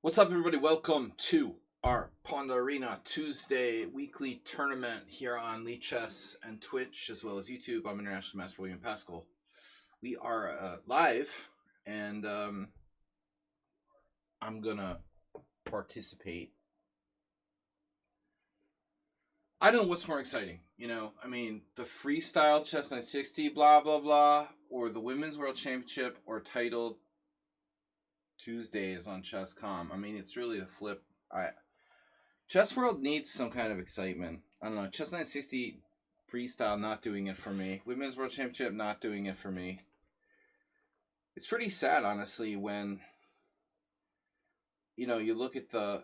What's up, everybody? Welcome to our Pawnda Arena Tuesday weekly tournament here on Lee Chess and Twitch, as well as YouTube. I'm International Master William Pascal. We are live, and I'm gonna participate. I don't know what's more exciting, I mean, the freestyle chess 960, blah blah blah, or the Women's World Championship, or titled Tuesdays on Chess.com. I mean, it's really a flip. Chess World needs some kind of excitement. I don't know. Chess 960 freestyle not doing it for me. Women's World Championship not doing it for me. It's pretty sad, honestly, when you look at the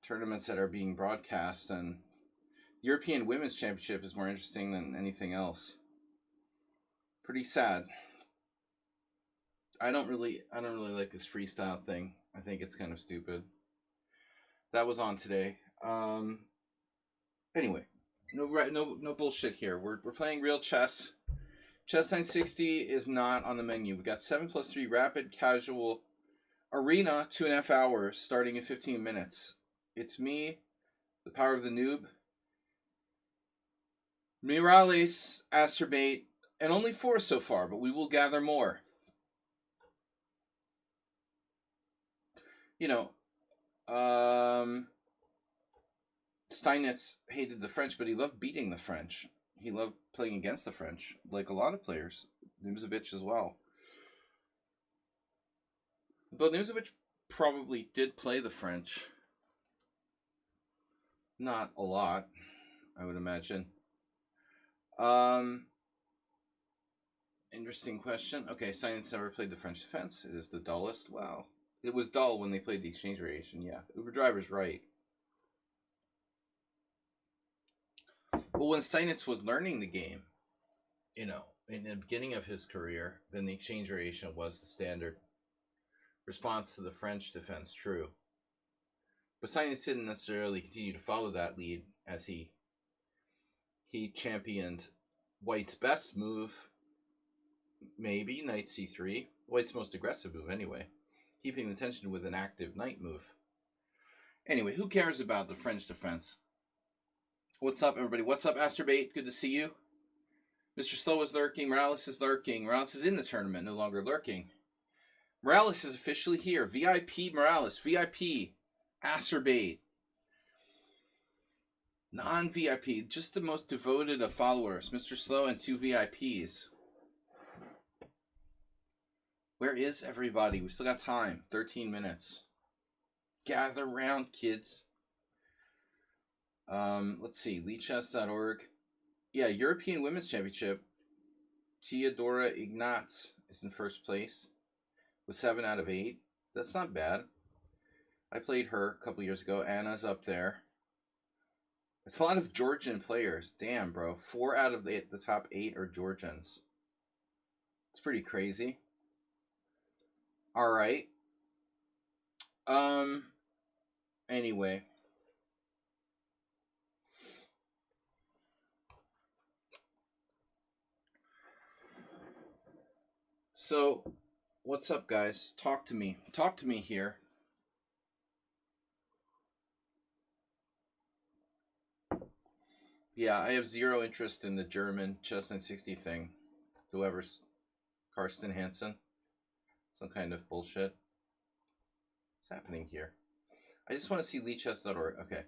tournaments that are being broadcast, and European Women's Championship is more interesting than anything else. Pretty sad. I don't really like this freestyle thing. I think it's kind of stupid. That was on today. Anyway, no bullshit here. We're playing real chess. Chess 960 is not on the menu. We got 7+3 rapid casual arena, 2.5 hours, starting in 15 minutes. It's me, the power of the noob, Mirales, Acerbate, and only 4 so far, but we will gather more. Steinitz hated the French, but he loved beating the French. He loved playing against the French, like a lot of players. Nimzovich as well. Though Nimzovich probably did play the French. Not a lot, I would imagine. Interesting question. Okay, Steinitz never played the French defense. It is the dullest. Wow. It was dull when they played the exchange variation, yeah. Uber Driver's right. Well, when Steinitz was learning the game, in the beginning of his career, then the exchange variation was the standard response to the French defense, true. But Steinitz didn't necessarily continue to follow that lead, as he championed White's best move, maybe, knight c3. White's most aggressive move, anyway. Keeping the tension with an active knight move. Anyway, who cares about the French defense? What's up, everybody? What's up, Acerbate? Good to see you. Mr. Slow is lurking. Morales is lurking. Morales is in the tournament, no longer lurking. Morales is officially here. VIP Morales. VIP Acerbate. Non-VIP. Just the most devoted of followers. Mr. Slow and 2 VIPs. Where is everybody? We still got time. 13 minutes. Gather round, kids. Let's see. LeeChess.org. Yeah, European Women's Championship. Teodora Ignatz is in first place with 7 out of 8. That's not bad. I played her a couple years ago. Anna's up there. It's a lot of Georgian players. Damn, bro. 4 out of the top 8 are Georgians. It's pretty crazy. All right. Anyway. So, what's up, guys? Talk to me. Talk to me here. Yeah, I have zero interest in the German Chess 960 thing. Whoever's Karsten Hansen. Some kind of bullshit. What's happening here? I just want to see LeeChess.org. Okay.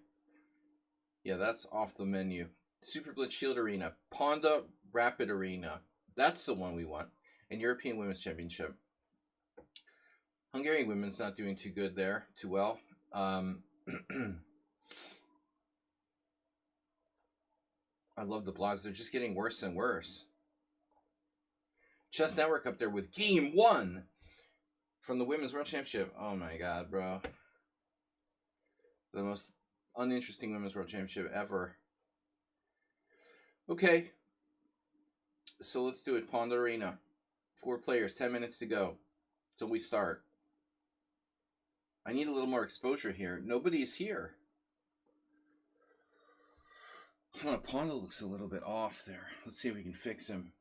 Yeah, that's off the menu. Super Blitz Shield Arena. Pawnda Rapid Arena. That's the one we want. And European Women's Championship. Hungarian Women's not doing too good there. Too well. I love the blogs. They're just getting worse and worse. Chess Network up there with Game 1 from the Women's World Championship. Oh my god, bro. The most uninteresting Women's World Championship ever. Okay. So let's do it. Pawnda Arena. 4 players, 10 minutes to go till we start. I need a little more exposure here. Nobody's here. Pawnda looks a little bit off there. Let's see if we can fix him.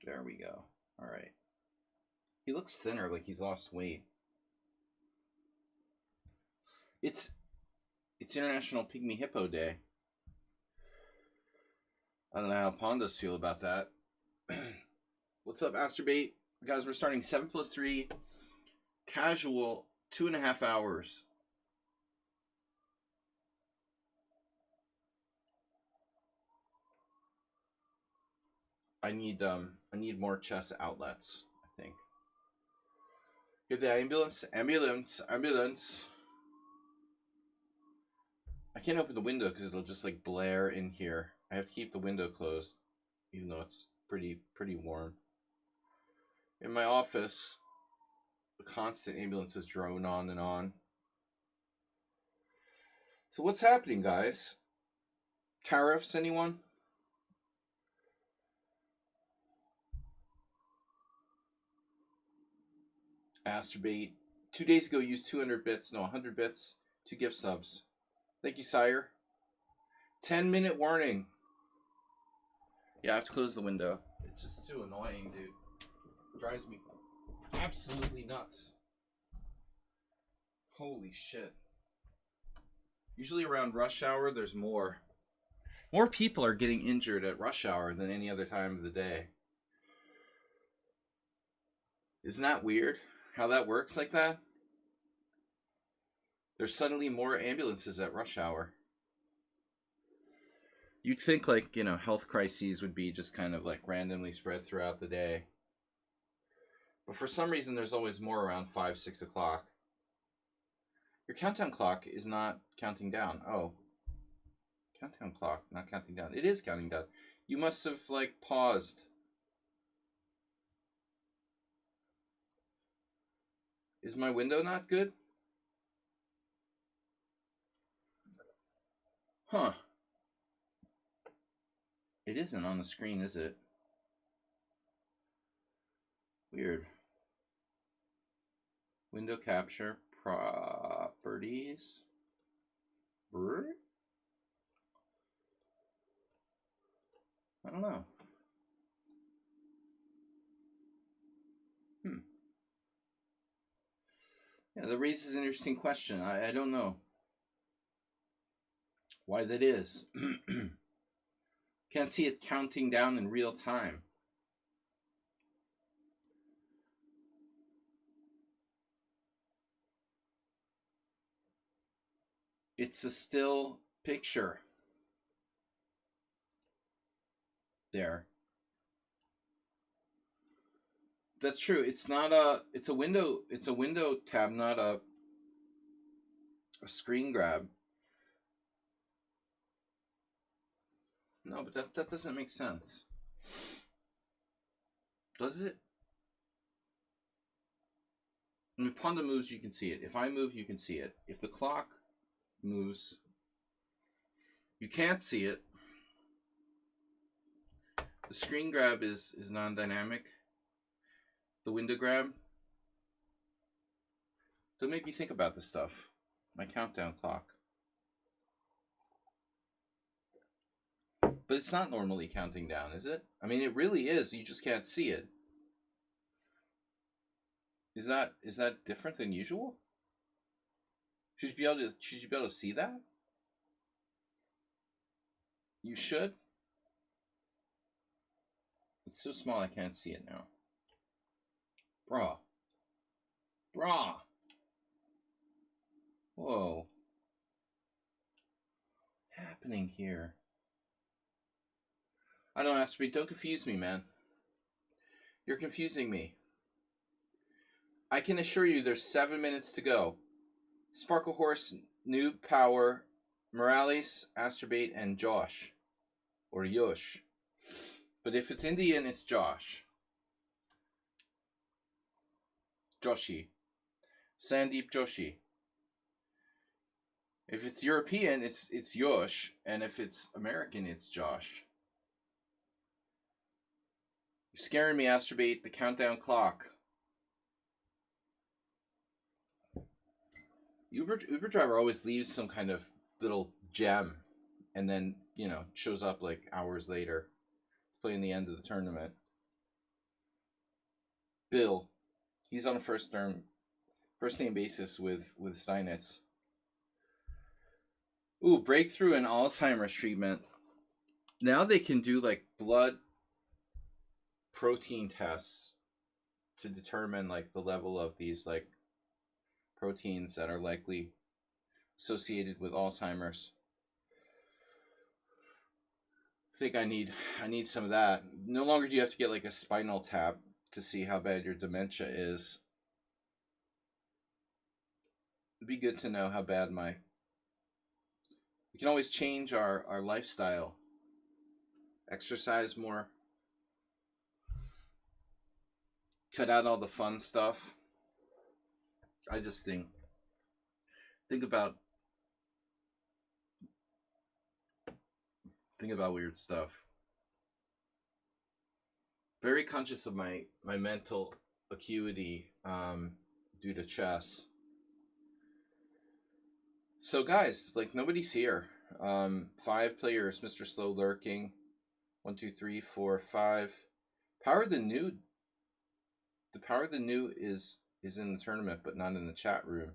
There we go. All right. He looks thinner, like he's lost weight. It's International Pygmy Hippo Day. I don't know how Pawndas feel about that. What's up, Asterbait? Guys, we're starting 7+3 casual 2.5 hours. I need more chess outlets, I think. Get the ambulance. I can't open the window because it'll just like blare in here. I have to keep the window closed, even though it's pretty warm. In my office, the constant ambulances drone on and on. So what's happening, guys? Tariffs, anyone? Asterbait. 2 days ago, used 200 bits. No, 100 bits. 2 gift subs. Thank you, sire. 10-minute warning. Yeah, I have to close the window. It's just too annoying, dude. It drives me absolutely nuts. Holy shit. Usually around rush hour, there's more. More people are getting injured at rush hour than any other time of the day. Isn't that weird? How that works like that? There's suddenly more ambulances at rush hour. You'd think, like, you know, health crises would be just kind of like randomly spread throughout the day. But for some reason, there's always more around 5, 6 o'clock. Your countdown clock is not counting down. Oh. Countdown clock, not counting down. It is counting down. You must have, like, paused. Is my window not good? Huh. It isn't on the screen, is it? Weird. Window capture, properties. I don't know. Yeah, that raises an interesting question. I don't know why that is. Can't see it counting down in real time. It's a still picture. There. That's true. It's not a. It's a window. It's a window tab, not a screen grab. No, but that doesn't make sense. Does it? When Pawnda moves, you can see it. If I move, you can see it. If the clock moves, you can't see it. The screen grab is non-dynamic. The window grab. Don't make me think about this stuff. My countdown clock. But it's not normally counting down, is it? I mean, it really is. You just can't see it. Is that different than usual? Should you be able to see that? You should. It's so small I can't see it now. Brah. Whoa. What's happening here? I don't ask me. Don't confuse me, man. You're confusing me. I can assure you there's 7 minutes to go. Sparkle Horse, Noob Power, Morales, Asterbait, and Josh. Or Yosh. But if it's Indian, it's Josh. Joshi. Sandeep Joshi. If it's European, it's Yosh. And if it's American, it's Josh. You're scaring me, Asterbait. The countdown clock. Uber driver always leaves some kind of little gem and then, you know, shows up like hours later playing the end of the tournament. Bill. He's on a first name basis with Steinitz. Ooh, breakthrough in Alzheimer's treatment. Now they can do like blood protein tests to determine like the level of these like proteins that are likely associated with Alzheimer's. I think I need some of that. No longer do you have to get like a spinal tap to see how bad your dementia is. It'd be good to know how bad we can always change our lifestyle. Exercise more. Cut out all the fun stuff. I just think about weird stuff. Very conscious of my mental acuity due to chess. So guys, like nobody's here. 5 players, Mr. Slow lurking. 1, 2, 3, 4, 5. Power of the New. The Power of the New is in the tournament, but not in the chat room.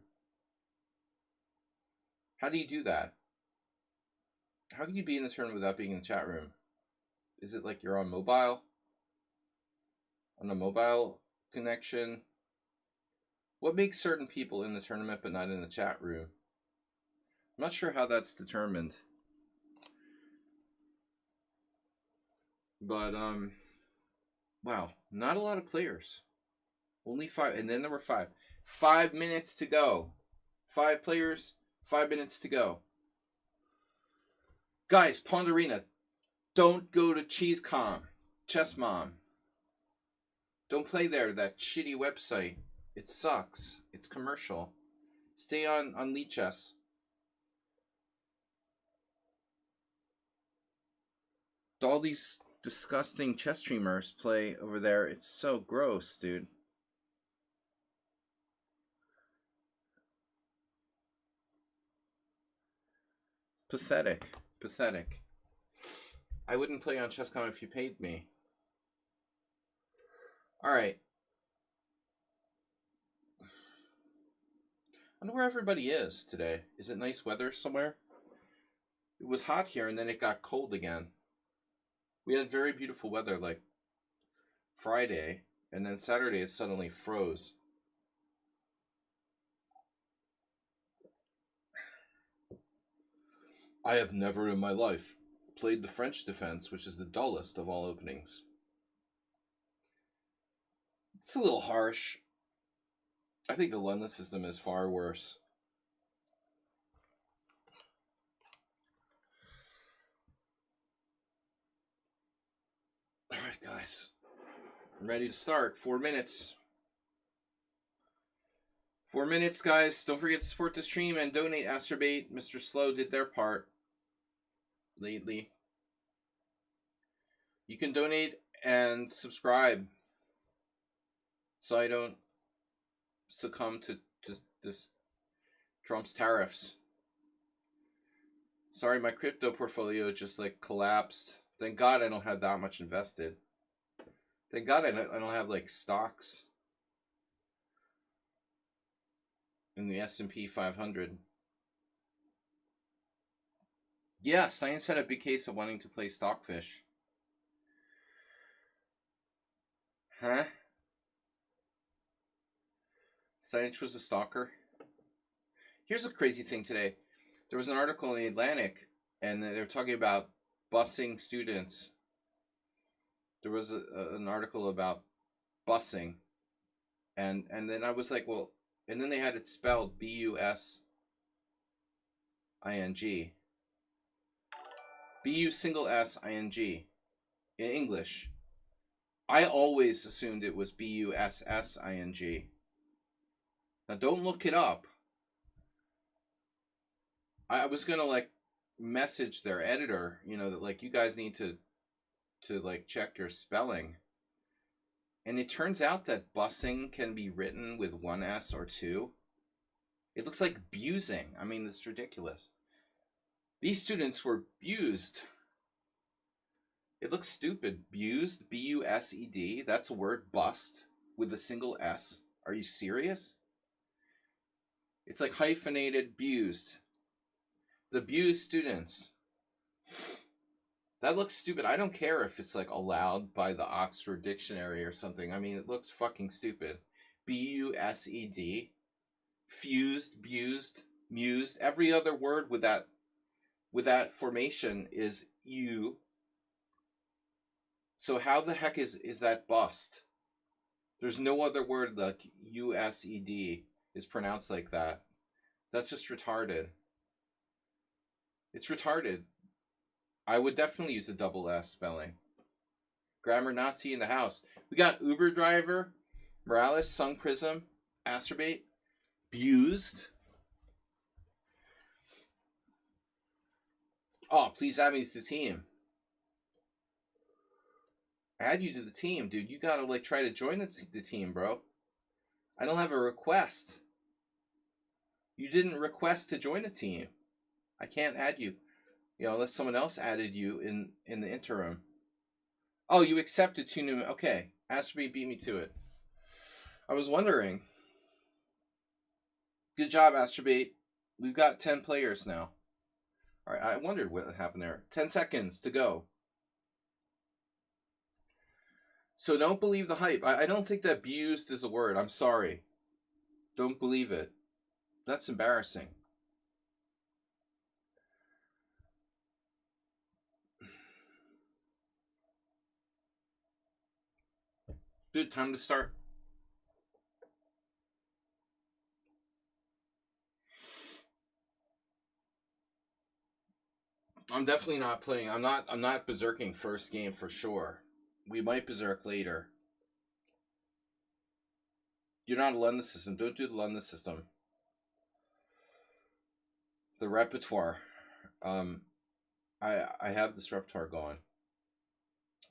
How do you do that? How can you be in the tournament without being in the chat room? Is it like you're on mobile? On a mobile connection? What makes certain people in the tournament but not in the chat room? I'm not sure how that's determined. But, wow, not a lot of players. Only 5, and then there were 5. 5 minutes to go. 5 players, 5 minutes to go. Guys, Pawnda Arena, don't go to CheeseCom, Chess Mom. Don't play there, that shitty website. It sucks. It's commercial. Stay on Lichess. All these disgusting chess streamers play over there. It's so gross, dude. Pathetic. Pathetic. I wouldn't play on ChessCom if you paid me. Alright. I wonder where everybody is today. Is it nice weather somewhere? It was hot here and then it got cold again. We had very beautiful weather like Friday, and then Saturday it suddenly froze. I have never in my life played the French defense, which is the dullest of all openings. It's a little harsh. I think the London system is far worse. Alright, guys. I'm ready to start. 4 minutes. 4 minutes, guys. Don't forget to support the stream and donate. Astrobate, Mr. Slow did their part lately. You can donate and subscribe so I don't succumb to this Trump's tariffs. Sorry, my crypto portfolio just like collapsed. Thank God I don't have that much invested. Thank God I don't have like stocks in the S&P 500. Yeah, Science had a big case of wanting to play Stockfish. Huh? Science was a stalker. Here's a crazy thing today. There was an article in the Atlantic, and they were talking about busing students. There was an article about busing, and then I was like, well, and then they had it spelled B-U-S-I-N-G. B-U-S-I-N-G in English. I always assumed it was B-U-S-S-I-N-G. Now don't look it up. I was gonna like message their editor, you know, that like you guys need to like check your spelling. And it turns out that busing can be written with 1 S or 2. It looks like busing. I mean, it's ridiculous. These students were bused. It looks stupid. Bused, B-U-S-E-D. That's a word, bust, with a single S. Are you serious? It's like hyphenated abused. The abused students. That looks stupid. I don't care if it's like allowed by the Oxford Dictionary or something. I mean, it looks fucking stupid. B-U-S-E-D. Fused, abused, mused. Every other word with that formation is U. So how the heck is that bust? There's no other word like U-S-E-D is pronounced like that. That's just retarded. It's retarded. I would definitely use a double S spelling. Grammar Nazi in the house. We got Uber driver, Morales, Sung Prism, Astrobate, abused. Oh, please add me to the team. Add you to the team, dude. You gotta like try to join the team, bro. I don't have a request. You didn't request to join a team. I can't add you. You know, unless someone else added you in the interim. Oh, you accepted 2 new... Okay. Astrobate beat me to it. I was wondering. Good job, Astrobate. We've got 10 players now. Alright, I wondered what happened there. 10 seconds to go. So don't believe the hype. I don't think that abused is a word. I'm sorry. Don't believe it. That's embarrassing. Dude, time to start. I'm definitely not playing. I'm not berserking first game for sure. We might berserk later. You're not a London system. Don't do the London system. The repertoire. I have this repertoire going.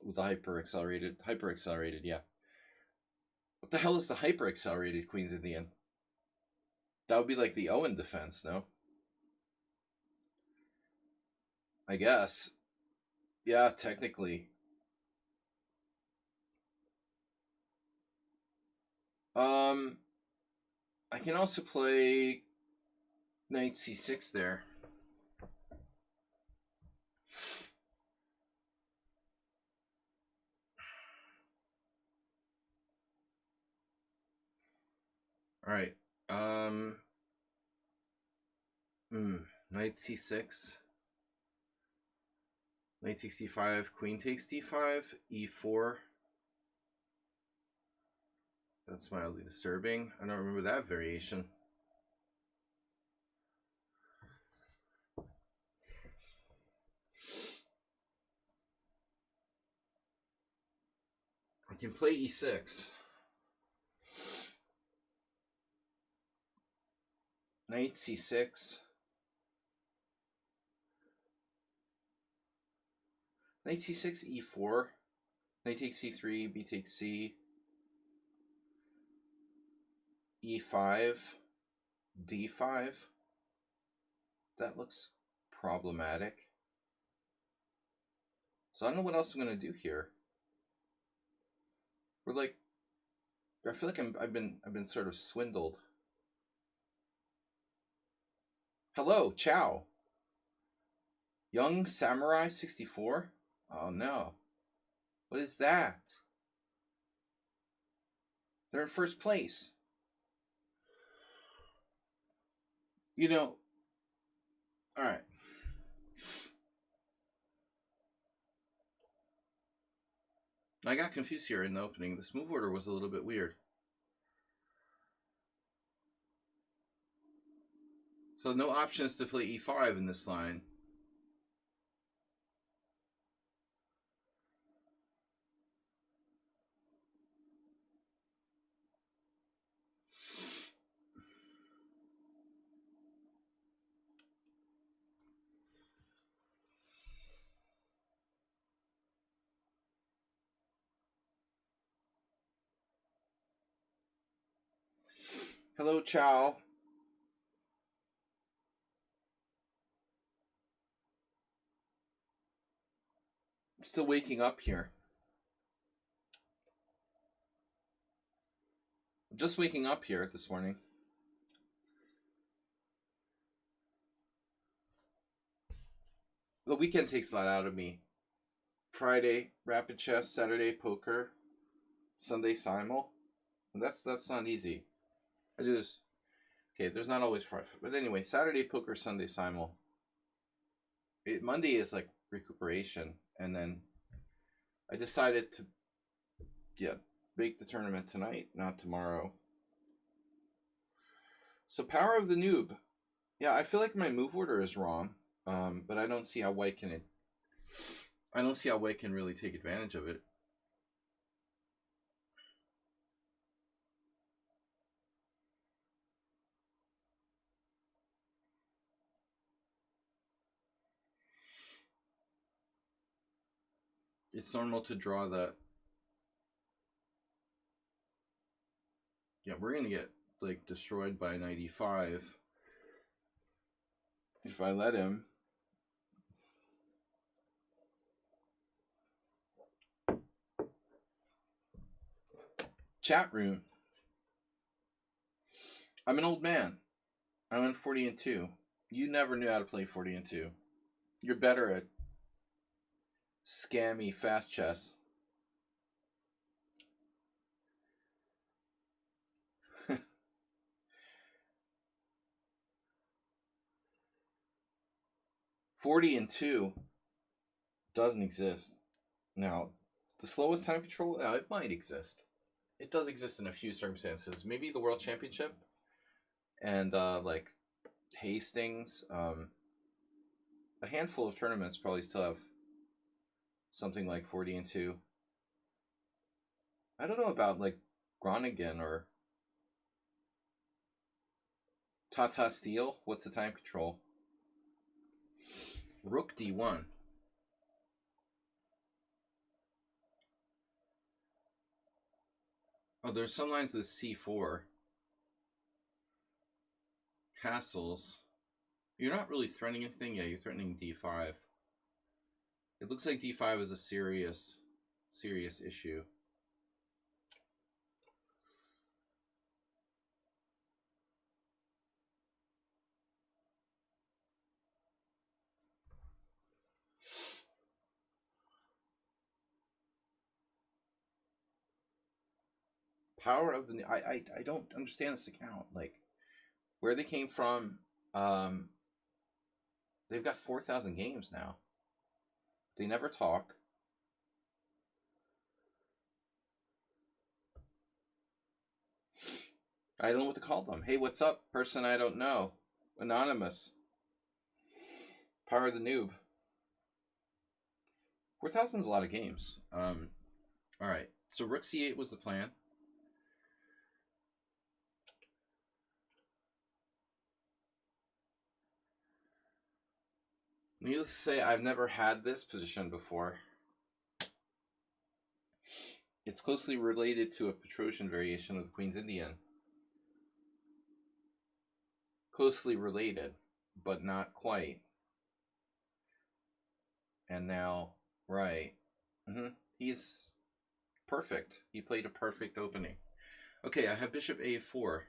With the hyper accelerated, yeah. What the hell is the hyper accelerated Queens Indian? That would be like the Owen defense, no? I guess. Yeah, technically. I can also play Knight C6 there. All right. Knight C6. Knight takes D5, Queen takes D5, E4. That's mildly disturbing. I don't remember that variation. I can play E6. Knight C6. Knight C6, E4. Knight takes C3, B takes C. E5, D5. That looks problematic. So I don't know what else I'm gonna do here. We're like, I feel like I've been sort of swindled. Hello, ciao. Young Samurai 64? Oh no. What is that? They're in first place. You know, alright. I got confused here in the opening. This move order was a little bit weird. So no options to play E5 in this line. Hello, ciao. I'm still waking up here. Just waking up here this morning. The weekend takes a lot out of me. Friday, rapid chess. Saturday, poker. Sunday, simul. And that's not easy. I do this. Okay, there's not always Friday. But anyway, Saturday, poker. Sunday, simul. Monday is like recuperation. And then I decided to make the tournament tonight, not tomorrow. So Power of the Noob. Yeah, I feel like my move order is wrong, but I don't see how white can really take advantage of it. It's normal to draw that. Yeah, we're gonna get like destroyed by knight e5 if I let him. Chat room. I'm an old man. I went 40-2. You never knew how to play 40-2. You're better at scammy fast chess. (40-2) doesn't exist. Now, the slowest time control, it might exist. It does exist in a few circumstances. Maybe the World Championship and like Hastings. A handful of tournaments probably still have something like 40-2. I don't know about like Groningen or Tata Steel. What's the time control? Rook d1. Oh, there's some lines with c4. Castles. You're not really threatening anything. Yeah, you're threatening d5. It looks like d5 is a serious issue. Power of the... I don't understand this account. Like, where they came from. They've got 4,000 games now. They never talk. I don't know what to call them. Hey, what's up, person I don't know? Anonymous. Power of the Noob. 4,000 is a lot of games. All right. So Rook C8 was the plan. Needless to say, I've never had this position before. It's closely related to a Petrosian variation of the Queen's Indian. Closely related, but not quite. And now, right. He's perfect. He played a perfect opening. Okay, I have Bishop A4.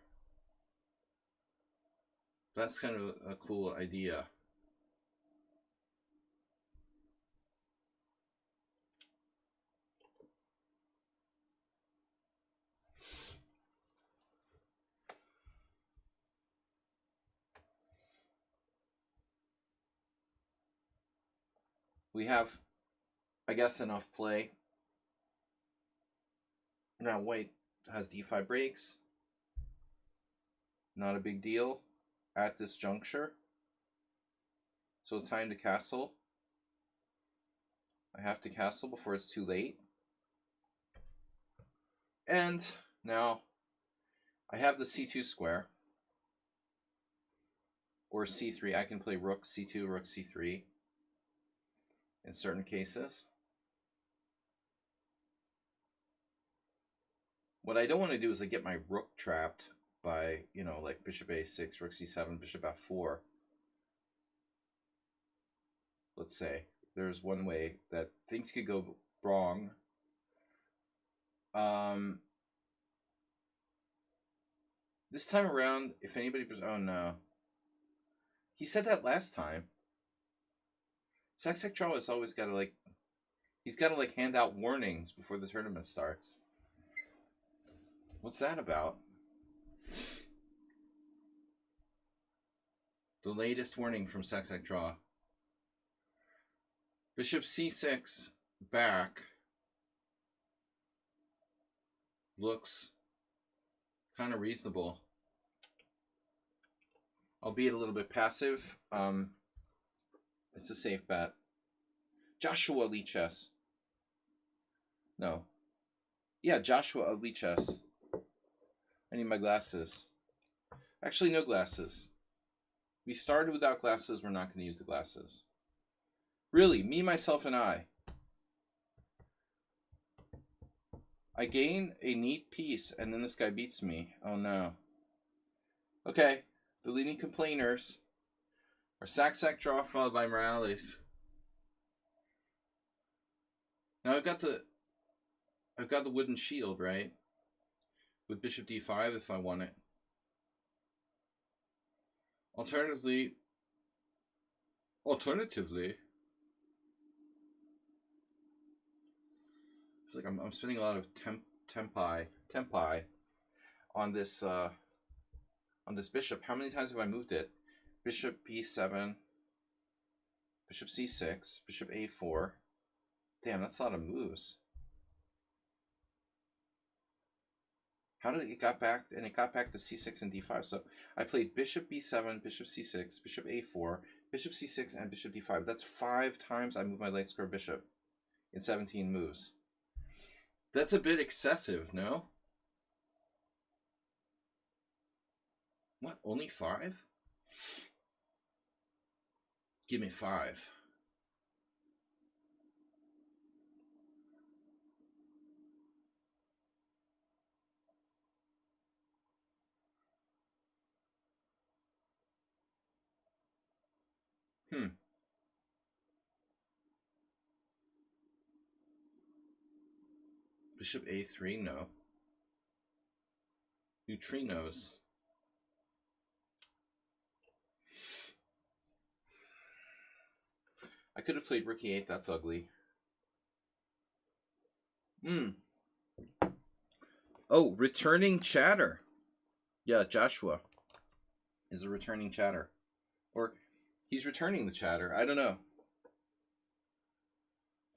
That's kind of a cool idea. We have, I guess, enough play. Now white has d5 breaks. Not a big deal at this juncture. So it's time to castle. I have to castle before it's too late. And now I have the c2 square. Or c3. I can play rook c2, rook c3 in certain cases. What I don't want to do is like get my rook trapped by, like bishop a6, rook c7, bishop f4. Let's say there's one way that things could go wrong. This time around, if anybody... Oh, no. He said that last time. Sack Draw has always got to, like... He's got to, like, hand out warnings before the tournament starts. What's that about? The latest warning from Sack Draw. Bishop c6 back looks kind of reasonable, albeit a little bit passive. It's a safe bet. Joshua Lee Chess. No. Yeah, Joshua Lee Chess. I need my glasses. Actually, no glasses. We started without glasses. We're not going to use the glasses. Really, me, myself, and I. I gain a neat piece, and then this guy beats me. Oh, no. Okay. The leading complainers are Sack Draw followed by Morales. Now I've got the wooden shield, right? With Bishop d5 if I want it. Alternatively, I feel like I'm spending a lot of tempi on this bishop. How many times have I moved it? Bishop b7, bishop c6, bishop a4. Damn, that's a lot of moves. How did it got back? And it got back to c6 and d5. So I played bishop b7, bishop c6, bishop a4, bishop c6, and bishop d5. That's 5 times I moved my light square bishop in 17 moves. That's a bit excessive, no? What? Only 5? Give me 5. Bishop a3, no. Neutrinos. I could have played rook e8, that's ugly. Oh, returning chatter. Yeah, Joshua is a returning chatter. Or he's returning the chatter. I don't know.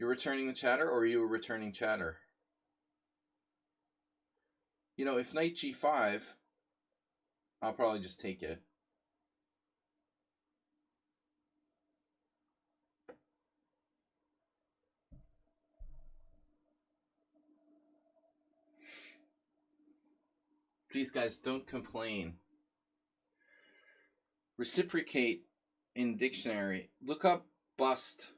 You're returning the chatter, or are you a returning chatter? You know, if knight g5, I'll probably just take it. Please, guys, don't complain. Reciprocate in dictionary. Look up bust.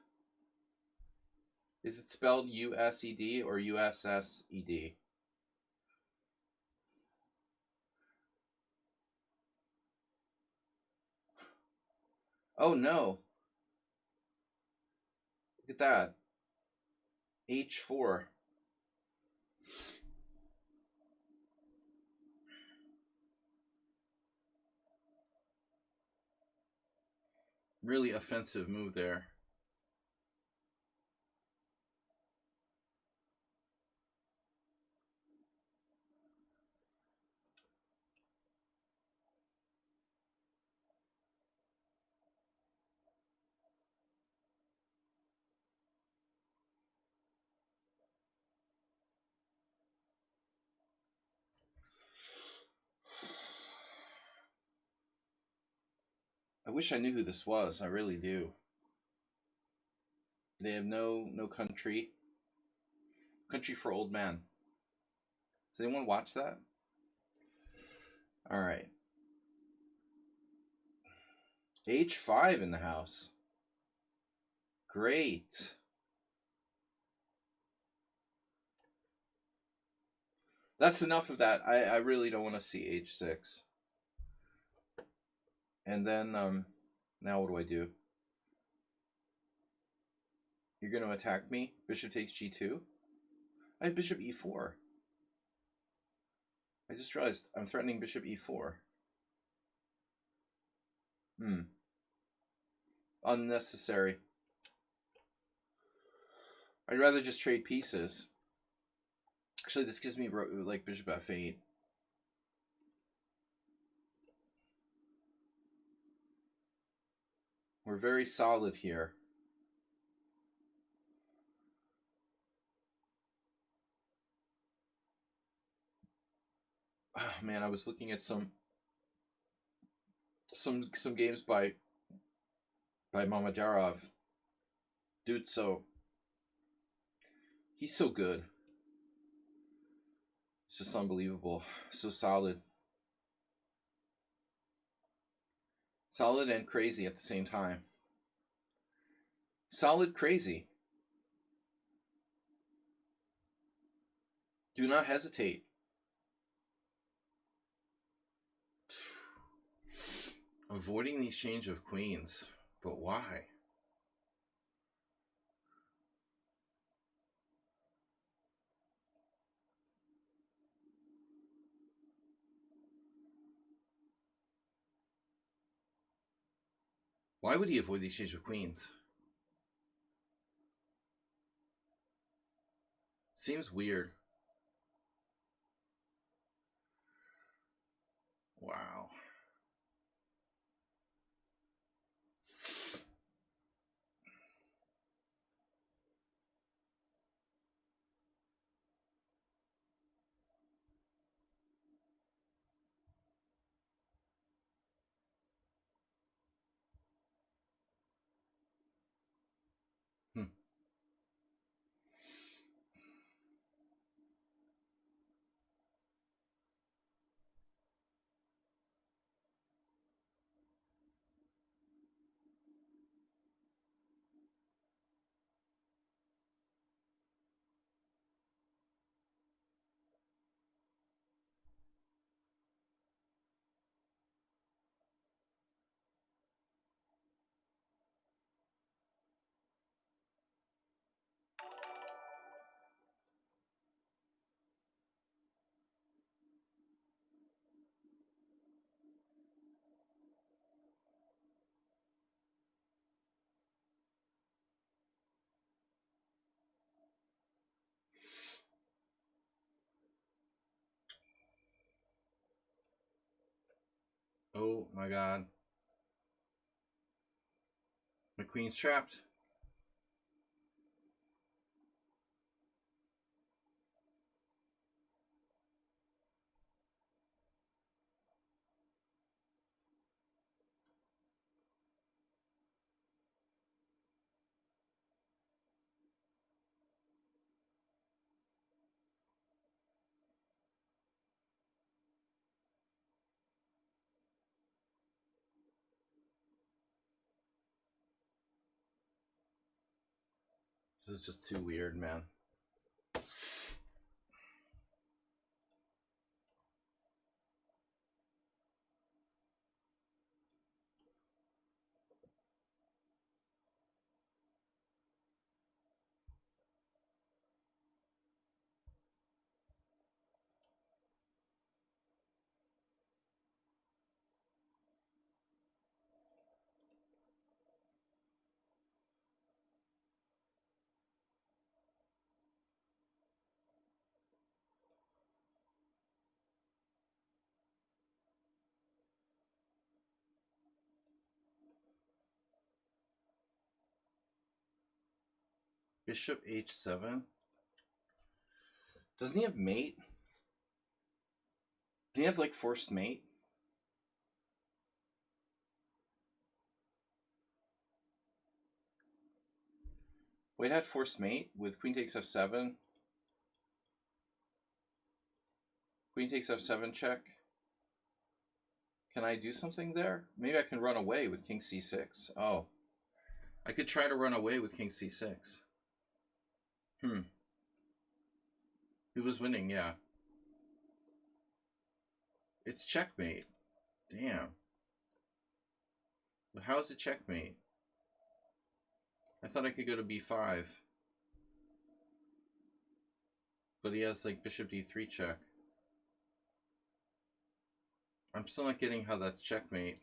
Is it spelled U-S-E-D or U-S-S-E-D? Oh, no. Look at that. H4. Really offensive move there. I wish I knew who this was. I really do. They have no country. Country for old men. Does anyone watch that? All right. H5 in the house. Great. That's enough of that. I really don't want to see H6. And then, now what do I do? You're going to attack me? Bishop takes g2? I have bishop e4. I just realized I'm threatening bishop e4. Unnecessary. I'd rather just trade pieces. Actually, this gives me like bishop f8. We're very solid here. Oh, man, I was looking at some games by Mamadarov. Dude, he's so good. It's just unbelievable. So solid. Solid and crazy at the same time. Solid, crazy. Do not hesitate. Avoiding the exchange of queens. But why? Why would he avoid the exchange of queens? Seems weird. Wow. Oh my god. My queen's trapped. This is just too weird, man. Bishop h7. Doesn't he have mate? Do he have like forced mate? White had forced mate with queen takes f7. Queen takes f7 check. Can I do something there? Maybe I can run away with king c6. Oh. I could try to run away with king c6. Who was winning? Yeah. It's checkmate. Damn. But how is it checkmate? I thought I could go to b5. But he has like bishop d3 check. I'm still not getting how that's checkmate.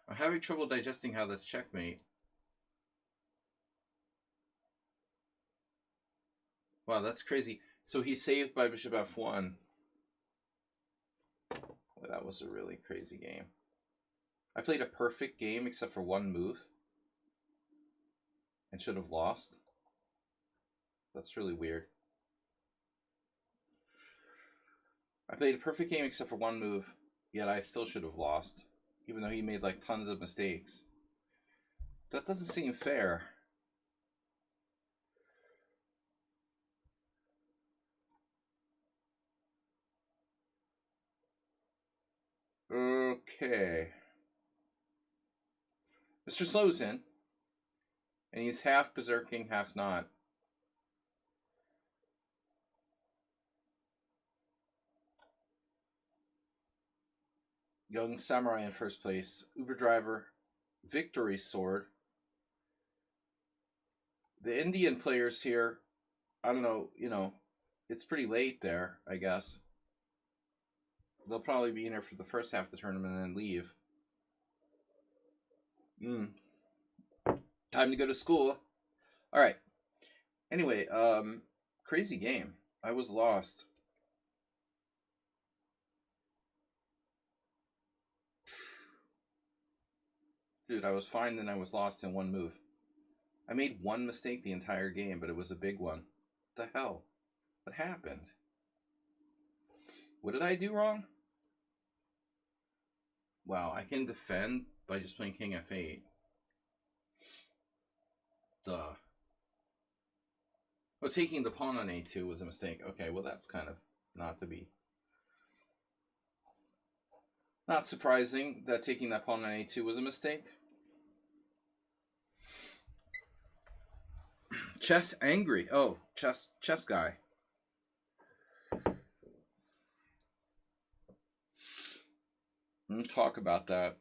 I'm having trouble digesting how that's checkmate. Wow, that's crazy. So he's saved by bishop f1. Well, that was a really crazy game. I played a perfect game except for one move and should have lost. That's really weird. I played a perfect game except for one move, yet I still should have lost, even though he made like tons of mistakes. That doesn't seem fair. Okay. Mr. Slow's in, and he's half berserking, half not. Young Samurai in first place. Uber Driver, Victory Sword. The Indian players here, I don't know, it's pretty late there, I guess. They'll probably be in here for the first half of the tournament and then leave. Time to go to school. All right. Anyway, crazy game. I was lost. Dude, I was fine, then I was lost in one move. I made one mistake the entire game, but it was a big one. What the hell? What happened? What did I do wrong? Wow, I can defend by just playing King F8. Duh. Oh, taking the pawn on A2 was a mistake. Okay, well that's kind of not to be. Not surprising that taking that pawn on A2 was a mistake. Chess angry. Oh, chess guy. Let's talk about that.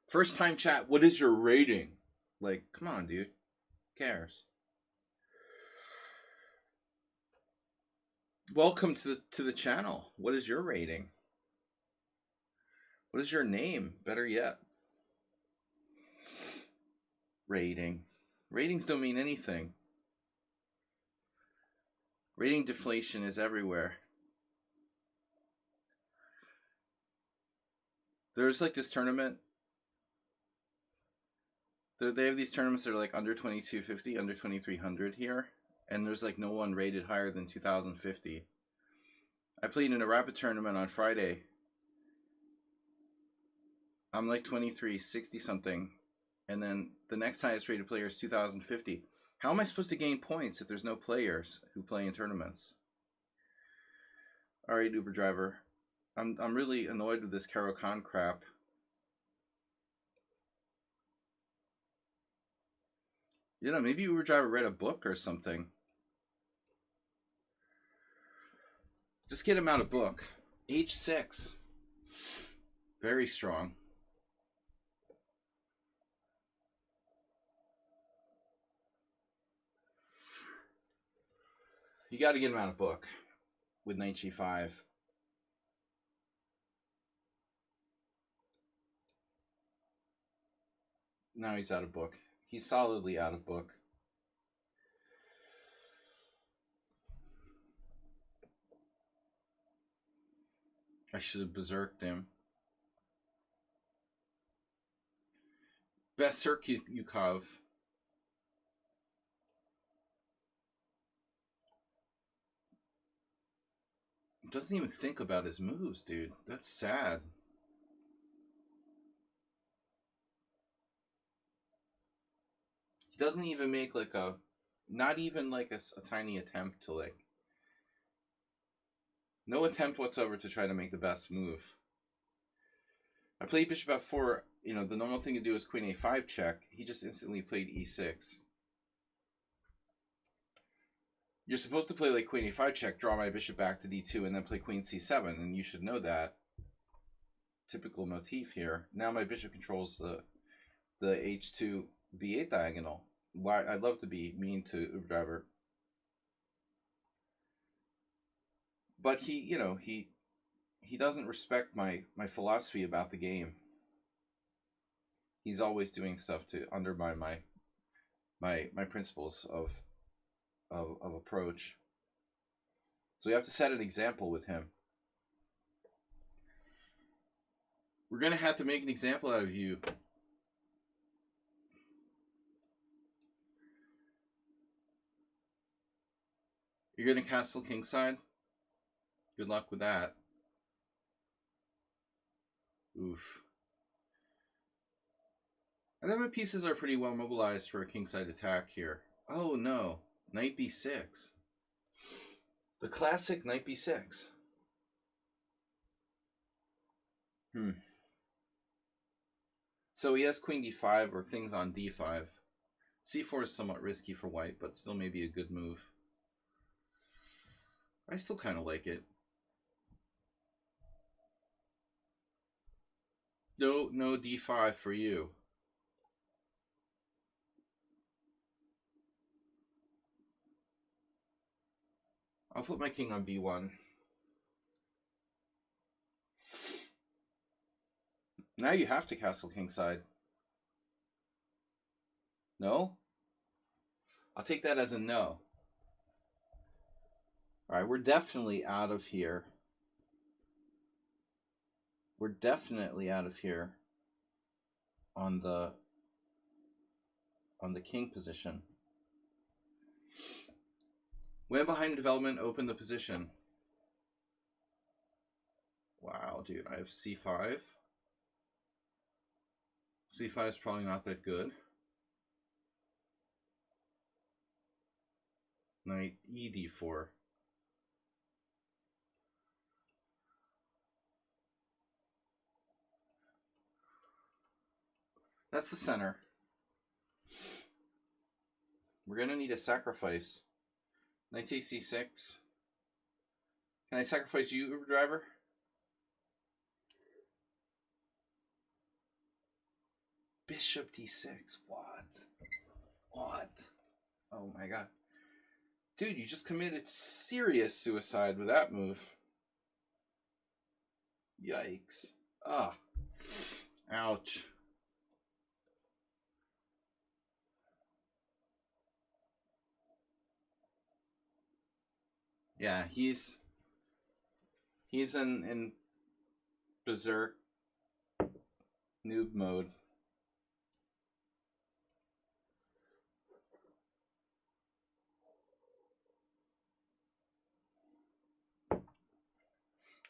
First time chat, what is your rating? Like, come on, dude. Who cares? Welcome to the channel. What is your rating? What is your name? Better yet. Rating. Ratings don't mean anything. Rating deflation is everywhere. There's like this tournament. They have these tournaments that are like under 2250, under 2300 here. And there's like no one rated higher than 2050. I played in a rapid tournament on Friday. I'm like 2360 something. And then the next highest rated player is 2050. How am I supposed to gain points if there's no players who play in tournaments? All right, Uber driver. I'm really annoyed with this Caro-Kann crap. You know, maybe Uber driver read a book or something. Just get him out of book. H6. Very strong. You got to get him out of book with knight g5. Now he's out of book. He's solidly out of book. I should have berserked him. Berserk Yukov. Doesn't even think about his moves, dude. That's sad. He doesn't even make like a, not even like a tiny attempt to like, no attempt whatsoever to try to make the best move. I played bishop f4. You know, the normal thing to do is queen a5 check. He just instantly played e6. You're supposed to play like queen a5 check, draw my bishop back to d2, and then play queen c7, and you should know that. Typical motif here. Now my bishop controls the h2 b8 diagonal. Why? I'd love to be mean to Uber driver. but he doesn't respect my philosophy about the game. He's always doing stuff to undermine my principles of approach. So we have to set an example with him. We're gonna have to make an example out of you. You're gonna castle kingside? Good luck with that. Oof. And then my pieces are pretty well mobilized for a kingside attack here. Oh no, knight b6. The classic knight b6. So he has queen d5 or things on d5. c4 is somewhat risky for white, but still maybe a good move. I still kind of like it. No d5 for you. I'll put my king on b1. Now you have to castle kingside. No? I'll take that as a no. Alright, we're definitely out of here. We're definitely out of here on the king position. Went behind development, open the position. Wow, dude, I have c5. c5 is probably not that good. Knight e4. That's the center. We're going to need a sacrifice. Knight takes c6. Can I sacrifice you, Uber driver? Bishop d6. What? Oh my god. Dude, you just committed serious suicide with that move. Yikes. Ah. Ouch. Yeah, he's in berserk noob mode.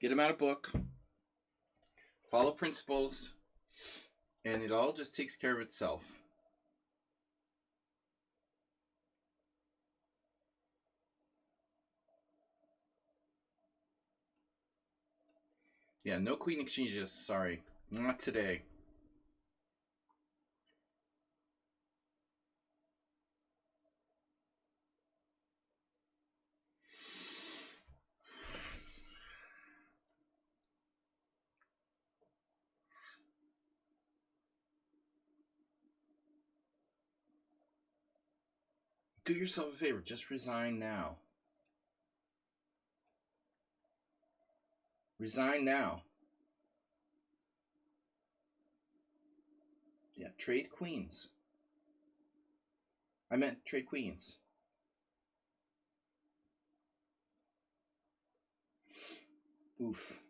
Get him out of book. Follow principles. And it all just takes care of itself. Yeah, no queen exchanges. Sorry. Not today. Do yourself a favor. Just resign now. Resign now. Yeah, trade queens. I meant trade queens. Oof.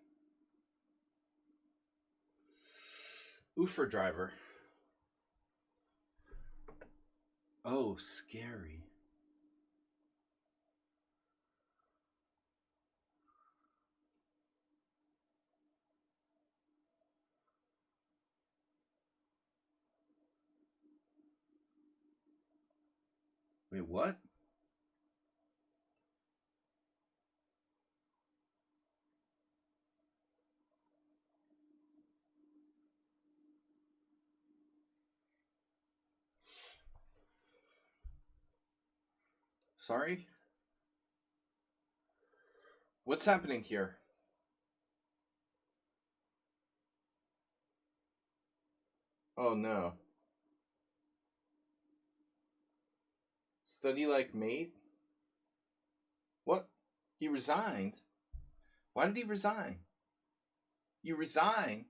Oofer driver. Oh, scary. Wait, what? Sorry? What's happening here? Oh no. Study like mate? What? He resigned? Why did he resign? You resign.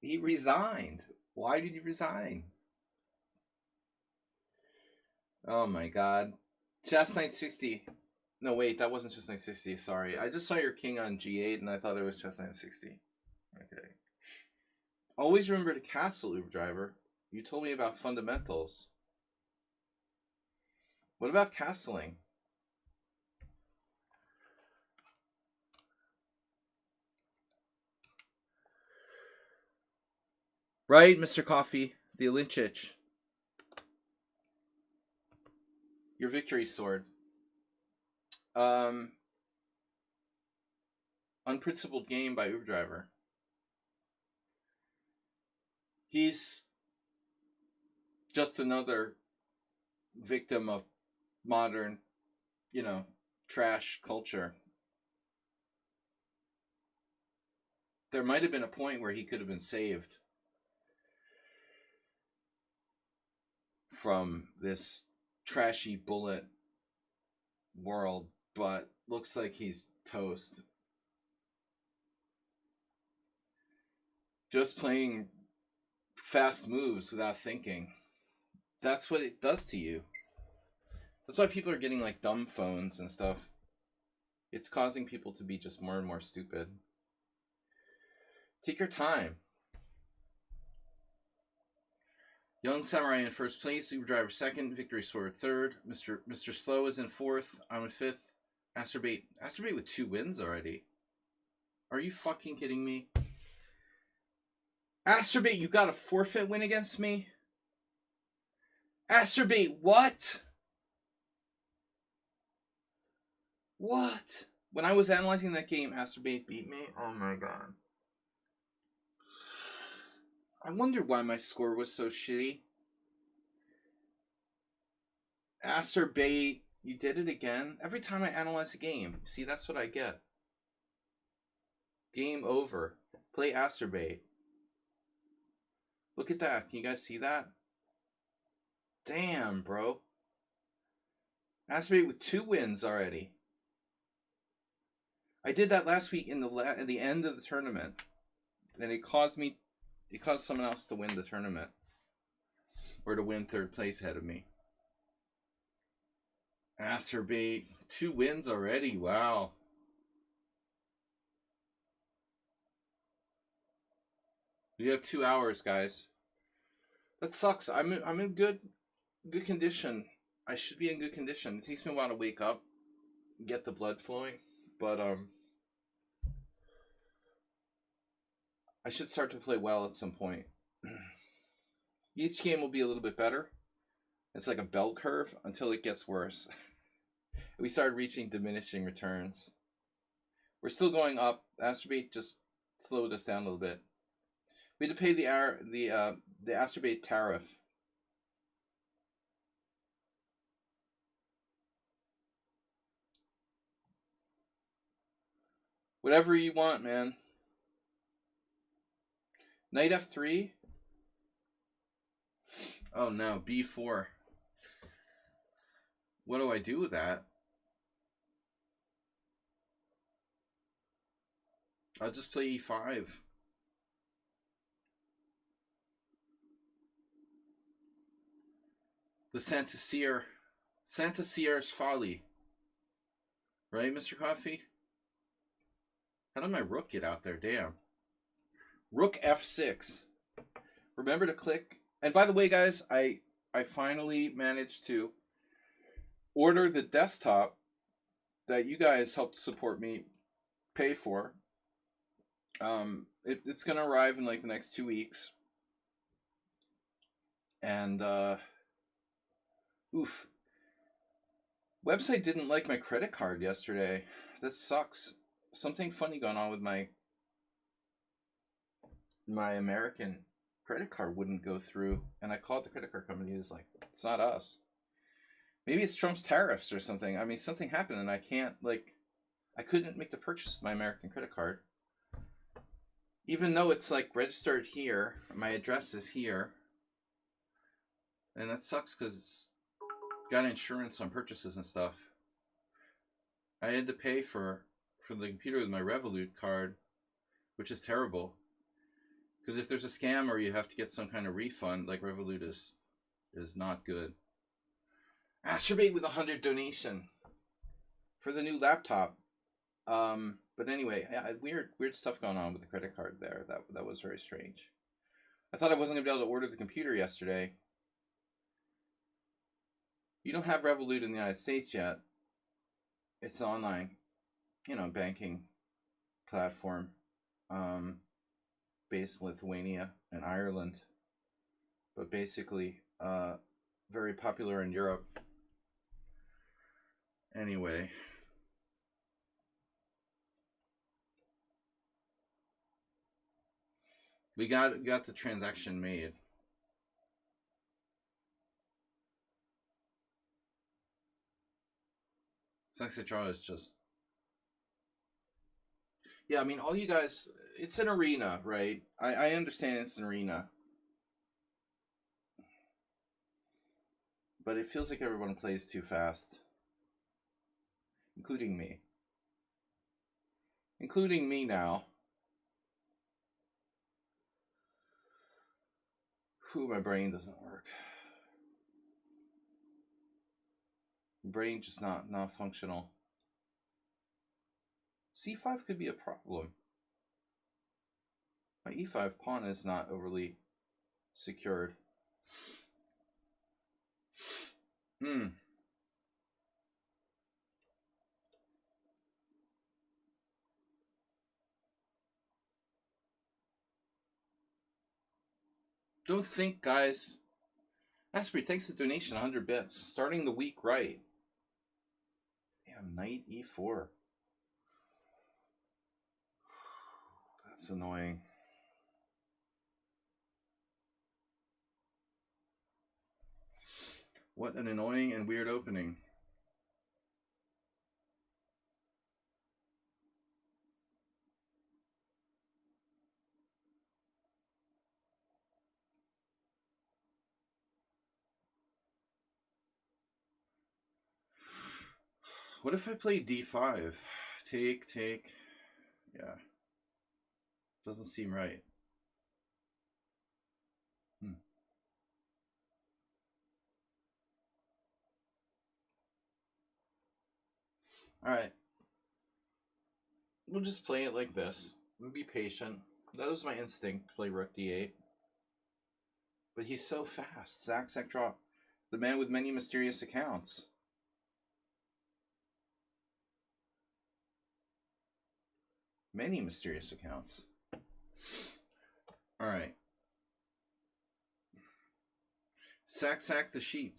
He resigned. Why did he resign? Oh my god. Chess Knight 60. No, wait, that wasn't Chess Knight 60. Sorry. I just saw your king on G8 and I thought it was Chess Knight 60. Okay. Always remember to castle, Uber driver. You told me about fundamentals. What about castling? Right, Mr. Coffee, the Olinchich. Your victory sword. Unprincipled game by Uber driver. He's just another victim of modern, trash culture. There might have been a point where he could have been saved from this trashy bullet world, but looks like he's toast. Just playing fast moves without thinking. That's what it does to you. That's why people are getting like dumb phones and stuff. It's causing people to be just more and more stupid. Take your time. Young Samurai in first place, Uber Driver second, Victory Sword third, Mr. Slow is in fourth, I'm in fifth, Asterbait with 2 wins already. Are you fucking kidding me? Asterbait, you got a forfeit win against me? Asterbait, what? What? When I was analyzing that game, Asterbait beat me? Oh my god. I wonder why my score was so shitty. Asterbait, you did it again. Every time I analyze a game, see, that's what I get. Game over. Play Asterbait. Look at that. Can you guys see that? Damn, bro. Asterbait with 2 wins already. I did that last week in the end of the tournament. And it caused someone else to win the tournament. Or to win 3rd place ahead of me. Asterbait, 2 wins already. Wow. We have 2 hours, guys. That sucks. I'm in good condition. I should be in good condition. It takes me a while to wake up, get the blood flowing, but I should start to play well at some point. Each game will be a little bit better. It's like a bell curve until it gets worse. We started reaching diminishing returns. We're still going up. Asterbait just slowed us down a little bit. We had to pay the Asterbait tariff. Whatever you want, man. Knight F3. Oh no, B4. What do I do with that? I'll just play E5. The Santa Sierra's Folly. Right, Mr. Coffee? How did my rook get out there? Damn. Rook F6. Remember to click. And by the way, guys, I finally managed to order the desktop that you guys helped support me pay for. It's going to arrive in like the next 2 weeks. And, oof. Website didn't like my credit card yesterday. That sucks. Something funny going on with my American credit card wouldn't go through. And I called the credit card company. It was like, it's not us. Maybe it's Trump's tariffs or something. I mean, something happened and I couldn't make the purchase with my American credit card. Even though it's like registered here, my address is here. And that sucks because it's got insurance on purchases and stuff. I had to pay for for the computer with my Revolut card, which is terrible. Because if there's a scam or you have to get some kind of refund, like Revolut is not good. Masturbate with 100 donation for the new laptop. But anyway, weird stuff going on with the credit card there. That was very strange. I thought I wasn't gonna be able to order the computer yesterday. You don't have Revolut in the United States yet. It's an online, banking platform, based in Lithuania and Ireland, but basically, very popular in Europe. Anyway. We got the transaction made. Sexy Draw is just... Yeah, I mean, all you guys... It's an arena, right? I understand it's an arena. But it feels like everyone plays too fast. Including me. Including me now. Whew, my brain doesn't work. Brain just not functional. C5 could be a problem. My E5 pawn is not overly secured. Don't think, guys. Asprey, thanks for the donation, 100 bits. Starting the week right. Damn, knight E4. That's annoying. What an annoying and weird opening. What if I play D5? Take. Yeah. Doesn't seem right. Alright. We'll just play it like this. We'll be patient. That was my instinct to play Rook D8. But he's so fast. Sack draw. The man with many mysterious accounts. Many mysterious accounts. Alright. Sack the sheep.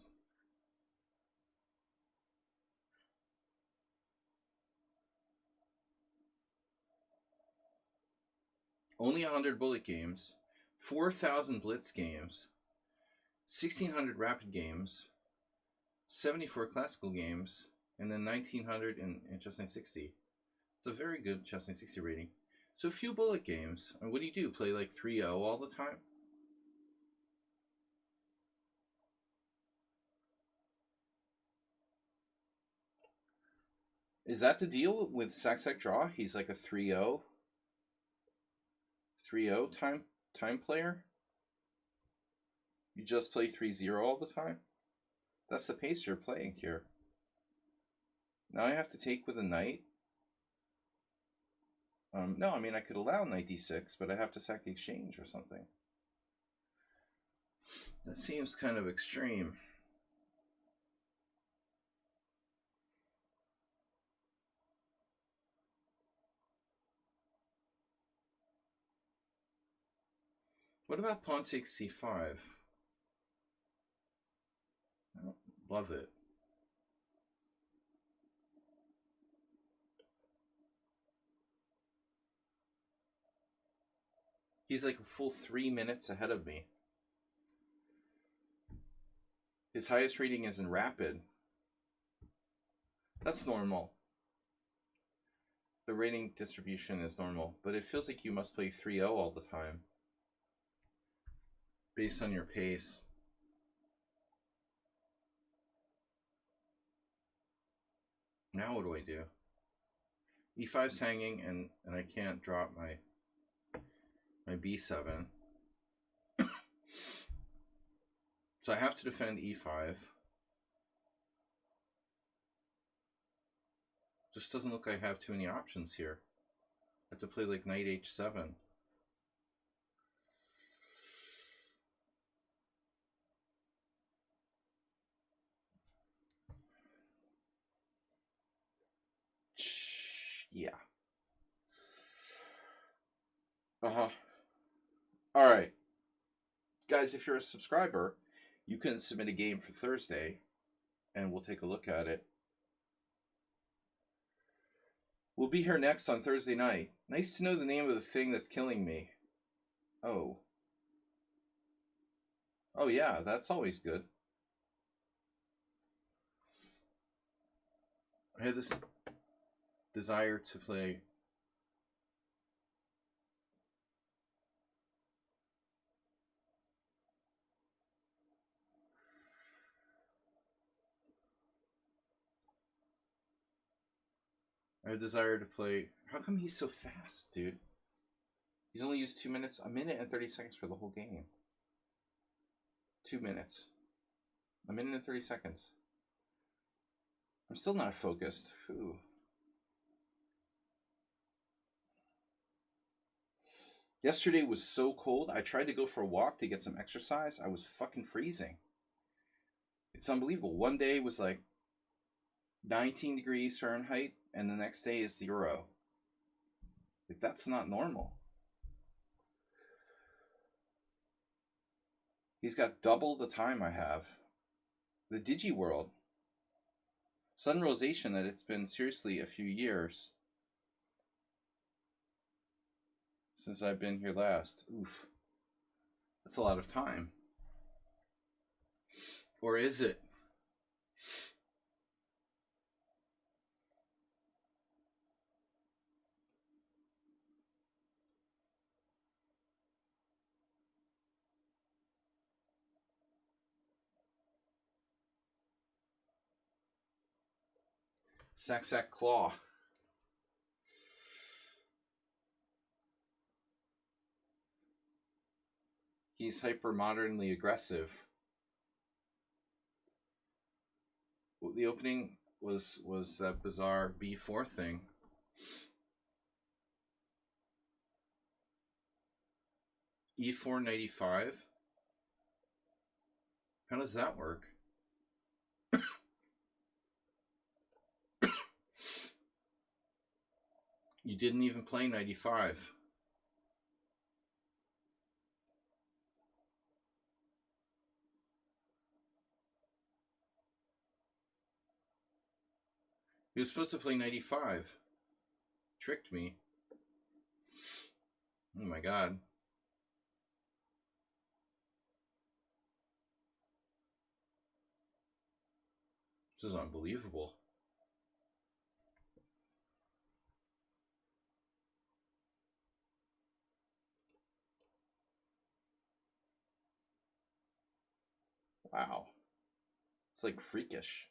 Only 100 bullet games, 4,000 blitz games, 1,600 rapid games, 74 classical games, and then 1,900 in Chess 60. It's a very good Chess 60 rating. So few bullet games. And what do you do? Play like 3-0 all the time? Is that the deal with Sack Draw? He's like a 3-0 time player? You just play 3-0 all the time? That's the pace you're playing here. Now I have to take with a knight. No, I mean I could allow knight d6, but I have to sack the exchange or something. That seems kind of extreme. What about pawn takes c5? I don't love it. He's like a full 3 minutes ahead of me. His highest rating is in Rapid. That's normal. The rating distribution is normal, but it feels like you must play 3-0 all the time. Based on your pace. Now what do I do? E5's hanging, and I can't drop my B7. So I have to defend E5. Just doesn't look like I have too many options here. I have to play like knight H7. Yeah. Uh-huh. All right. Guys, if you're a subscriber, you can submit a game for Thursday, and we'll take a look at it. We'll be here next on Thursday night. Nice to know the name of the thing that's killing me. Oh. Oh, yeah, that's always good. I had this desire to play... I had a desire to play... How come he's so fast, dude? He's only used 2 minutes, a minute and 30 seconds for the whole game. 2 minutes. A minute and 30 seconds. I'm still not focused. Ooh. Yesterday was so cold. I tried to go for a walk to get some exercise. I was fucking freezing. It's unbelievable. One day was like 19 degrees Fahrenheit, and the next day is 0. Like, that's not normal. He's got double the time I have. The Digi World. Sudden realization that it's been seriously a few years since I've been here last. Oof. That's a lot of time. Or is it? Sack Claw. He's hyper modernly aggressive. The opening was that bizarre B4 thing. E4 95. How does that work? You didn't even play 95. He was supposed to play 95. Tricked me. Oh my god. This is unbelievable. Wow. It's like freakish.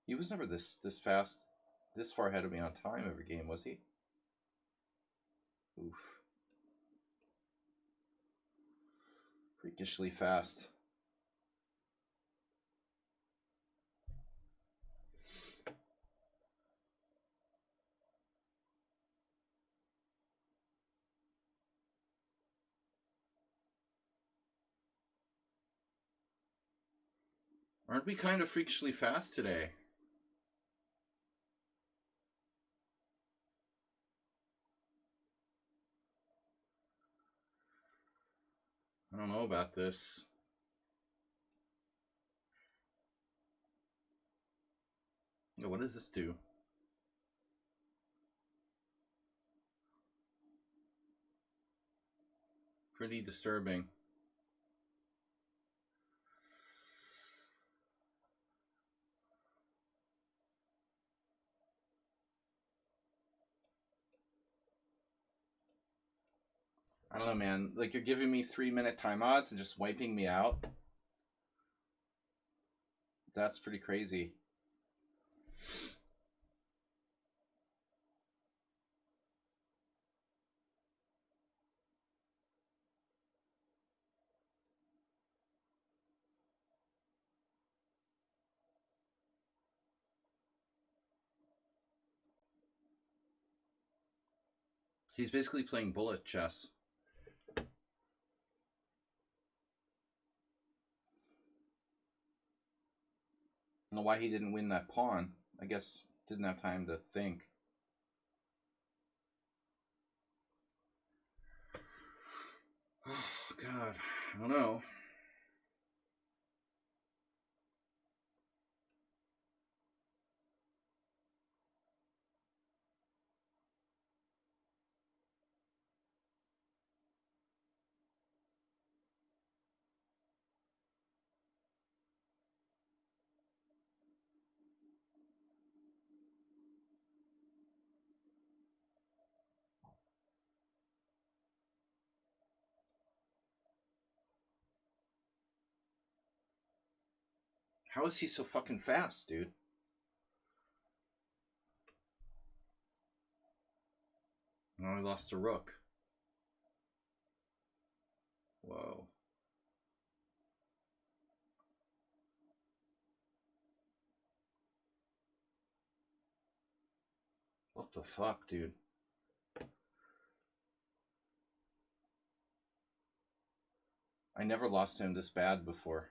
He was never this fast, this far ahead of me on time every game, was he? Oof. Freakishly fast. Aren't we kind of freakishly fast today? I don't know about this. Yeah, what does this do? Pretty disturbing. I don't know, man. Like, you're giving me 3-minute time odds and just wiping me out. That's pretty crazy. He's basically playing bullet chess. I don't know why he didn't win that pawn. I guess didn't have time to think. Oh, God. I don't know. How is he so fucking fast, dude? Oh, I lost a rook. Whoa. What the fuck, dude? I never lost him this bad before.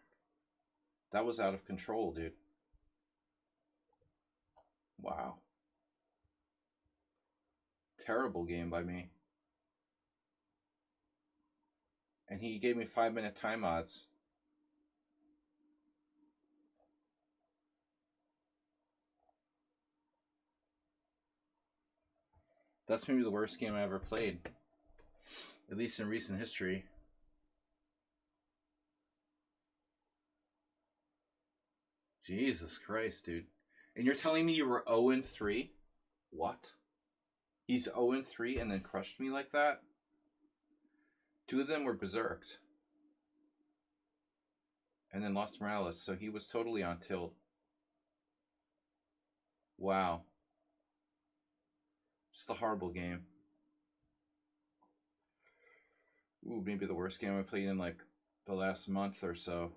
That was out of control, dude. Wow. Terrible game by me. And he gave me 5-minute time odds. That's maybe the worst game I ever played. At least in recent history. Jesus Christ, dude. And you're telling me you were 0-3? What? He's 0-3 and then crushed me like that? 2 of them were berserked. And then lost Morales, so he was totally on tilt. Wow. Just a horrible game. Ooh, maybe the worst game I played in like the last month or so.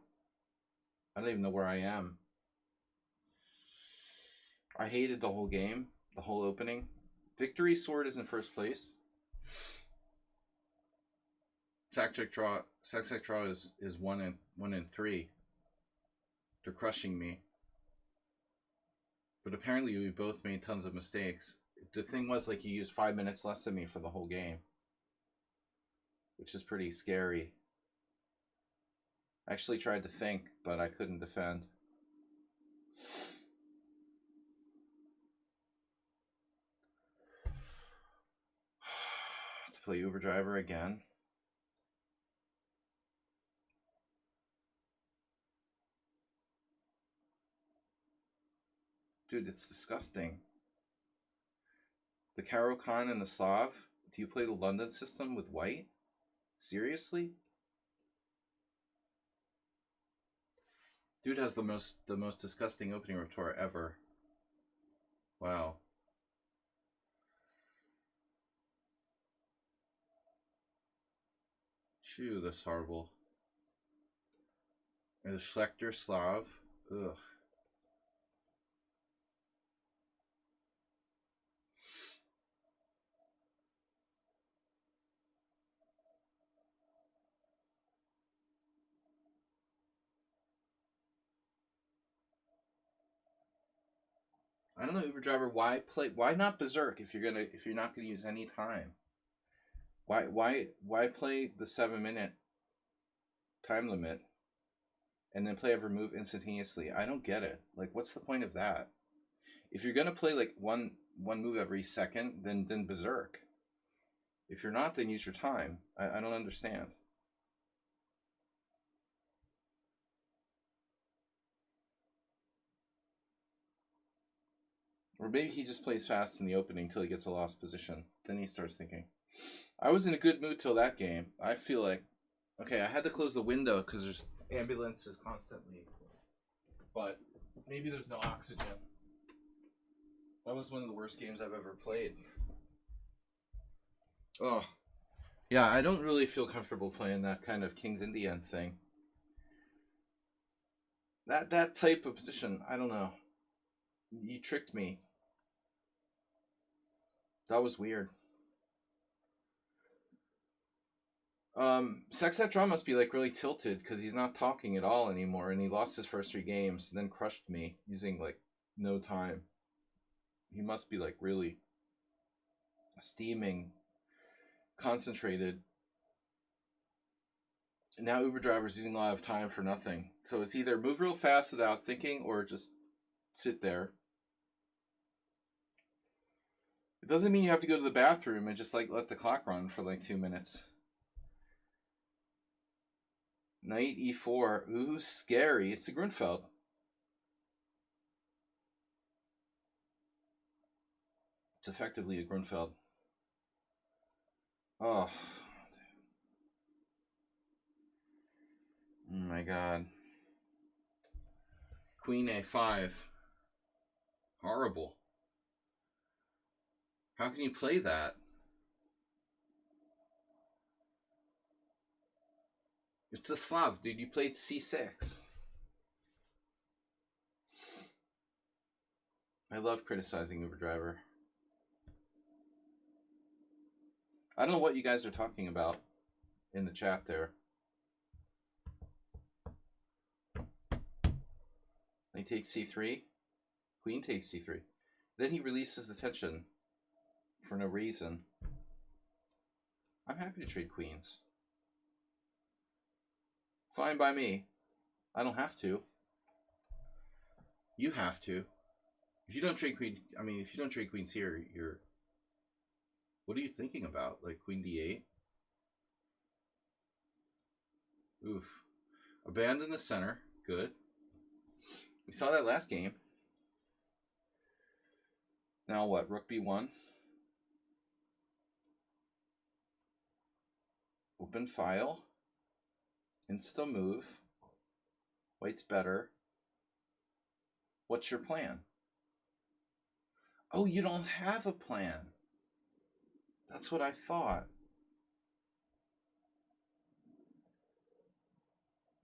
I don't even know where I am. I hated the whole game, the whole opening. Victory Sword is in first place. Sack draw is 1-3. They're crushing me. But apparently we both made tons of mistakes. The thing was, like, you used 5 minutes less than me for the whole game, which is pretty scary. I actually tried to think, but I couldn't defend. To play Uber driver again. Dude, it's disgusting. The Caro-Kann and the Slav? Do you play the London system with white? Seriously? Dude has the most disgusting opening repertoire ever. Wow. Phew, that's horrible. And the Schlechter Slav. Ugh. I don't know, Uber driver. Why not Berserk if you're not gonna use any time? Why play the 7-minute time limit and then play every move instantaneously? I don't get it. Like, what's the point of that? If you're gonna play like one move every second, then Berserk. If you're not, then use your time. I don't understand. Or maybe he just plays fast in the opening until he gets a lost position. Then he starts thinking. I was in a good mood till that game. I feel like, okay, I had to close the window because there's ambulances constantly. But maybe there's no oxygen. That was one of the worst games I've ever played. Oh. Yeah, I don't really feel comfortable playing that kind of King's Indian thing. That type of position, I don't know. You tricked me. That was weird. Sextet Draw must be like really tilted because he's not talking at all anymore, and he lost his first 3 games, and then crushed me using like no time. He must be like really steaming, concentrated. Now Uber driver's using a lot of time for nothing. So it's either move real fast without thinking or just sit there. It doesn't mean you have to go to the bathroom and just like let the clock run for like 2 minutes. Knight e4. Ooh, scary. It's the Grunfeld. It's effectively a Grunfeld. Oh. Oh my god. Queen a5. Horrible. How can you play that? It's a Slav, dude. You played c6. I love criticizing Uber Driver. I don't know what you guys are talking about in the chat there. He takes c3. Queen takes c3. Then he releases the tension for no reason. I'm happy to trade queens. Fine by me. I don't have to. You have to. If you don't trade queen, I mean, if you don't trade queens here, you're... What are you thinking about? Like queen d8? Oof. Abandon the center. Good. We saw that last game. Now what? Rook b1. Open file. Insta move. White's better. What's your plan? Oh, you don't have a plan. That's what I thought.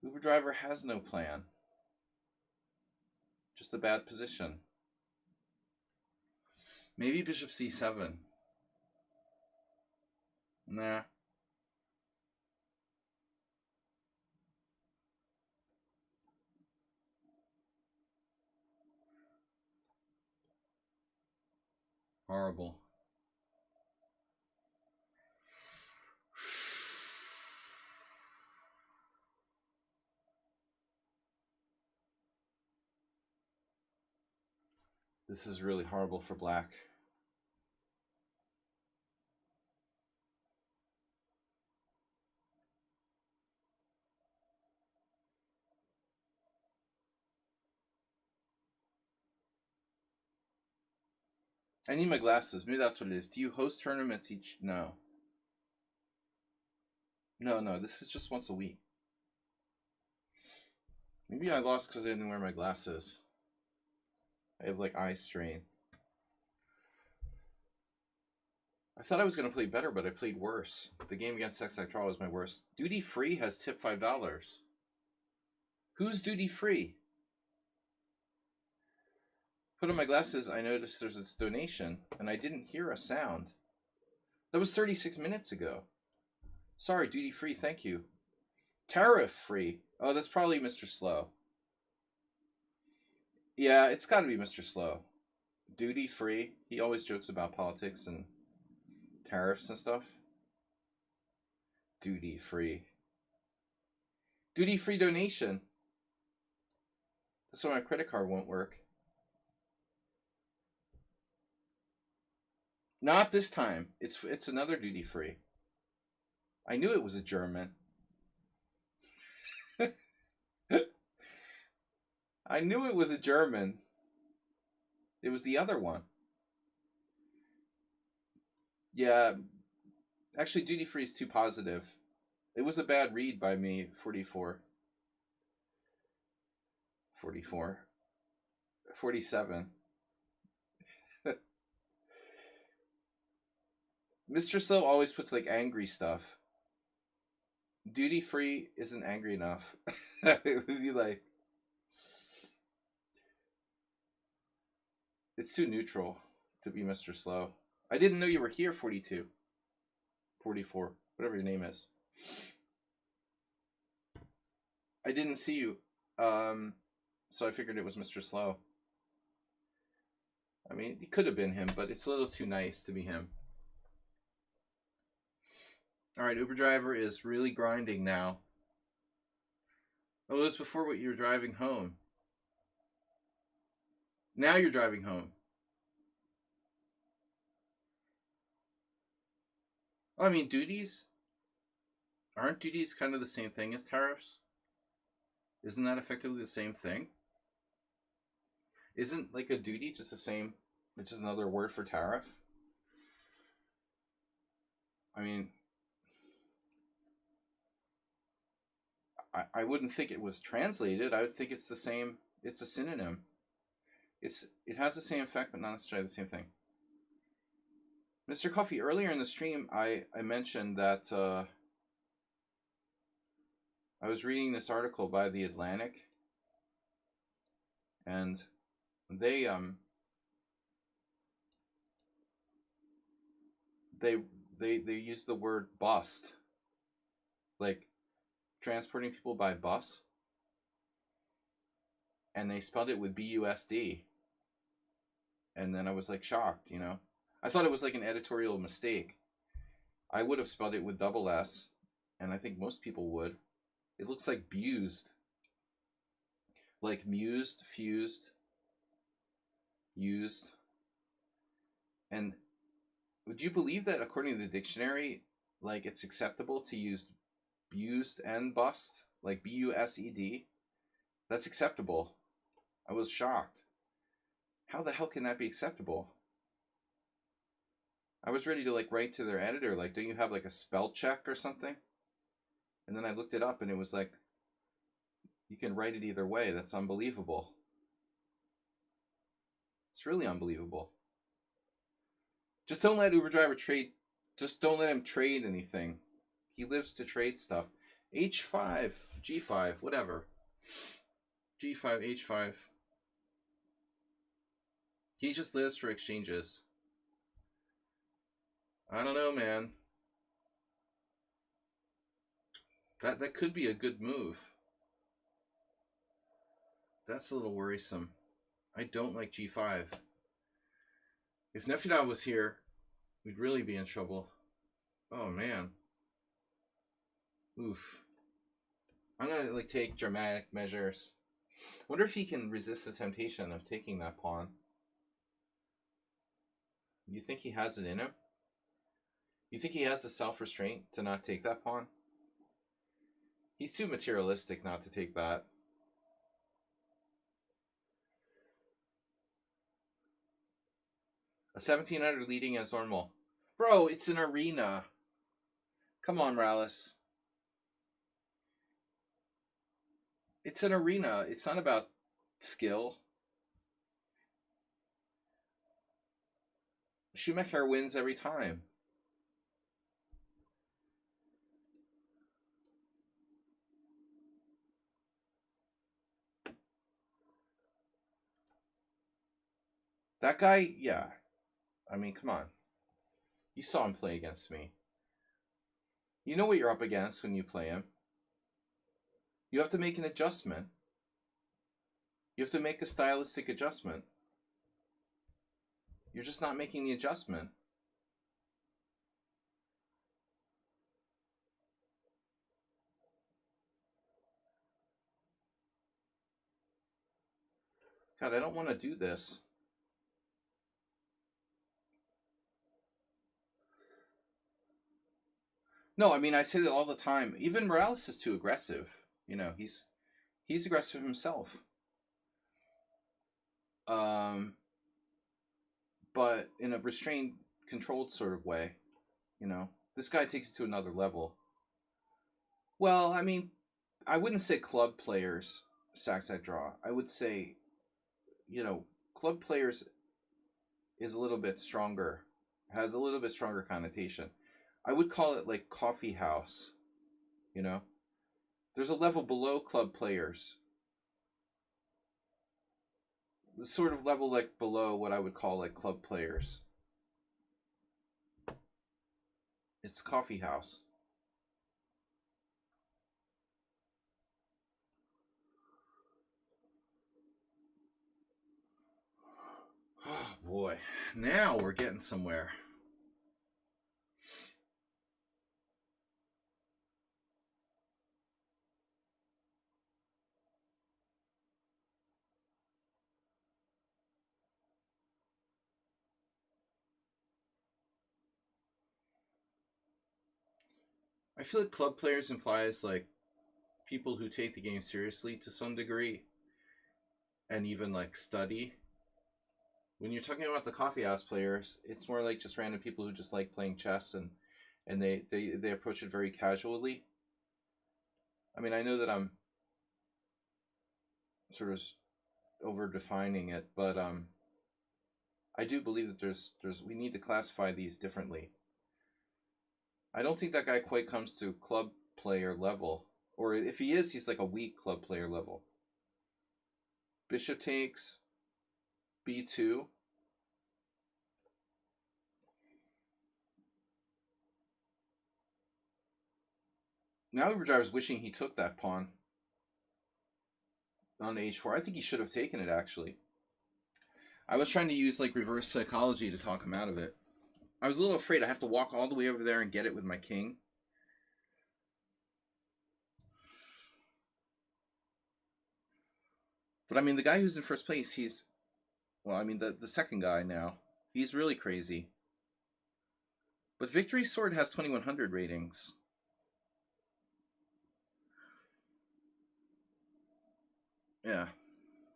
Uber Driver has no plan. Just a bad position. Maybe bishop c7. Nah. Horrible. This is really horrible for black. I need my glasses. Maybe that's what it is. Do you host tournaments each? No. No, this is just once a week. Maybe I lost because I didn't wear my glasses. I have like eye strain. I thought I was going to play better, but I played worse. The game against Sextet Draw was my worst. Duty Free has tipped $5. Who's Duty Free? Put on my glasses, I noticed there's this donation, and I didn't hear a sound. That was 36 minutes ago. Sorry, Duty Free, thank you. Tariff Free. Oh, that's probably Mr. Slow. Yeah, it's got to be Mr. Slow. Duty Free. He always jokes about politics and tariffs and stuff. Duty Free. Duty Free donation. That's why my credit card won't work. Not this time. It's another Duty Free. I knew it was a German. I knew it was a German. It was the other one. Yeah. Actually, Duty Free is too positive. It was a bad read by me. 44. 47. Mr. Slow always puts like angry stuff. Duty free isn't angry enough. It would be like, it's too neutral to be Mr. Slow. I didn't know you were here, 42. 44, whatever your name is. I didn't see you. So I figured it was Mr. Slow. I mean, it could have been him, but it's a little too nice to be him. All right, Uber driver is really grinding now. Oh, it was before what you were driving home. Now you're driving home. Oh, I mean, duties? Aren't duties kind of the same thing as tariffs? Isn't that effectively the same thing? Isn't like a duty just the same, it's just another word for tariff? I mean, I wouldn't think it was translated. I would think it's the same. It's a synonym. It has the same effect, but not necessarily the same thing. Mr. Coffee, earlier in the stream, I mentioned that I was reading this article by The Atlantic, and they use the word bust, like transporting people by bus, and they spelled it with BUSD. And then I was like shocked, you know. I thought it was like an editorial mistake. I would have spelled it with double S, and I think most people would. It looks like bused. Like mused, fused, used. And would you believe that according to the dictionary, like it's acceptable to use bused and bust? Like BUSED? That's acceptable. I was shocked. How the hell can that be acceptable? I was ready to like write to their editor, like, don't you have like a spell check or something? And then I looked it up and it was like, you can write it either way. That's unbelievable. It's really unbelievable. Just don't let Uber driver trade. Just don't let him trade anything. He lives to trade stuff. H5, G5, whatever. G5, H5. He just lives for exchanges. I don't know, man. That could be a good move. That's a little worrisome. I don't like G5. If Nefidov was here, we'd really be in trouble. Oh, man. Oof. I'm gonna like take dramatic measures. Wonder if he can resist the temptation of taking that pawn. You think he has it in him? You think he has the self-restraint to not take that pawn? He's too materialistic not to take that. A 1700 leading as normal. Bro, it's an arena. Come on, Morales. It's an arena. It's not about skill. Schumacher wins every time. That guy, yeah. I mean, come on. You saw him play against me. You know what you're up against when you play him. You have to make an adjustment. You have to make a stylistic adjustment. You're just not making the adjustment. God, I don't want to do this. No, I mean, I say that all the time. Even Morales is too aggressive. You know, he's aggressive himself. But in a restrained, controlled sort of way. You know, this guy takes it to another level. Well, I mean, I wouldn't say club players sacks that draw. I would say, you know, club players is a little bit stronger, has a little bit stronger connotation. I would call it like coffee house, you know? There's a level below club players. The sort of level like below what I would call like club players. It's coffee house. Oh boy, now we're getting somewhere. I feel like club players implies like people who take the game seriously to some degree and even like study. When you're talking about the coffee house players, it's more like just random people who just like playing chess and they approach it very casually. I mean, I know that I'm sort of over defining it, but I do believe that there's we need to classify these differently. I don't think that guy quite comes to club player level, or if he is, he's like a weak club player level. Bishop takes b2. Now Uber Driver's wishing he took that pawn on h4. I think he should have taken it, actually. I was trying to use like reverse psychology to talk him out of it. I was a little afraid I have to walk all the way over there and get it with my king. But I mean, the guy who's in first place, he's... Well, I mean, the second guy now, he's really crazy. But Victory Sword has 2100 ratings. Yeah.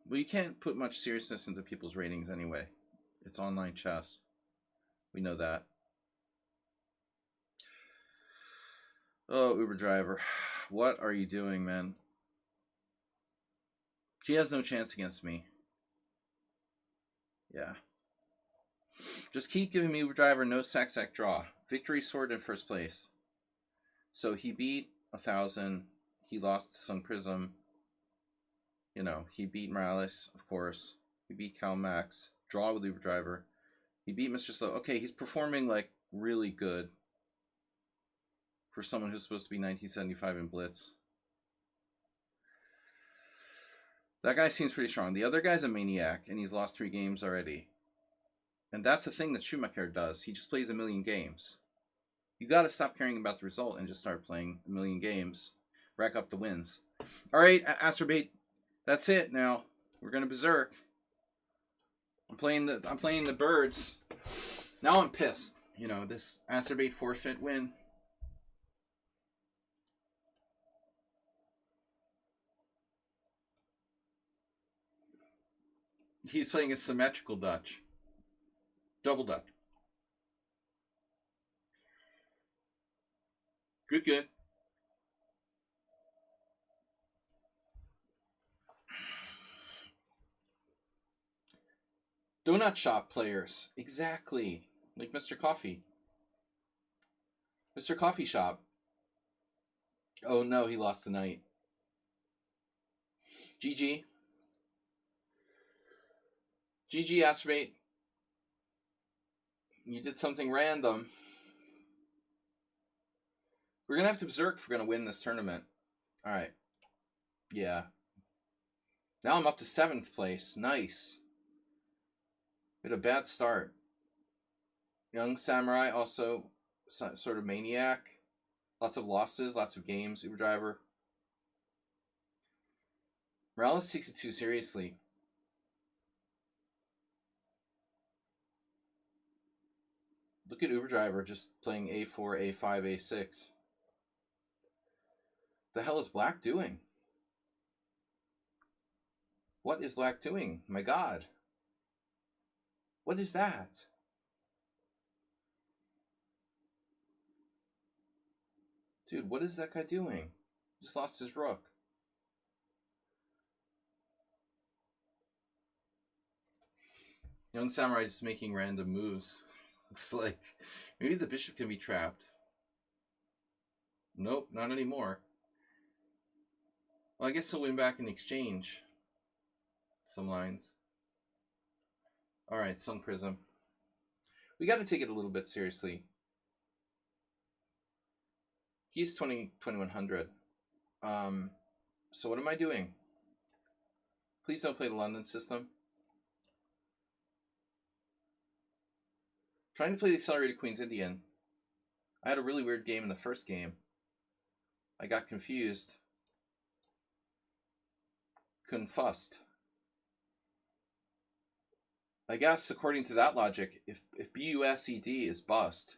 Well, you can't put much seriousness into people's ratings anyway. It's online chess. We know that. Oh, Uber Driver. What are you doing, man? She has no chance against me. Yeah. Just keep giving me Uber Driver, no sack draw. Victory Sword in first place. So he beat 1000. He lost Sun Prism. You know, he beat Morales, of course. He beat Cal Max. Draw with Uber Driver. He beat Mr. Slow. Okay, he's performing like really good for someone who's supposed to be 1975 in Blitz. That guy seems pretty strong. The other guy's a maniac, and he's lost 3 games already. And that's the thing that Schumacher does. He just plays a million games. You got to stop caring about the result and just start playing a million games. Rack up the wins. All right, Astrobate. That's it now. We're going to berserk. I'm playing the birds. Now I'm pissed. You know, this Astrobate forfeit win. He's playing a symmetrical Dutch. Double Dutch. Good. Donut shop players. Exactly. Like Mr. Coffee. Mr. Coffee Shop. Oh no, he lost tonight. GG. GG, Astrobate. You did something random. We're going to have to berserk if we're going to win this tournament. Alright. Yeah. Now I'm up to 7th place. Nice. We had a bad start. Young Samurai also sort of maniac. Lots of losses, lots of games. Uber Driver. Morales takes it too seriously. Look at Uber Driver just playing A4, A5, A6. The hell is Black doing? What is Black doing? My God. What is that? Dude, what is that guy doing? Just lost his rook. Young Samurai just making random moves. Looks like maybe the bishop can be trapped. Nope, not anymore. Well, I guess he'll win back in exchange. Some lines. All right, Sun Prism. We got to take it a little bit seriously. He's 2100. So what am I doing? Please don't play the London system. Trying to play the Accelerated Queen's Indian. I had a really weird game in the first game. I got confused. Confused. I guess according to that logic, if BUSED is bust,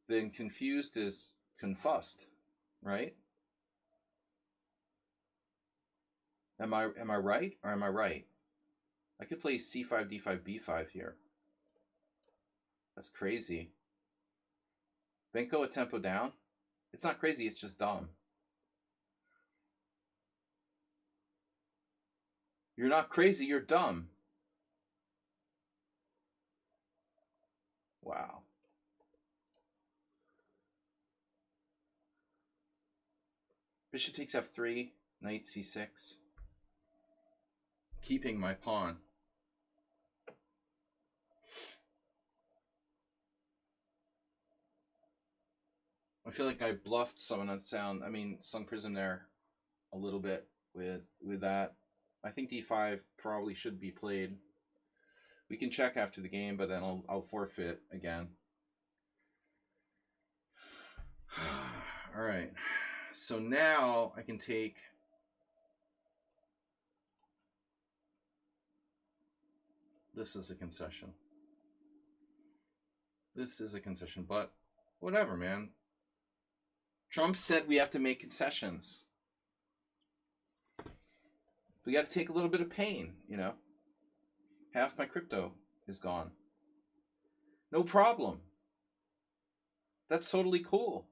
then confused is confused, right? Am I right or am I right? I could play C5, D5, B5 here. That's crazy. Benko a tempo down? It's not crazy, it's just dumb. You're not crazy, you're dumb. Wow. Bishop takes F3, knight C6. Keeping my pawn. I feel like I bluffed someone on sound. I mean, Sun Prism there a little bit with that. I think D5 probably should be played. We can check after the game, but then I'll forfeit again. All right. So now I can take this is a concession. This is a concession, but whatever, man. Trump said we have to make concessions. We got to take a little bit of pain, you know. Half my crypto is gone. No problem. That's totally cool.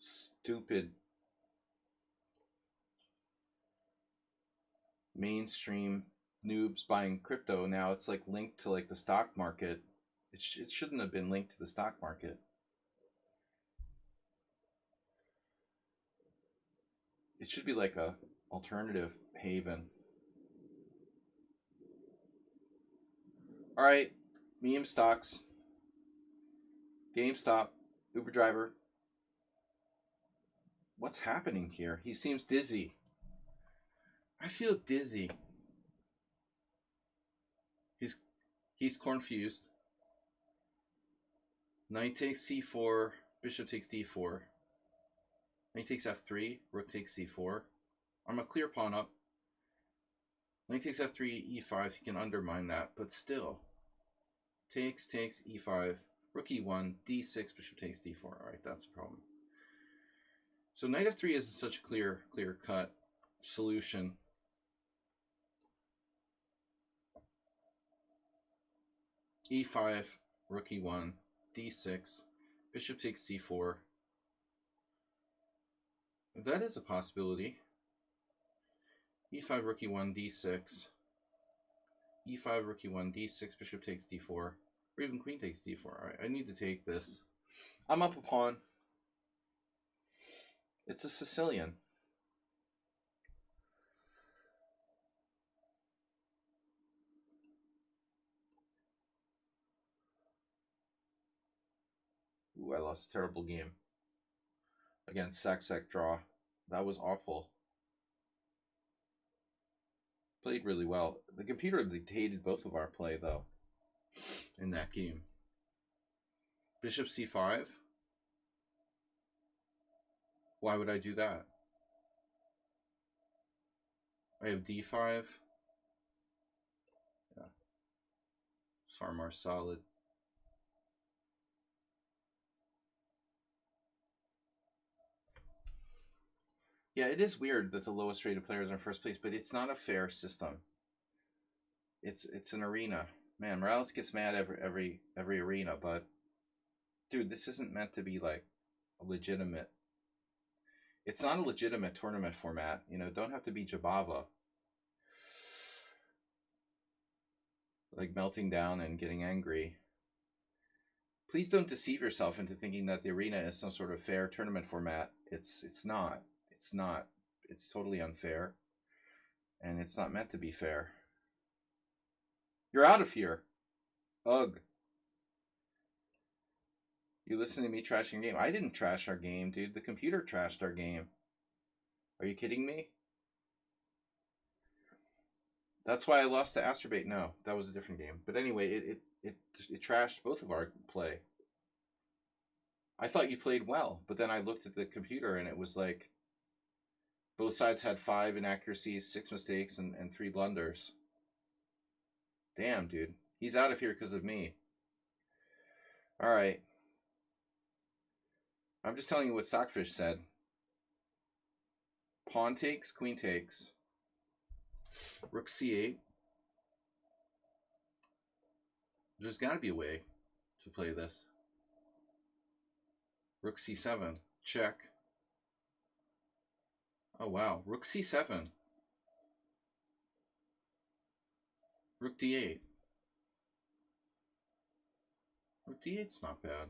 Stupid mainstream noobs buying crypto. Now it's like linked to like the stock market. It shouldn't have been linked to the stock market. It should be like a alternative haven. All right, meme stocks, GameStop, Uber driver. What's happening here? He seems dizzy. I feel dizzy. He's confused. Knight takes c4, bishop takes d4. Knight takes f3, rook takes c4. I'm a clear pawn up. Knight takes f3, e5, he can undermine that, but still. Takes, e5, rook e1, d6, bishop takes d4. Alright, that's a problem. So knight f3 is such a clear cut solution. e5, rook e1, d6, bishop takes c4. That is a possibility. e5, rook e1, d6, e5, rook e1, d6, bishop takes d4, or even queen takes d4. All right, I need to take this. I'm up a pawn. It's a Sicilian. Ooh, I lost a terrible game. Against Sac draw. That was awful. Played really well. The computer dictated both of our play, though, in that game. Bishop c5? Why would I do that? I have d5. Yeah. Far more solid. Yeah, it is weird that the lowest rated players are in first place, but it's not a fair system. It's an arena. Man, Morales gets mad every arena, but dude, this isn't meant to be like a legitimate It's not a legitimate tournament format. You know, don't have to be Jabava. Like melting down and getting angry. Please don't deceive yourself into thinking that the arena is some sort of fair tournament format. It's not. It's not. It's totally unfair. And it's not meant to be fair. You're out of here. Ugh. You listen to me trashing your game. I didn't trash our game, dude. The computer trashed our game. Are you kidding me? That's why I lost to Astrobate. No, that was a different game. But anyway, it trashed both of our play. I thought you played well, but then I looked at the computer and it was like both sides had 5 inaccuracies, 6 mistakes, and 3 blunders. Damn, dude. He's out of here because of me. All right. I'm just telling you what Stockfish said. Pawn takes, queen takes. Rook c8. There's got to be a way to play this. Rook c7. Check. Oh, wow. Rook c7. Rook d8. Rook d8's not bad.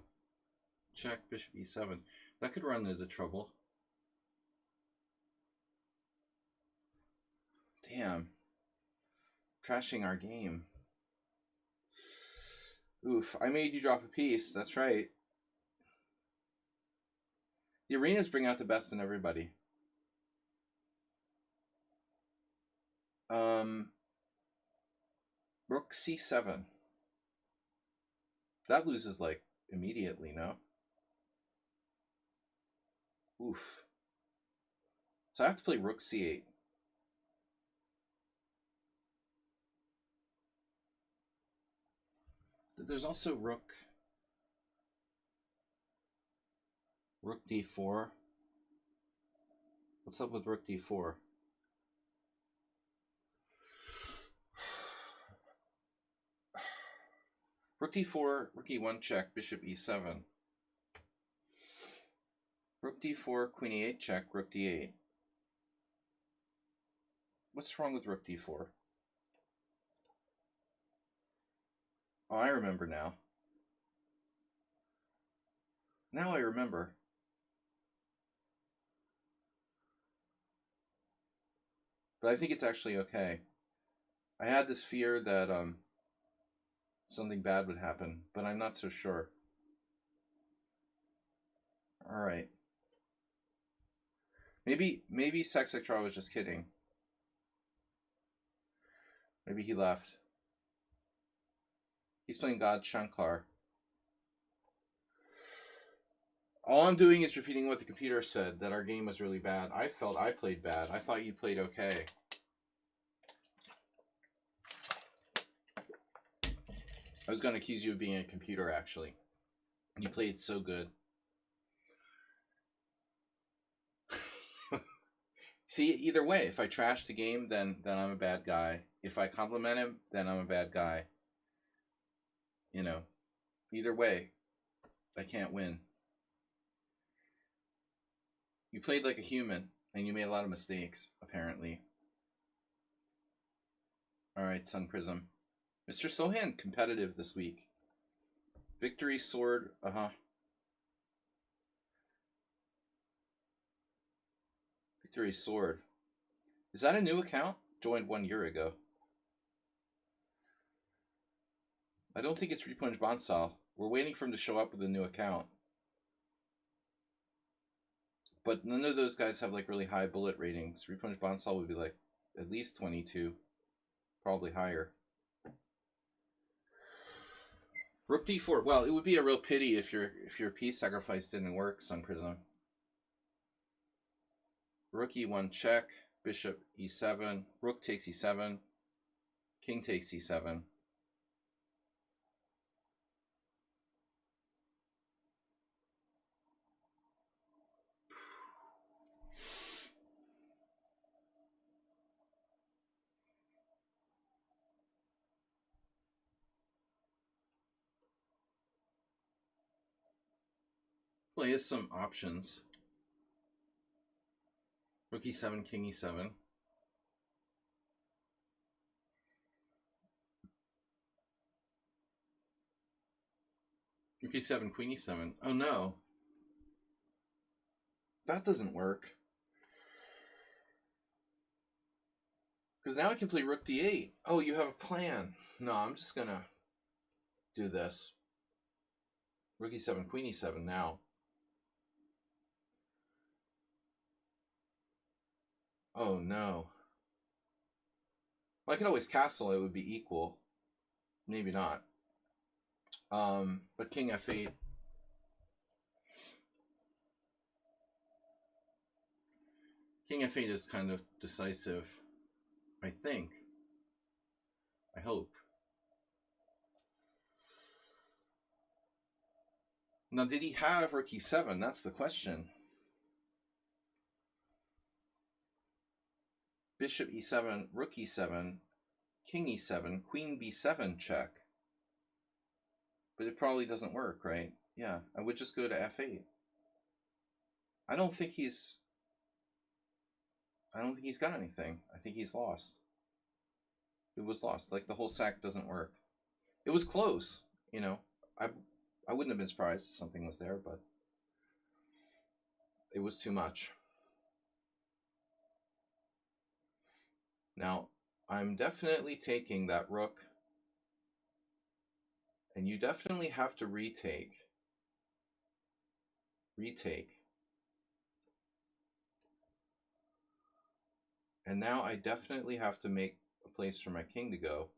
Check, bishop e7. That could run into trouble. Damn. Trashing our game. Oof, I made you drop a piece. That's right. The arenas bring out the best in everybody. Rook c7. That loses, like, immediately, no? Oof. So I have to play rook c8. There's also rook d4. What's up with rook d4? Rook d4, rook e1 check, bishop e7. Rook d4, queen e8 check, rook d8. What's wrong with rook d4? Oh, I remember now. Now I remember. But I think it's actually okay. I had this fear that something bad would happen, but I'm not so sure. All right. Maybe Sexectra was just kidding. Maybe he left. He's playing God Shankar. All I'm doing is repeating what the computer said, that our game was really bad. I felt I played bad. I thought you played okay. I was going to accuse you of being a computer, actually. You played so good. See, either way, if I trash the game, then I'm a bad guy. If I compliment him, then I'm a bad guy. You know, either way, I can't win. You played like a human, and you made a lot of mistakes, apparently. All right, Sun Prism. Mr. Sohan, competitive this week. Victory Sword, Victory Sword. Is that a new account? Joined 1 year ago. I don't think it's Repunch Bonsal. We're waiting for him to show up with a new account. But none of those guys have like really high bullet ratings. Repunch Bonsal would be like at least 22. Probably higher. Rook d4. Well, it would be a real pity if your piece sacrifice didn't work, Sun Prism. Rook e1 check, bishop e7, rook takes e7, king takes e7. Well, he has some options. Rook e7, king e7. Rook e7, queen e7. Oh no. That doesn't work. Because now I can play rook d8. Oh, you have a plan. No, I'm just gonna do this. Rook e7, queen e7 now. Oh no. Well, I could always castle, it would be equal. Maybe not. But king f8. King f8 is kind of decisive, I think. I hope. Now, did he have rook e7? That's the question. Bishop e7, rook e7, king e7, queen b7 check. But it probably doesn't work, right? Yeah, I would just go to f8. I don't think he's got anything. I think he's lost. It was lost. Like, the whole sack doesn't work. It was close, you know. I wouldn't have been surprised if something was there, but it was too much. Now, I'm definitely taking that rook, and you definitely have to retake. And now I definitely have to make a place for my king to go.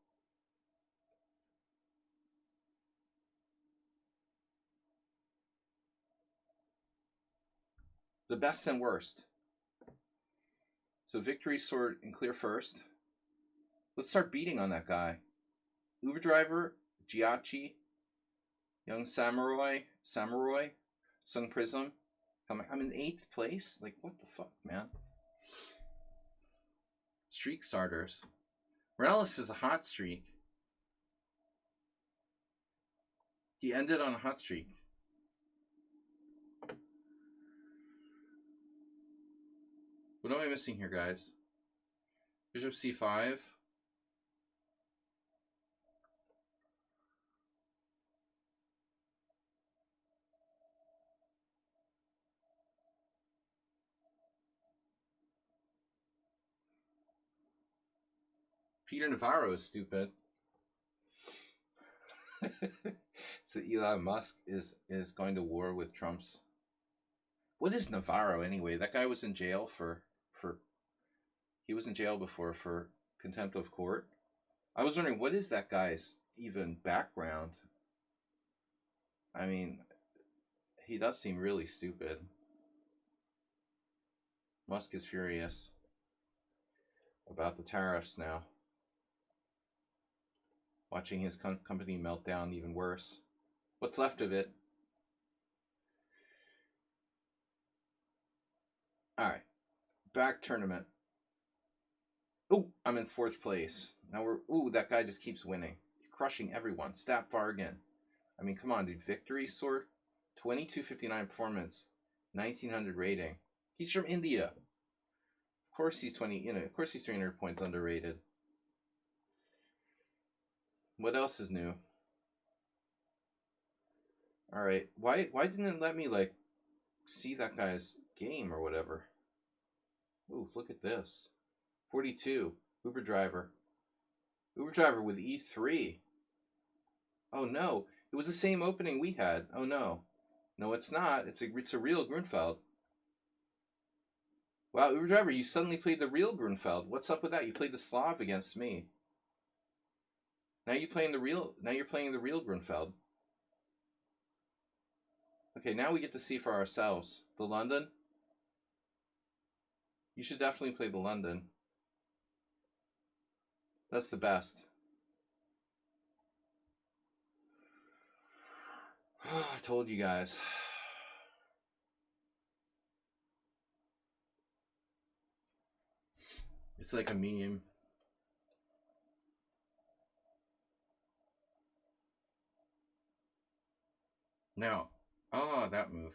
The best and worst. So victory, sword, and clear first. Let's start beating on that guy. Uber driver, Giachi, young samurai, Sun Prism. I'm in 8th place? Like, what the fuck, man? Streak starters. Morales is a hot streak. He ended on a hot streak. What am I missing here, guys? Bishop c5. Peter Navarro is stupid. So Elon Musk is going to war with Trump's. What is Navarro anyway? That guy was in jail for he was in jail before for contempt of court. I was wondering, what is that guy's even background? I mean, he does seem really stupid. Musk is furious about the tariffs now. Watching his company melt down even worse. What's left of it? Alright. Back tournament. Oh, I'm in 4th place. Now that guy just keeps winning. Crushing everyone. Stat Vargan. I mean, come on, dude. Victory sword. 2259 performance. 1900 rating. He's from India. Of course he's 300 points underrated. What else is new? Alright. Why didn't it let me, like, see that guy's game or whatever? Ooh, look at this. 42. Uber driver. Uber driver with E3. Oh no. It was the same opening we had. Oh no. No, it's not. It's a real Grunfeld. Wow, Uber driver, you suddenly played the real Grunfeld. What's up with that? You played the Slav against me. Now you're playing the real Grunfeld. Okay, now we get to see for ourselves. The London. You should definitely play the London. That's the best. I told you guys. It's like a meme. Now, that move.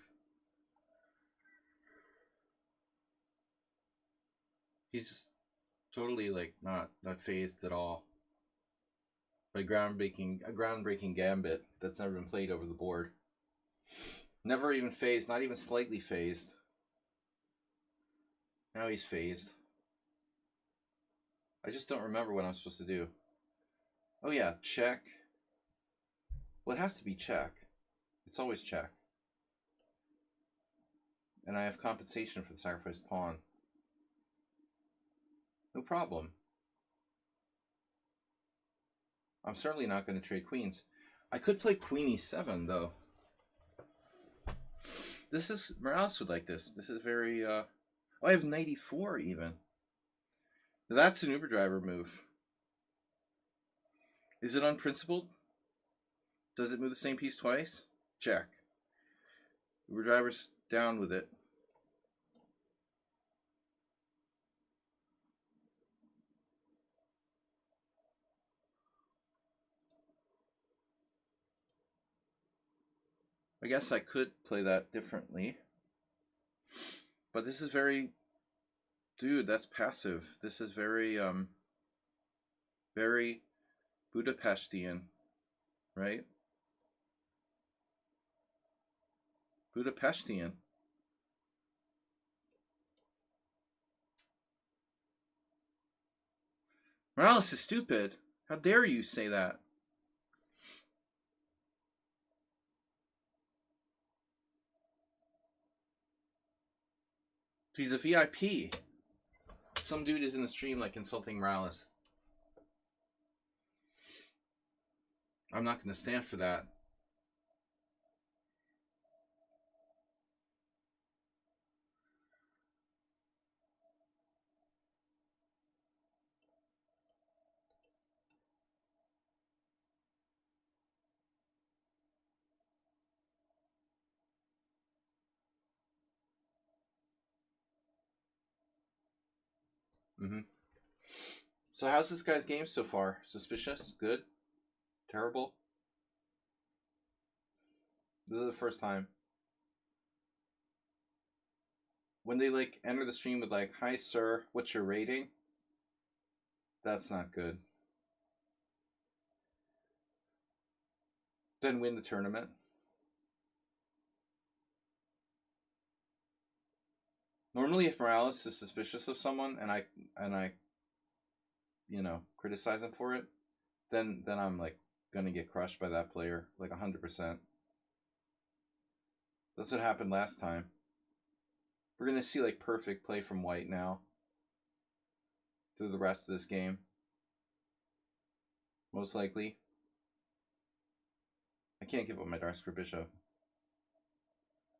He's just totally like not phased at all by a groundbreaking gambit that's never been played over the board. Never even phased, not even slightly phased. Now he's phased. I just don't remember what I'm supposed to do. Oh yeah, check. Well, it has to be check. It's always check. And I have compensation for the sacrificed pawn. No problem. I'm certainly not going to trade queens. I could play queen e7 though. This is, Morales would like this. This is very, oh, I have knight e4 even. That's an Uber driver move. Is it unprincipled? Does it move the same piece twice? Check. Uber driver's down with it. I guess I could play that differently. But this is very... Dude, that's passive. This is very, very Budapestian, right? Budapestian. Morales is stupid. How dare you say that? He's a VIP. Some dude is in the stream like insulting Morales. I'm not going to stand for that. So how's this guy's game so far? Suspicious? Good? Terrible? This is the first time. When they like enter the stream with like, "Hi sir, what's your rating?" That's not good. Then win the tournament. Normally if Morales is suspicious of someone and I you know, criticize him for it, then I'm like gonna get crushed by that player, like 100%. That's what happened last time. We're gonna see like perfect play from white now through the rest of this game. Most likely. I can't give up my dark square bishop.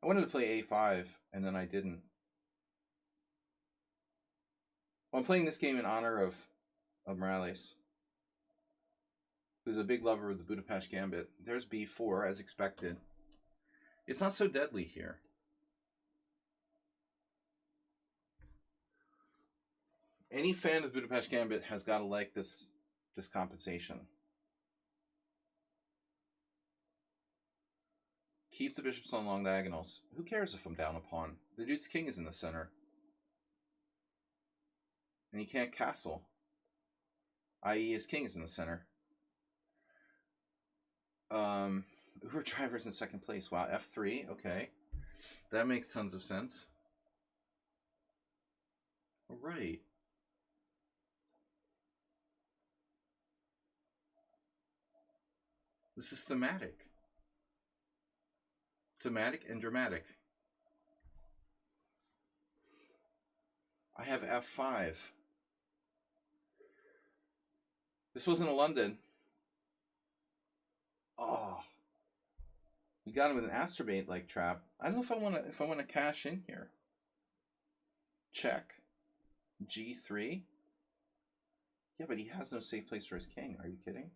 I wanted to play a5 and then I didn't. Well, I'm playing this game in honor of Morales, who's a big lover of the Budapest Gambit. There's b4 as expected. It's not so deadly here. Any fan of Budapest Gambit has got to like this compensation. Keep the bishops on long diagonals. Who cares if I'm down a pawn? The dude's king is in the center. And he can't castle. I.e. his king is in the center. Uber driver's in second place. Wow, f3, okay. That makes tons of sense. All right. This is thematic. Thematic and dramatic. I have f5. This wasn't a London. Oh. We got him with an astrobate like trap. I don't know if I want to cash in here. Check. G3. Yeah, but he has no safe place for his king. Are you kidding?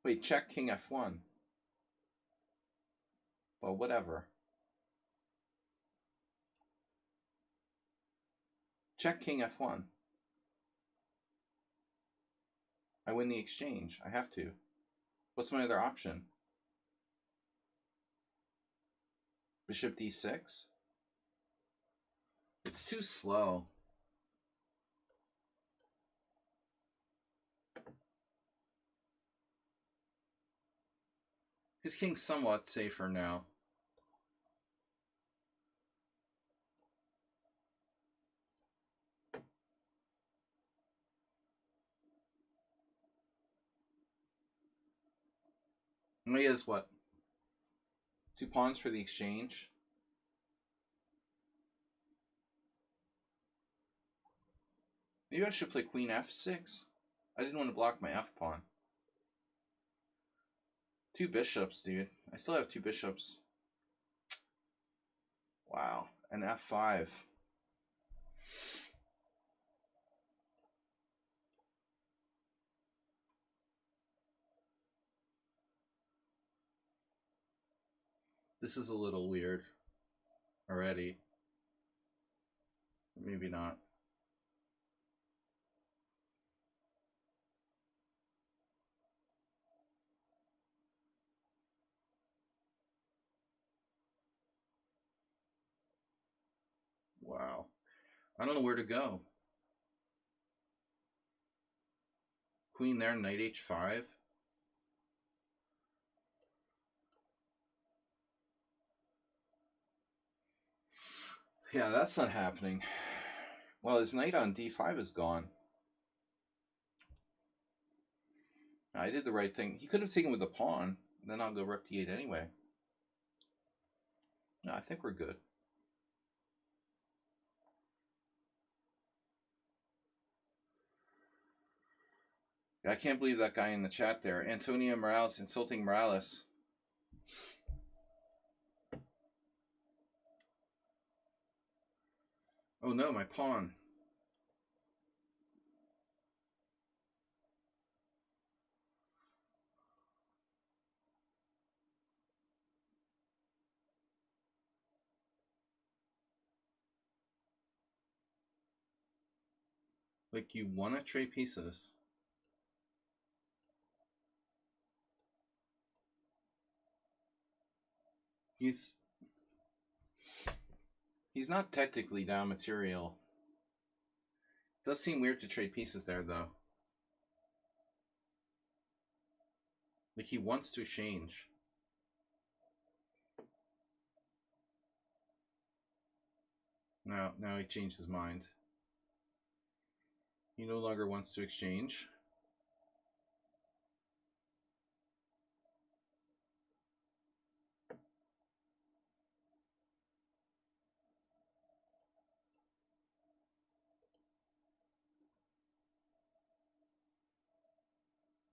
Wait, check king f1. Well, whatever. Check king f1. I win the exchange. I have to. What's my other option? Bishop d6? It's too slow. His king's somewhat safer now. And he has what? 2 pawns for the exchange. Maybe I should play queen f6. I didn't want to block my f pawn. 2 bishops, dude. I still have 2 bishops. Wow. And f5. This is a little weird already. Maybe not. Wow. I don't know where to go. Queen there, knight h5. Yeah, that's not happening. Well, his knight on d5 is gone. I did the right thing. He could have taken with the pawn. Then I'll go rook d8 anyway. No, I think we're good. I can't believe that guy in the chat there. Antonio Morales insulting Morales. Oh no, my pawn. Like, you want to trade pieces. He's not technically down material. It does seem weird to trade pieces there, though. Like, he wants to exchange. Now he changed his mind. He no longer wants to exchange.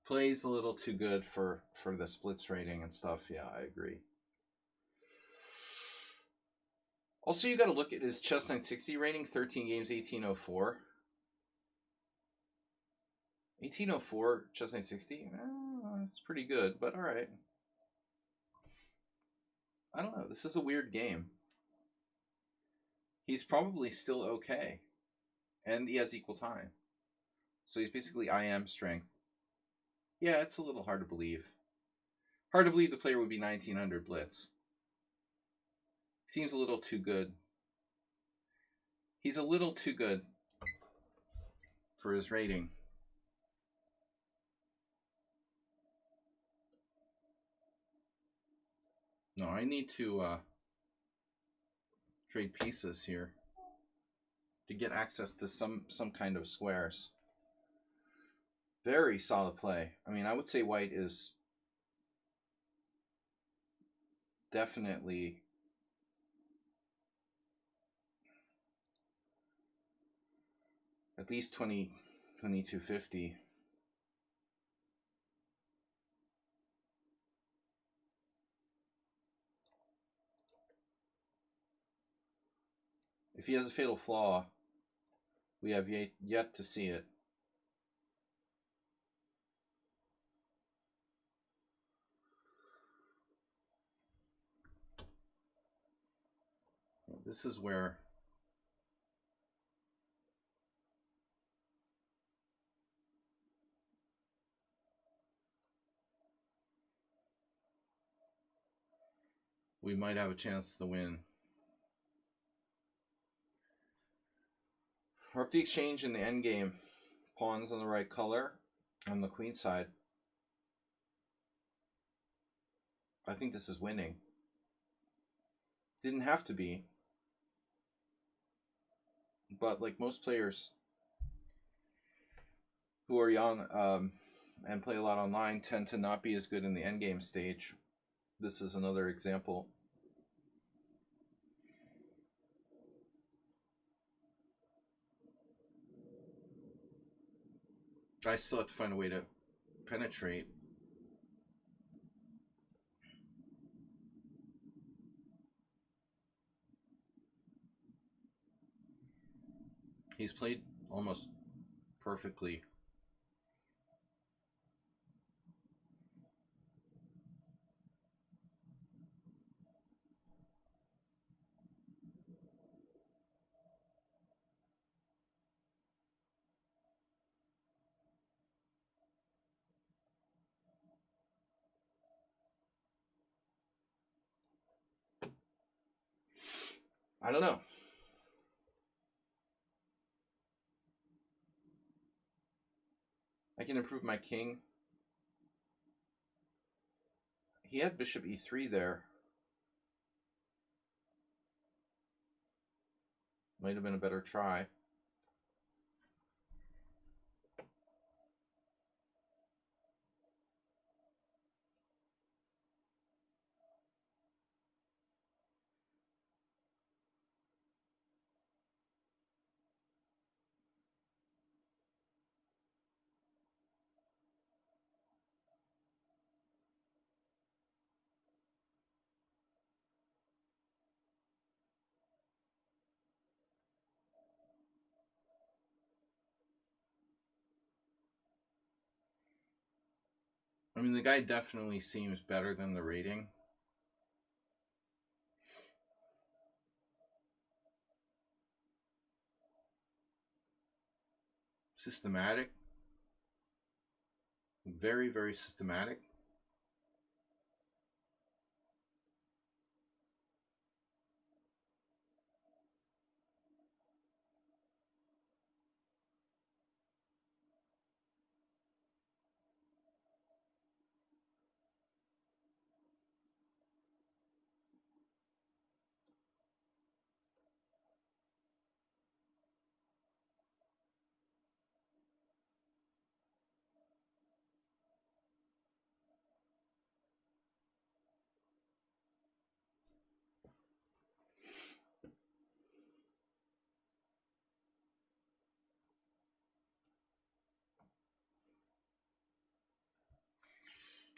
Plays a little too good for the splits rating and stuff. Yeah, I agree. Also, you got to look at his chess 960 rating, 13 games, 1804. 1804 chess 960. It's pretty good, but all right. I don't know. This is a weird game. He's probably still okay, and he has equal time. So he's basically IM strength. Yeah, it's a little hard to believe. Hard to believe the player would be 1900 blitz. Seems a little too good. He's a little too good for his rating. No, I need to trade pieces here to get access to some kind of squares. Very solid play. I mean, I would say white is definitely at least 2250. If he has a fatal flaw, we have yet to see it. This is where we might have a chance to win. Rook the exchange in the endgame. Pawns on the right color on the queen side. I think this is winning. Didn't have to be. But like most players who are young and play a lot online tend to not be as good in the endgame stage. This is another example. I still have to find a way to penetrate. He's played almost perfectly. I don't know. I can improve my king. He had bishop e3 there. Might have been a better try. I mean, the guy definitely seems better than the rating. Systematic. Very, very systematic.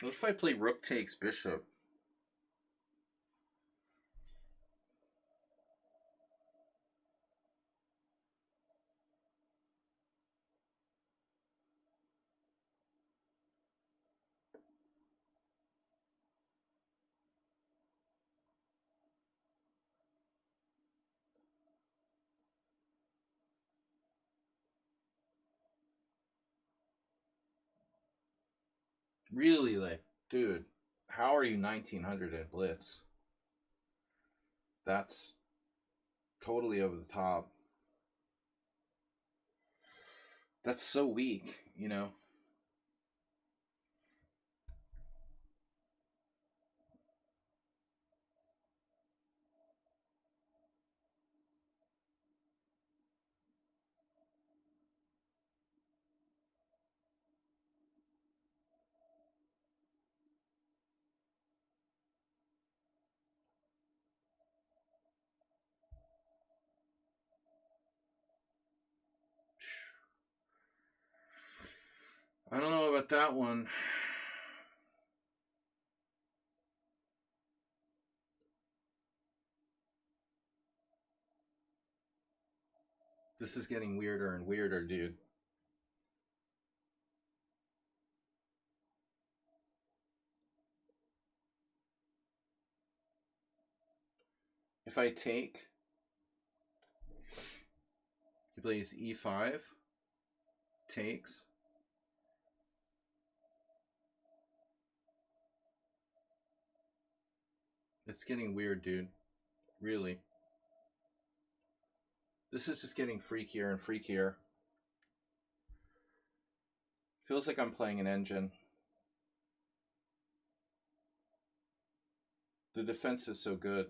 What if I play rook takes bishop? Really, like, dude, how are you 1900 in blitz? That's totally over the top. That's so weak, you know? I don't know about that one. This is getting weirder and weirder, dude. If I take, he plays e5, takes. It's getting weird, dude. Really. This is just getting freakier and freakier. Feels like I'm playing an engine. The defense is so good.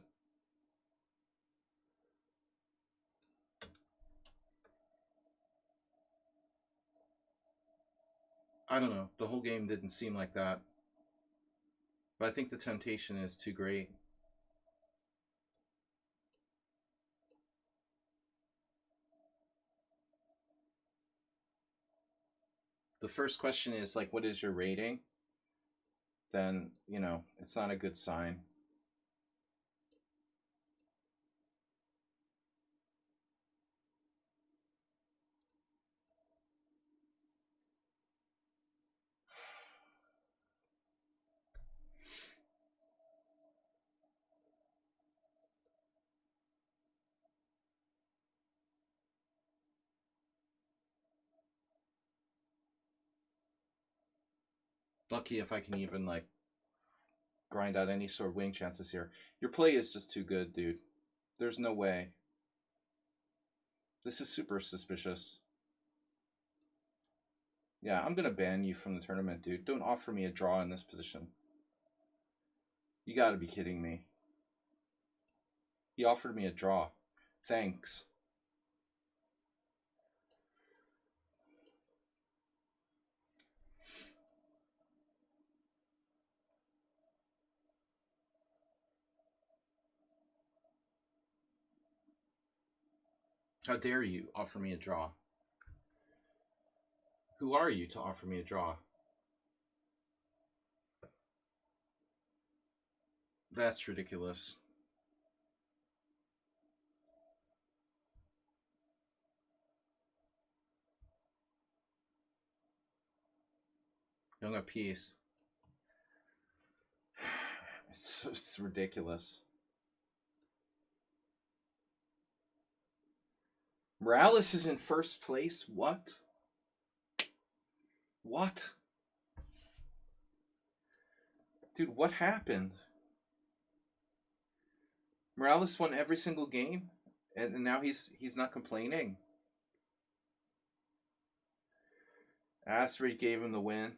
I don't know. The whole game didn't seem like that. But I think the temptation is too great. The first question is like, what is your rating? Then, you know, it's not a good sign. Lucky if I can even, like, grind out any sort of winning chances here. Your play is just too good, dude. There's no way. This is super suspicious. Yeah, I'm gonna ban you from the tournament, dude. Don't offer me a draw in this position. You gotta be kidding me. He offered me a draw. Thanks. How dare you offer me a draw? Who are you to offer me a draw? That's ridiculous. Young a piece. It's ridiculous. Morales is in first place? What? What? Dude, what happened? Morales won every single game, and now he's not complaining. Asteroid gave him the win.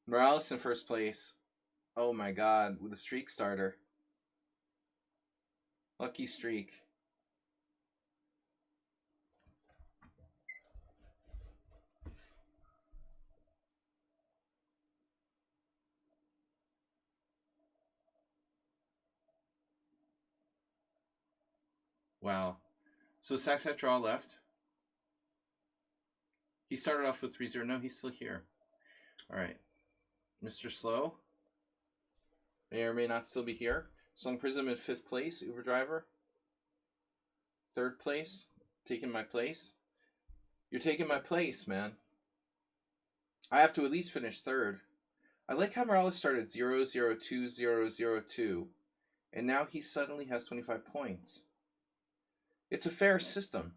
Morales in first place. Oh my god, with a streak starter. Lucky streak. Wow. So Sachs had draw left. He started off with 3-0. No, he's still here. All right. Mr. Slow may or may not still be here. Sung Prism in 5th place. Uber Driver. 3rd place. Taking my place. You're taking my place, man. I have to at least finish 3rd. I like how Morales started 0-0-2-0-0-2. And now he suddenly has 25 points. It's a fair system.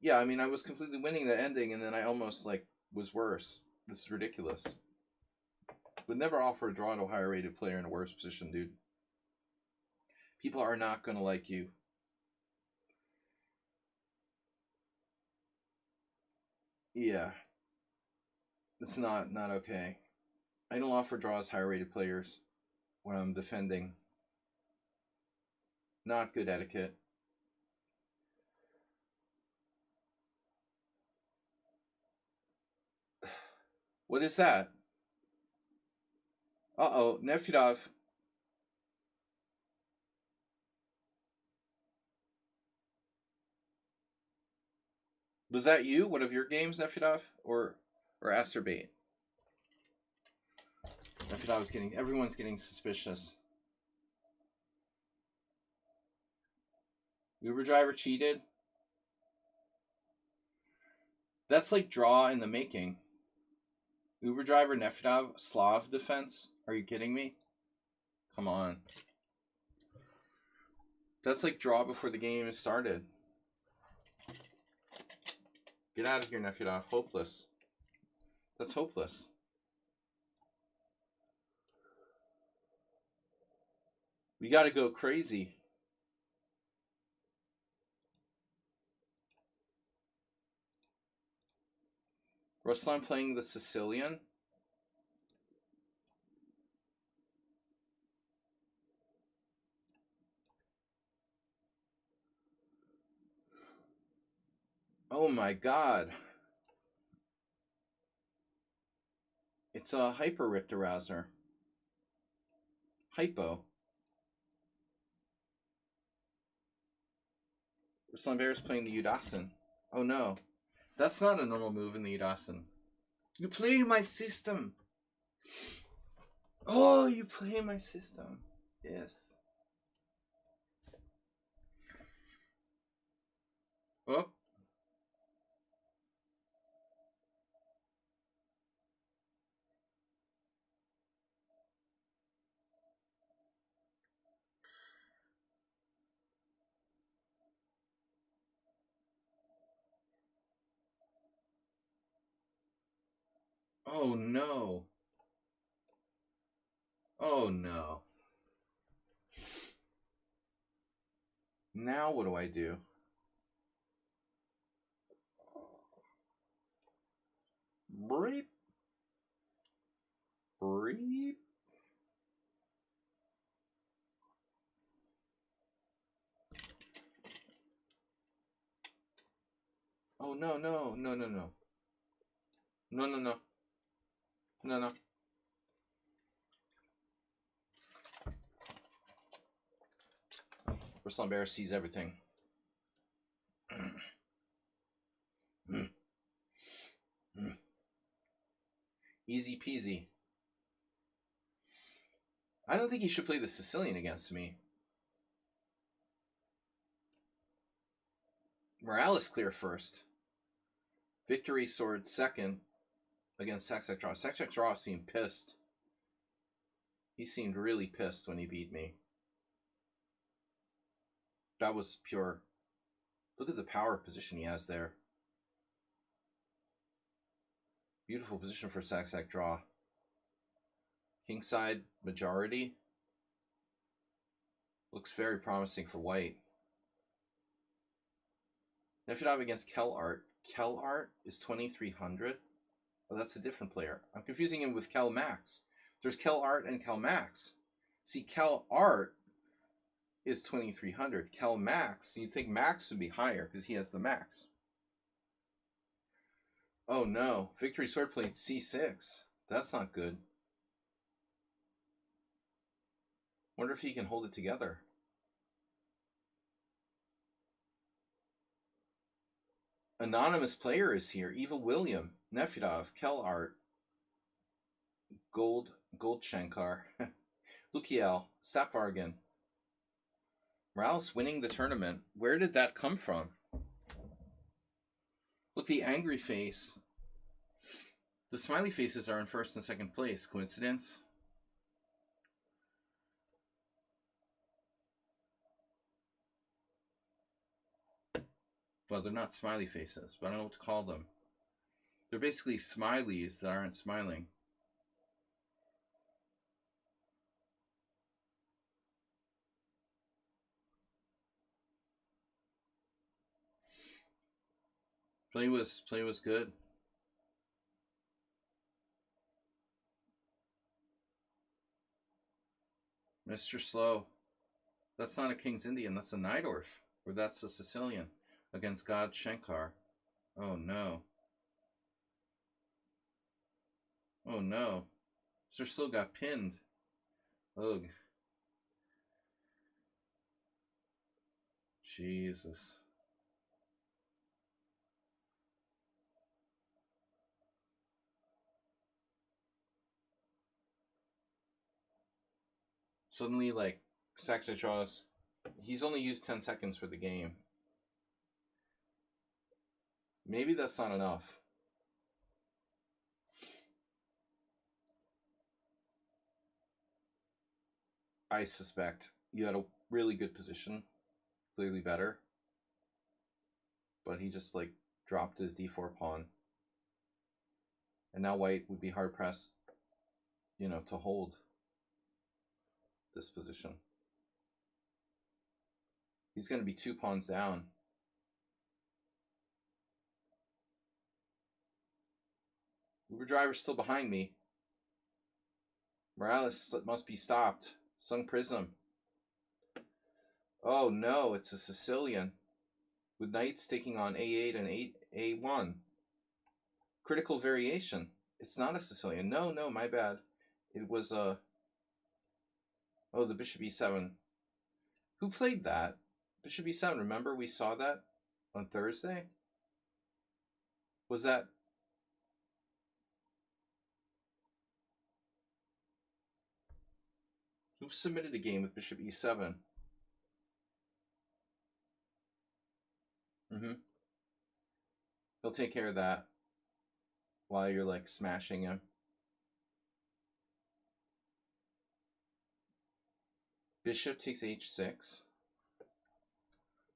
Yeah, I mean, I was completely winning the ending, and then I almost, like, was worse. This is ridiculous. Would never offer a draw to a higher rated player in a worse position, dude. People are not going to like you. Yeah. It's not okay. I don't offer draws higher rated players when I'm defending. Not good etiquette. What is that? Uh-oh, Nefyadov. Was that you? One of your games, Nefyadov? Or Asterbait? Nefyadov's getting... Everyone's getting suspicious. Uber Driver cheated? That's like draw in the making. Uber Driver, Nefyadov, Slav defense? Are you kidding me? Come on. That's like draw before the game is started. Get out of here, Nefyadov. Hopeless. That's hopeless. We gotta go crazy. Ruslan playing the Sicilian? Oh my god. It's a Hyper Ripped Arouser. Hypo. Slambear's playing the Udasan. Oh no. That's not a normal move in the Udasan. You play my system. Oh, you play my system. Yes. Oh. Oh no. Oh no. Now what do I do? Breep. Breep. Oh no, no, no, no, no. No, no, no. No, no. Slambear sees everything. Easy peasy. I don't think he should play the Sicilian against me. Morales clear first. Victory Sword second against Saxac Draw. Saxac Draw seemed pissed. He seemed really pissed when he beat me. That was pure. Look at the power position he has there. Beautiful position for Saxac Draw. Kingside majority. Looks very promising for white. Nefedov against Kel Art. Kel Art is 2300. Oh, that's a different player. I'm confusing him with Kel Max. There's Kel Art and Kel Max. See, Kel Art is 2300. Kel Max, you'd think Max would be higher because he has the max. Oh no. Victory Sword played C6. That's not good. Wonder if he can hold it together. Anonymous player is here. Eva William, Nefedov, Kel Art, Goldshankar, Lukiel, Sapvargan. Morales winning the tournament. Where did that come from? Look, the angry face. The smiley faces are in first and second place. Coincidence? Well, they're not smiley faces, but I don't know what to call them. They're basically smileys that aren't smiling. Play was good. Mr. Slow. That's not a King's Indian, that's a Nidorf. Or that's a Sicilian against God Shankar. Oh no. Oh no. Mr. Slow got pinned. Ugh. Jesus. Suddenly, like, Saxo draws. He's only used 10 seconds for the game. Maybe that's not enough. I suspect you had a really good position. Clearly better. But he just, like, dropped his d4 pawn. And now white would be hard-pressed, you know, to hold this position. He's going to be 2 pawns down. Uber driver's still behind me. Morales must be stopped. Sung Prism. Oh no, it's a Sicilian. with knights taking on a8 and a1. Critical variation. It's not a Sicilian. No, my bad. It was a... Oh, the bishop e7. Who played that? Bishop e7. Remember we saw that on Thursday? Was that... Who submitted a game with bishop e7? He'll take care of that while you're like smashing him. Bishop takes h6.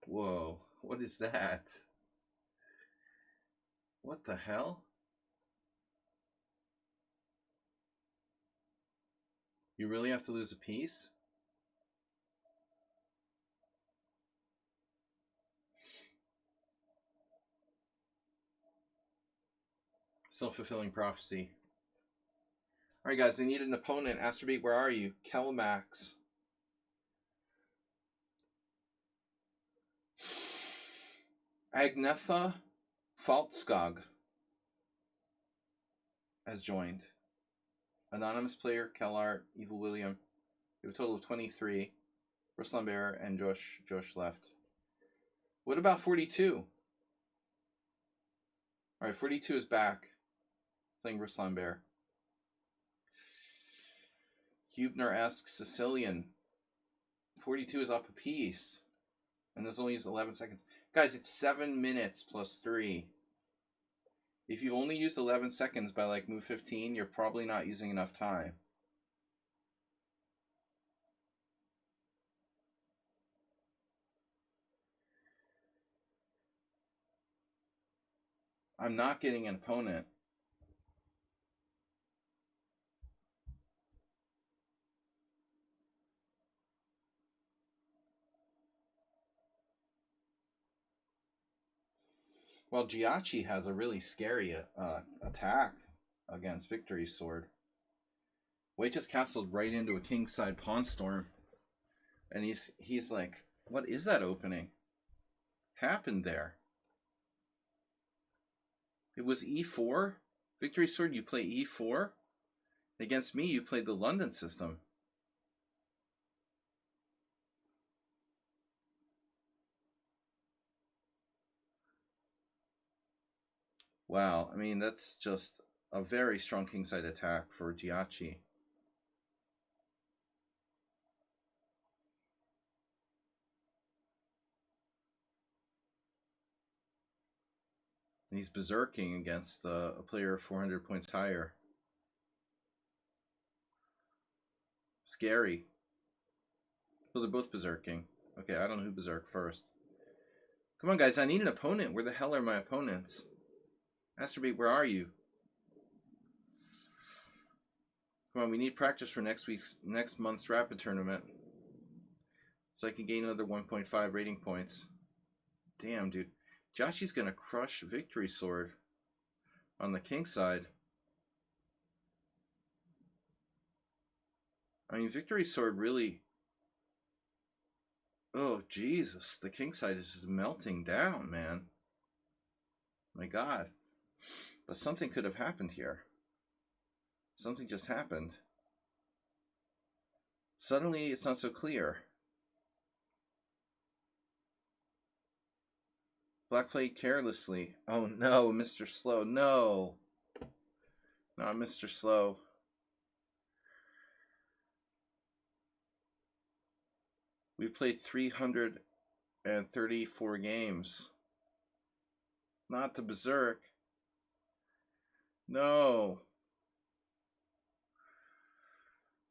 Whoa, what is that? What the hell? You really have to lose a piece? Self-fulfilling prophecy. Alright guys, I need an opponent. Astrobate, where are you? Kelmax. Agnetha Faltskog has joined. Anonymous player, Kellart, Evil William. We have a total of 23. Ruslan Bear and Josh left. What about 42? Alright, 42 is back. Playing Ruslan Bear. Hubner-esque Sicilian. 42 is up a piece. And this only used 11 seconds. Guys, it's 7 minutes plus 3. If you've only used 11 seconds by like move 15, you're probably not using enough time. I'm not getting an opponent. Well, Giachi has a really scary attack against Victory's Sword. White just castled right into a kingside pawn storm. And he's like, what is that opening? Happened there? It was e4? Victory's Sword, you play e4? Against me, you played the London system. Wow, I mean, that's just a very strong kingside attack for Giachi. And he's berserking against a player 400 points higher. Scary. So they're both berserking. Okay, I don't know who berserked first. Come on, guys, I need an opponent. Where the hell are my opponents? Astrobate, where are you? Come on, we need practice for next month's Rapid tournament. So I can gain another 1.5 rating points. Damn, dude. Giachi's gonna crush Victory Sword on the king side. I mean, Victory Sword really... Oh, Jesus. The king side is just melting down, man. My God. But something could have happened here. Something just happened. Suddenly, it's not so clear. Black played carelessly. Oh no, Mr. Slow. No. Not Mr. Slow. We've played 334 games. Not the Berserk. No.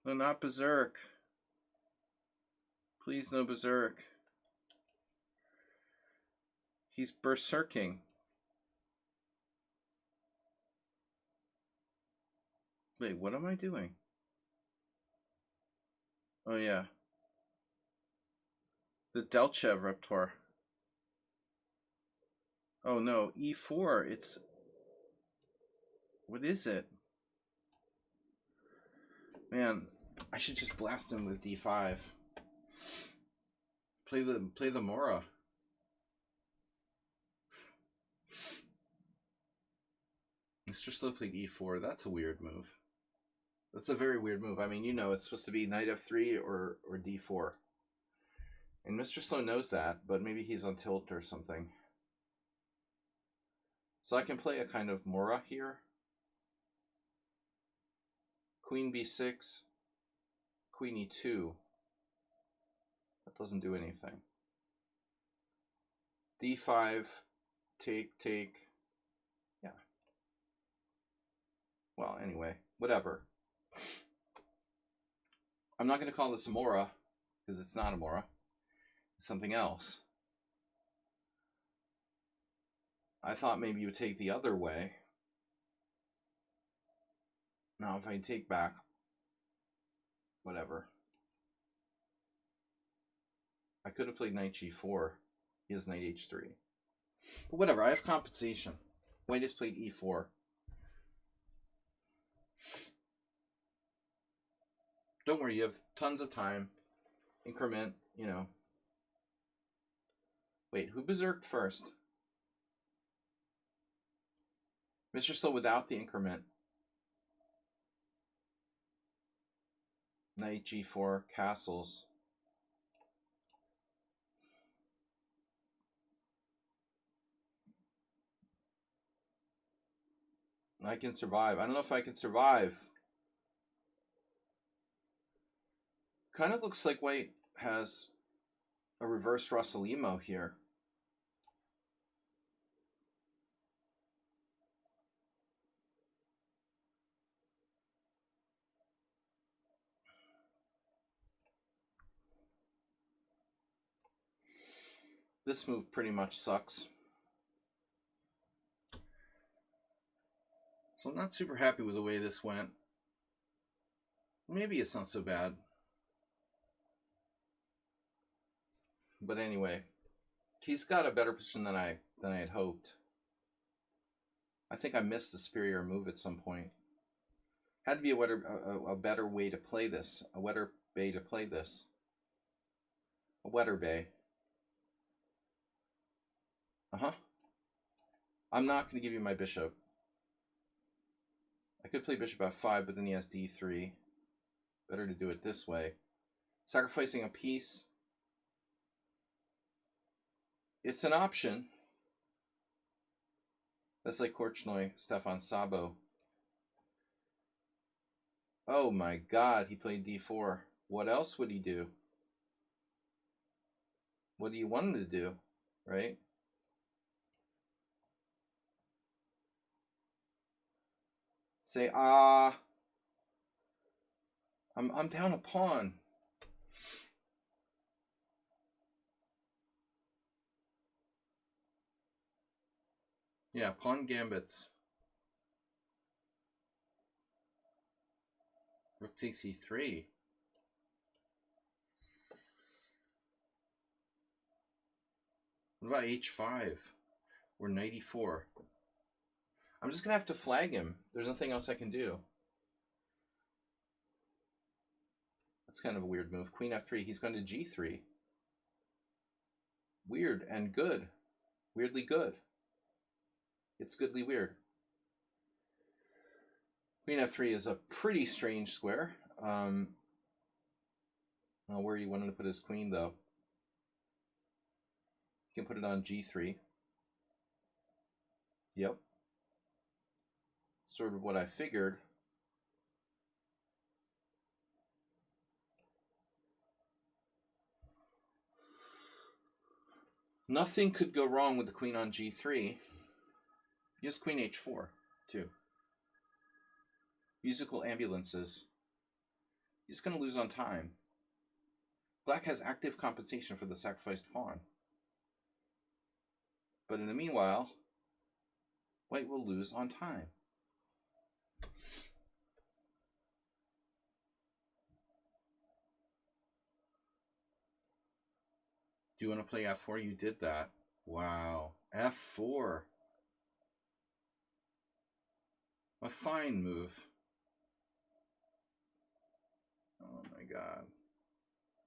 No, not Berserk. Please, no Berserk. He's berserking. Wait, what am I doing? Oh, yeah. The Delchev Reptor. Oh, no. E4. It's... What is it? Man, I should just blast him with D5. Play the Mora. Mr. Slow played e4. That's a weird move. That's a very weird move. I mean, you know, it's supposed to be knight f3 or d4. And Mr. Slow knows that, but maybe he's on tilt or something. So I can play a kind of Mora here. Queen b6, queen e2. That doesn't do anything. d5, take. Yeah. Well, anyway, whatever. I'm not going to call this a Mora, because it's not a Mora. It's something else. I thought maybe you would take the other way. Now, if I take back, whatever. I could have played knight g4. He has knight h3. But whatever, I have compensation. White has played e4. Don't worry, you have tons of time. Increment, you know. Wait, who berserked first? Mr. Slow without the increment. Knight g4, castles. I can survive. I don't know if I can survive. Kind of looks like white has a reverse Rossalimo here. This move pretty much sucks. So I'm not super happy with the way this went. Maybe it's not so bad. But anyway, he's got a better position than I had hoped. I think I missed the superior move at some point. Had to be a better way to play this. A wetter bay to play this. A wetter bay. I'm not going to give you my bishop. I could play bishop f5, but then he has d3. Better to do it this way. Sacrificing a piece. It's an option. That's like Korchnoi, Stefan Sabo. Oh my god, he played d4. What else would he do? What do you want him to do, right? Say, I'm down a pawn. Yeah, pawn gambits. Rook takes e3. What about h5 or knight e4? I'm just going to have to flag him. There's nothing else I can do. That's kind of a weird move. Queen f3. He's going to g3. Weird and good. Weirdly good. It's goodly weird. Queen f3 is a pretty strange square. I don't know where he wanted to put his queen, though. You can put it on g3. Yep. Sort of what I figured. Nothing could go wrong with the queen on g3. Just queen h4, too. Musical ambulances. He's going to lose on time. Black has active compensation for the sacrificed pawn. But in the meanwhile, white will lose on time. Do you want to play f4? You did that. Wow. f4. A fine move. Oh my god.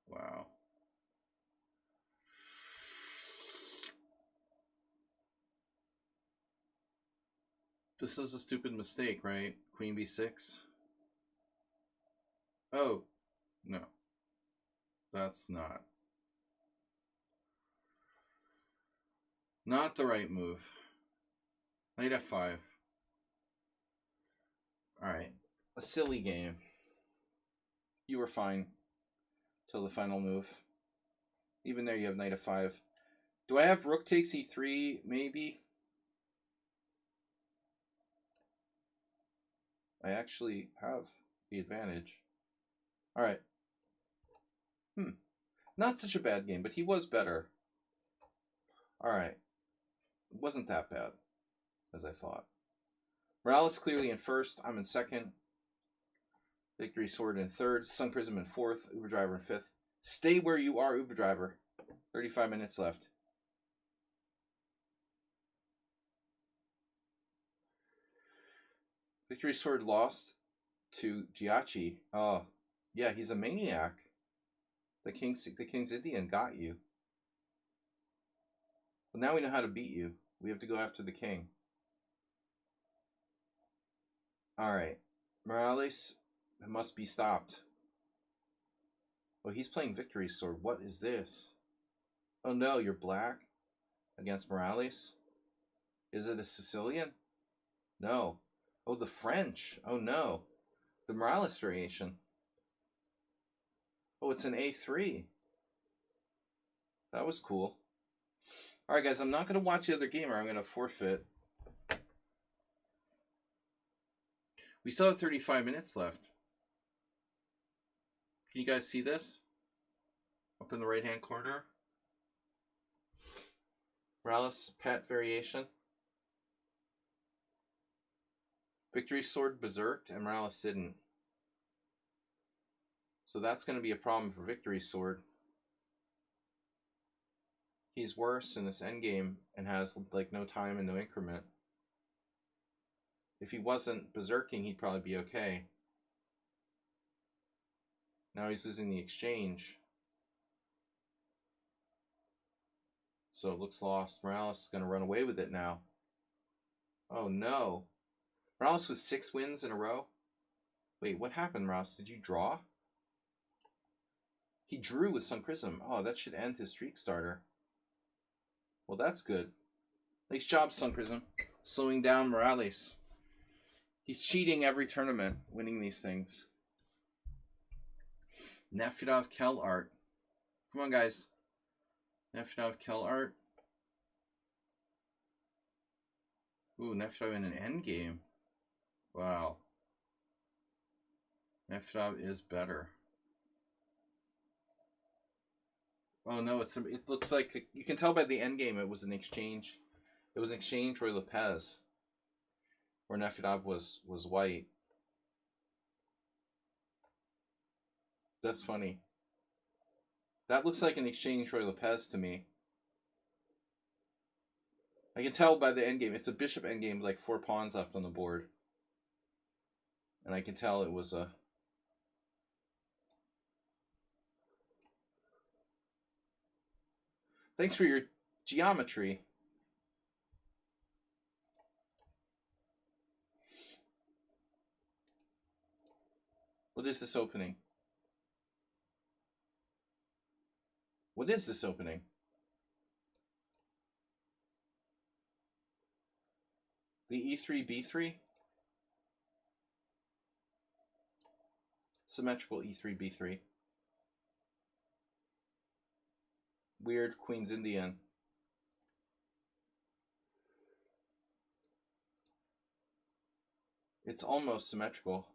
Wow. This is a stupid mistake, right? Queen b6. Oh, no. That's not. Not the right move. Knight f5. Alright. A silly game. You were fine till the final move. Even there you have knight f5. Do I have rook takes e3? Maybe. I actually have the advantage. Alright. Not such a bad game, but he was better. Alright. It wasn't that bad, as I thought. Morales clearly in first. I'm in second. Victory Sword in third. Sun Prism in fourth. Uber Driver in fifth. Stay where you are, Uber Driver. 35 minutes left. Victory Sword lost to Giachi. Oh, yeah, he's a maniac. The King's Indian got you. Well, now we know how to beat you. We have to go after the king. Alright. Morales must be stopped. Oh, he's playing Victory Sword. What is this? Oh no, you're black against Morales? Is it a Sicilian? No. Oh, the French. Oh no. The Morales variation. Oh, it's an A3. That was cool. Alright guys, I'm not going to watch the other game or I'm going to forfeit. We still have 35 minutes left. Can you guys see this? Up in the right-hand corner. Morales pet variation. Victory Sword berserked and Morales didn't. So that's going to be a problem for Victory Sword. He's worse in this endgame and has like no time and no increment. If he wasn't berserking, he'd probably be okay. Now he's losing the exchange. So it looks lost. Morales is going to run away with it now. Oh no. Morales with 6 wins in a row? Wait, what happened, Morales? Did you draw? He drew with Sun Prism. Oh, that should end his streak starter. Well, that's good. Nice job, Sun Prism. Slowing down Morales. He's cheating every tournament, winning these things. Nefedov Kel Art. Come on, guys. Nefedov Kel Art. Ooh, Nefedov in an endgame. Wow. Nefedov is better. Oh no, it looks like, you can tell by the endgame it was an exchange. It was an exchange Roy Lopez. Where Nefedov was white. That's funny. That looks like an exchange Roy Lopez to me. I can tell by the endgame. It's a bishop endgame with like 4 pawns left on the board. And I can tell it was a... Thanks for your geometry. What is this opening? What is this opening? The E3, B3? Symmetrical E3, B3. Weird Queen's Indian. It's almost symmetrical.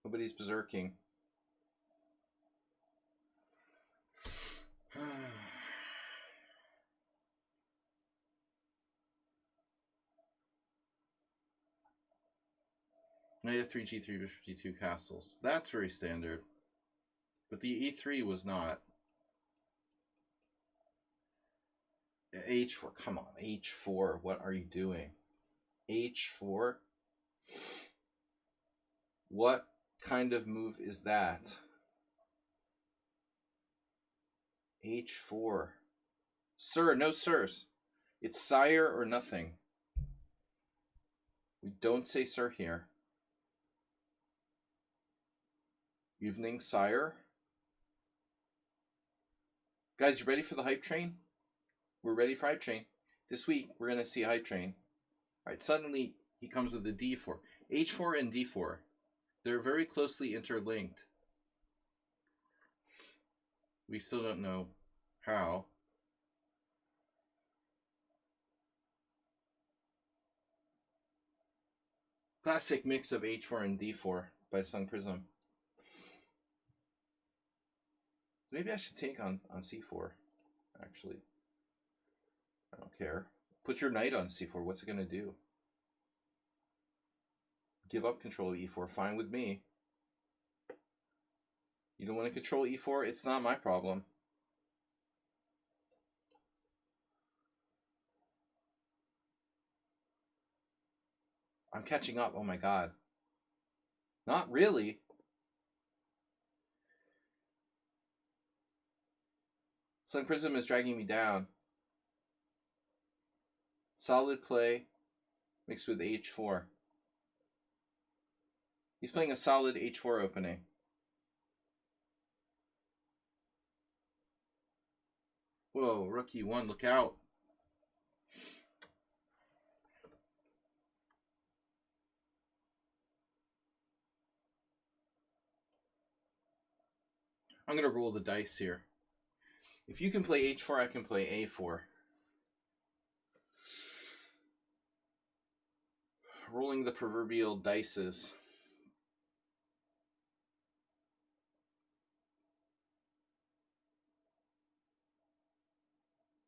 Nobody's berserking. Knight f3, g3, bishop g2, castles. That's very standard. But the e3 was not. h4, come on, h4. What are you doing? h4? What kind of move is that? h4. Sir, no sirs. It's sire or nothing. We don't say sir here. Evening, sire. Guys, you ready for the hype train? We're ready for hype train. This week, we're going to see hype train. All right, suddenly, he comes with a d4. h4 and d4. They're very closely interlinked. We still don't know how. Classic mix of h4 and d4 by Sun Prism. Maybe I should take on c4, actually. I don't care. Put your knight on c4. What's it going to do? Give up control of e4. Fine with me. You don't want to control e4? It's not my problem. I'm catching up. Oh my god. Not really. Sun Prism is dragging me down. Solid play mixed with h4. He's playing a solid h4 opening. Whoa, rook e1, look out. I'm going to roll the dice here. If you can play h4, I can play a4. Rolling the proverbial dices.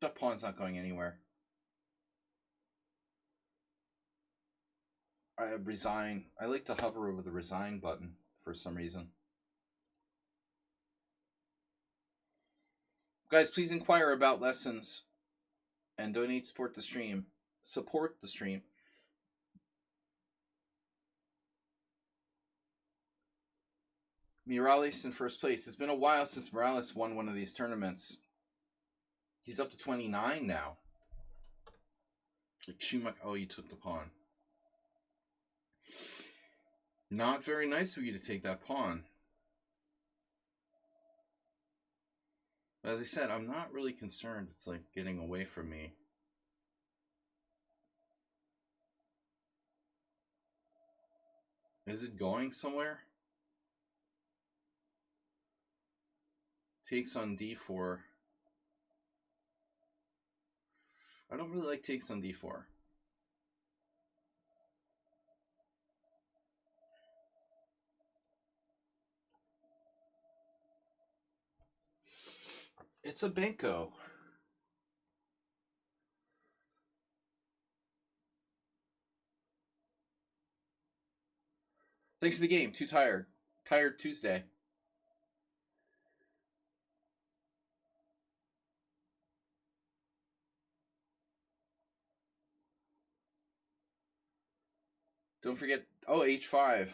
That pawn's not going anywhere. I resign. I like to hover over the resign button for some reason. Guys, please inquire about lessons and donate support the stream. Support the stream. Morales in first place. It's been a while since Morales won one of these tournaments. He's up to 29 now. Like Schumacher. Oh, you took the pawn. Not very nice of you to take that pawn. But as I said, I'm not really concerned. It's like getting away from me. Is it going somewhere? Takes on d4. I don't really like takes on d4. It's a Benko. Thanks for the game. Too tired. Tired Tuesday. Don't forget. Oh, h5.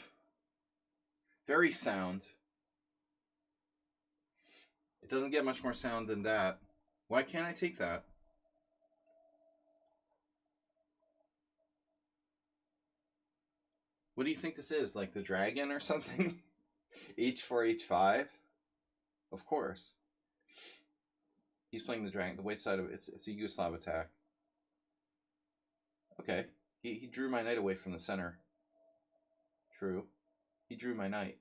Very sound. It doesn't get much more sound than that. Why can't I take that? What do you think this is? Like the dragon or something? h4, h5? Of course. He's playing the dragon. The white side of it. It's a Yugoslav attack. Okay. He drew my knight away from the center. True. He drew my knight.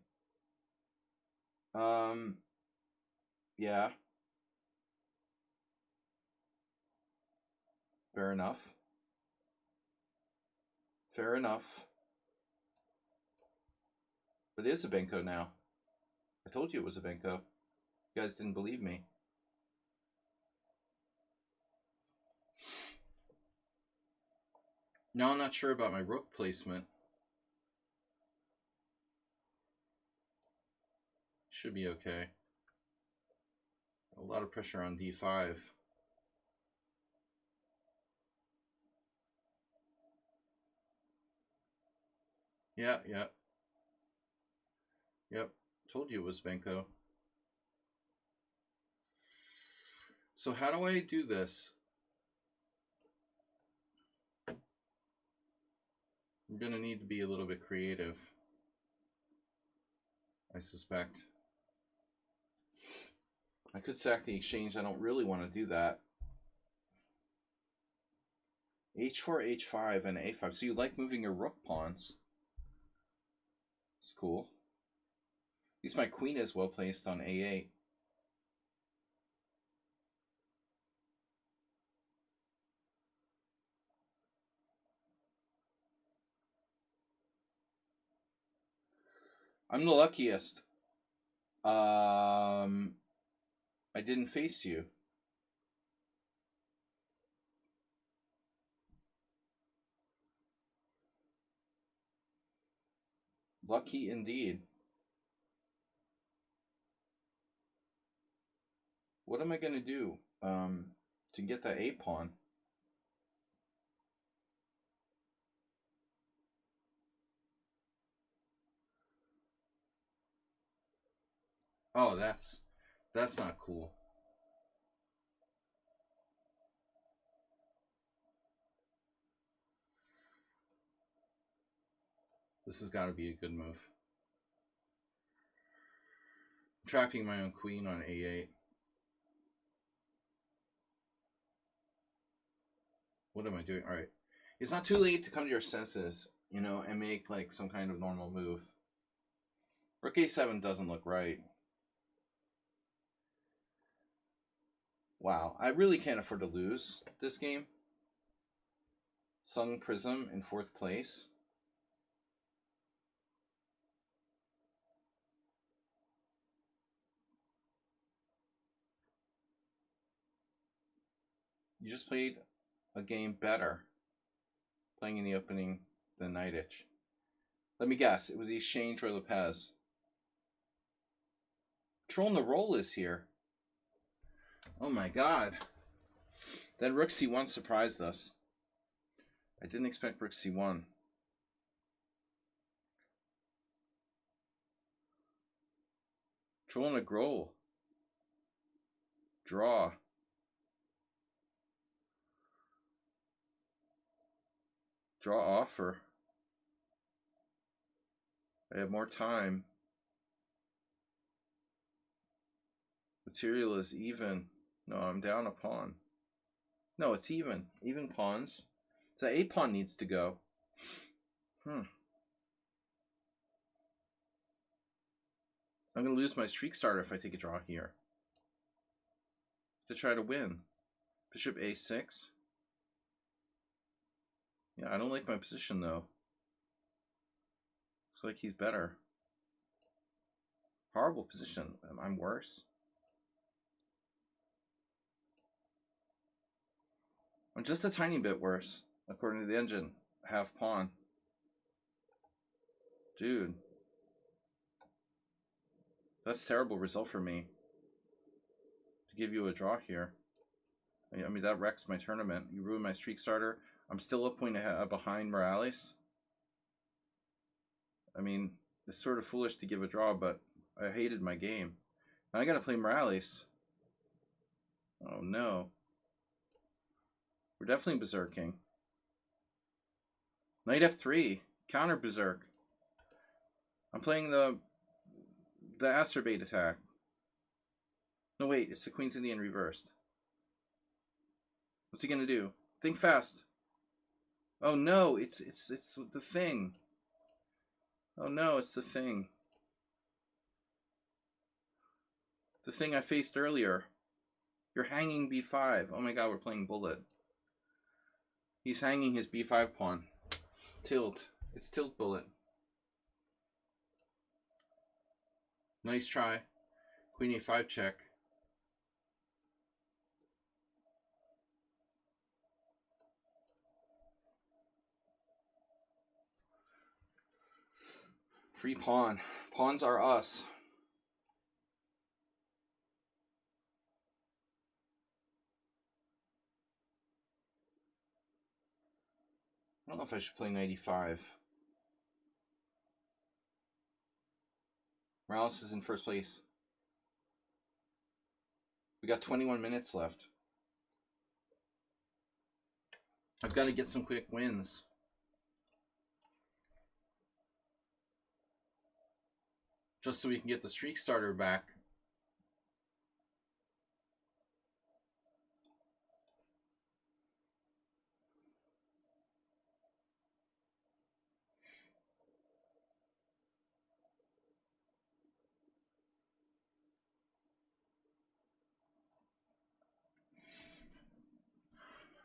Yeah. Fair enough. Fair enough. But it is a Benko now. I told you it was a Benko. You guys didn't believe me. Now I'm not sure about my rook placement. Should be okay. A lot of pressure on d5. Yeah. Yep. Told you it was Benko. So how do I do this? I'm going to need to be a little bit creative, I suspect. I could sack the exchange. I don't really want to do that. H4, H5, and A5. So you like moving your rook pawns. It's cool. At least my queen is well placed on A8. I'm the luckiest. I didn't face you. Lucky indeed. What am I going to do to get that A pawn? Oh, that's not cool. This has got to be a good move. I'm trapping my own queen on A8. What am I doing? All right. It's not too late to come to your senses, you know, and make like some kind of normal move. Rook A7 doesn't look right. Wow, I really can't afford to lose this game. Sung Prism in 4th place. You just played a game better playing in the opening than Knightich. Let me guess, it was the exchange or Lopez. Trolling the roll is here. Oh my god. Then Rook C1 surprised us. I didn't expect Rook C1. Trolling a Groll. Draw. Draw offer. I have more time. Material is even. No, I'm down a pawn. No, it's even. Even pawns. So A pawn needs to go. I'm going to lose my streak starter if I take a draw here. To try to win. Bishop A6. Yeah, I don't like my position though. Looks like he's better. Horrible position. I'm worse. I'm just a tiny bit worse, according to the engine. Half pawn. Dude. That's a terrible result for me. To give you a draw here. I mean, that wrecks my tournament. You ruined my streak starter. I'm still a point behind Morales. I mean, it's sort of foolish to give a draw, but I hated my game. Now I gotta play Morales. Oh no. We're definitely berserking. Knight F3. Counter berserk. I'm playing the acerbate attack. No wait, it's the Queen's Indian reversed. What's he gonna do? Think fast. Oh no, it's the thing. Oh no, it's the thing. The thing I faced earlier. You're hanging B5. Oh my god, we're playing bullet. He's hanging his B5 pawn. Tilt. It's tilt bullet. Nice try. Queen A5 check. Free pawn. Pawns are us. I don't know if I should play knight e5. Morales is in first place. We got 21 minutes left. I've got to get some quick wins. just so we can get the streak starter back.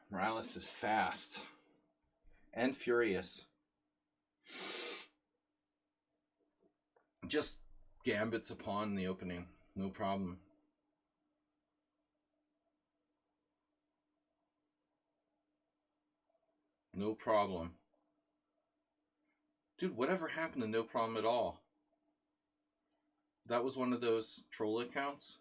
Morales is fast and furious. Just gambits a pawn in the opening, no problem. No problem. Dude, whatever happened to no problem at all? That was one of those troll accounts?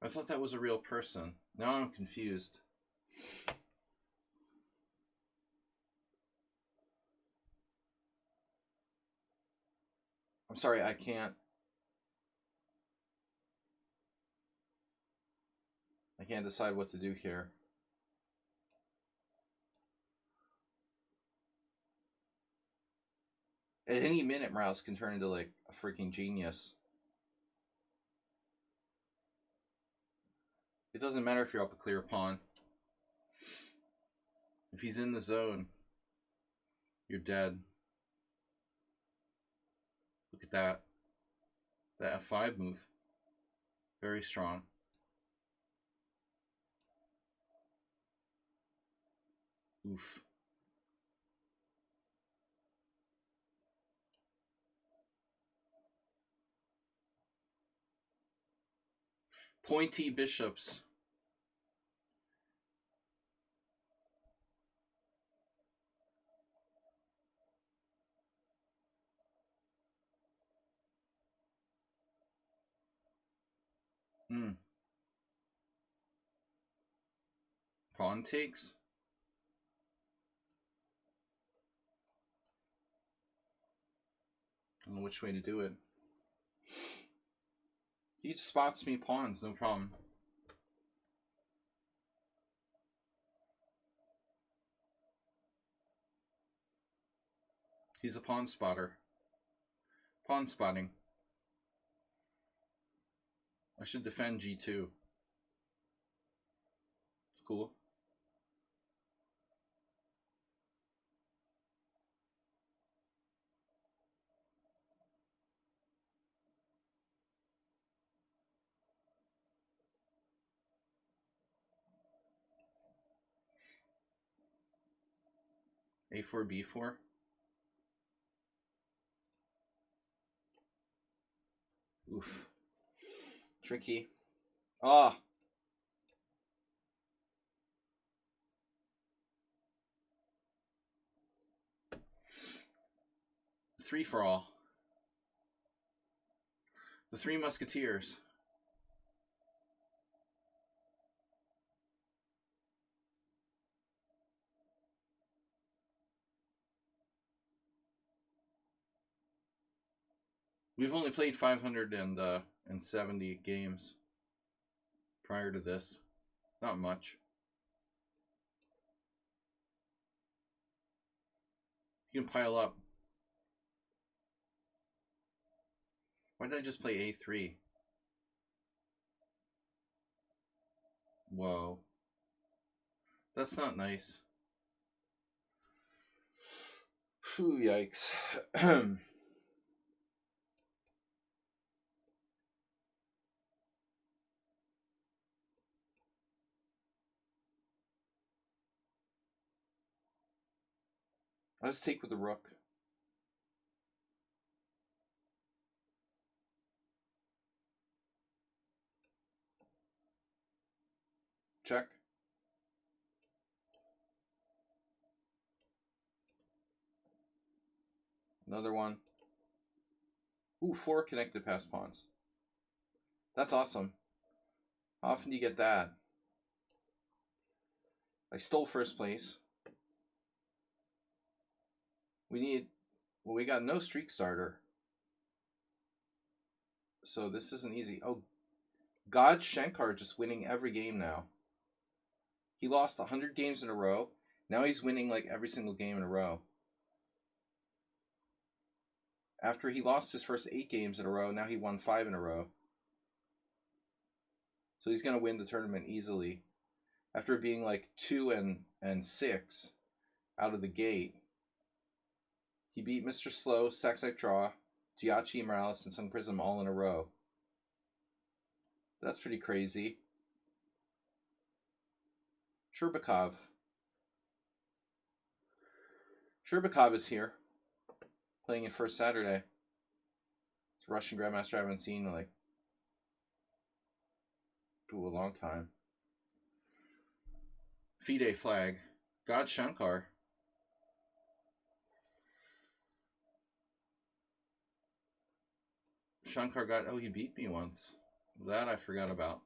I thought that was a real person. Now I'm confused. I'm sorry, I can't decide what to do here. At any minute, Morales can turn into like a freaking genius. It doesn't matter if you're up a clear pawn. If he's in the zone, you're dead. Look at that. That F5 move. Very strong. Oof. Pointy bishops. Pawn takes. I don't know which way to do it. He just spots me pawns, no problem. He's a pawn spotter. Pawn spotting. I should defend G2. It's cool. A4, B4. Oof. Tricky. Ah. Three for all. The Three Musketeers. We've only played 570 games prior to this. Not much. You can pile up. Why did I just play A3? Whoa. That's not nice. Phew, yikes. Let's take with the rook. Check. Another one. Ooh, 4 connected pass pawns. That's awesome. How often do you get that? I stole first place. We got no streak starter. So this isn't easy. Oh, God Shankar just winning every game now. He lost 100 games in a row. Now he's winning like every single game in a row. After he lost his first 8 games in a row, now he won 5 in a row. So he's going to win the tournament easily. After being like 2-6 out of the gate, he beat Mr. Slow, Saxite Draw, Giachi, Morales, and Sun Prism all in a row. That's pretty crazy. Sherbakov. Sherbakov is here, playing it first Saturday. It's a Russian Grandmaster I haven't seen in like a long time. FIDE flag. God Shankar. Shankar got... Oh, he beat me once. That I forgot about.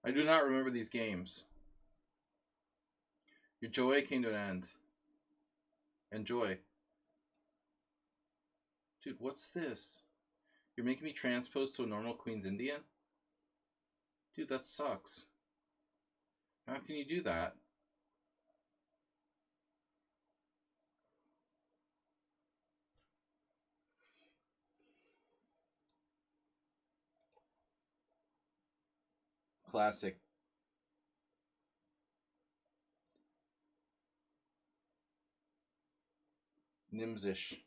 I do not remember these games. Your joy came to an end. Enjoy. Dude, what's this? You're making me transpose to a normal Queen's Indian? Dude, that sucks. How can you do that? Classic. Nimsish.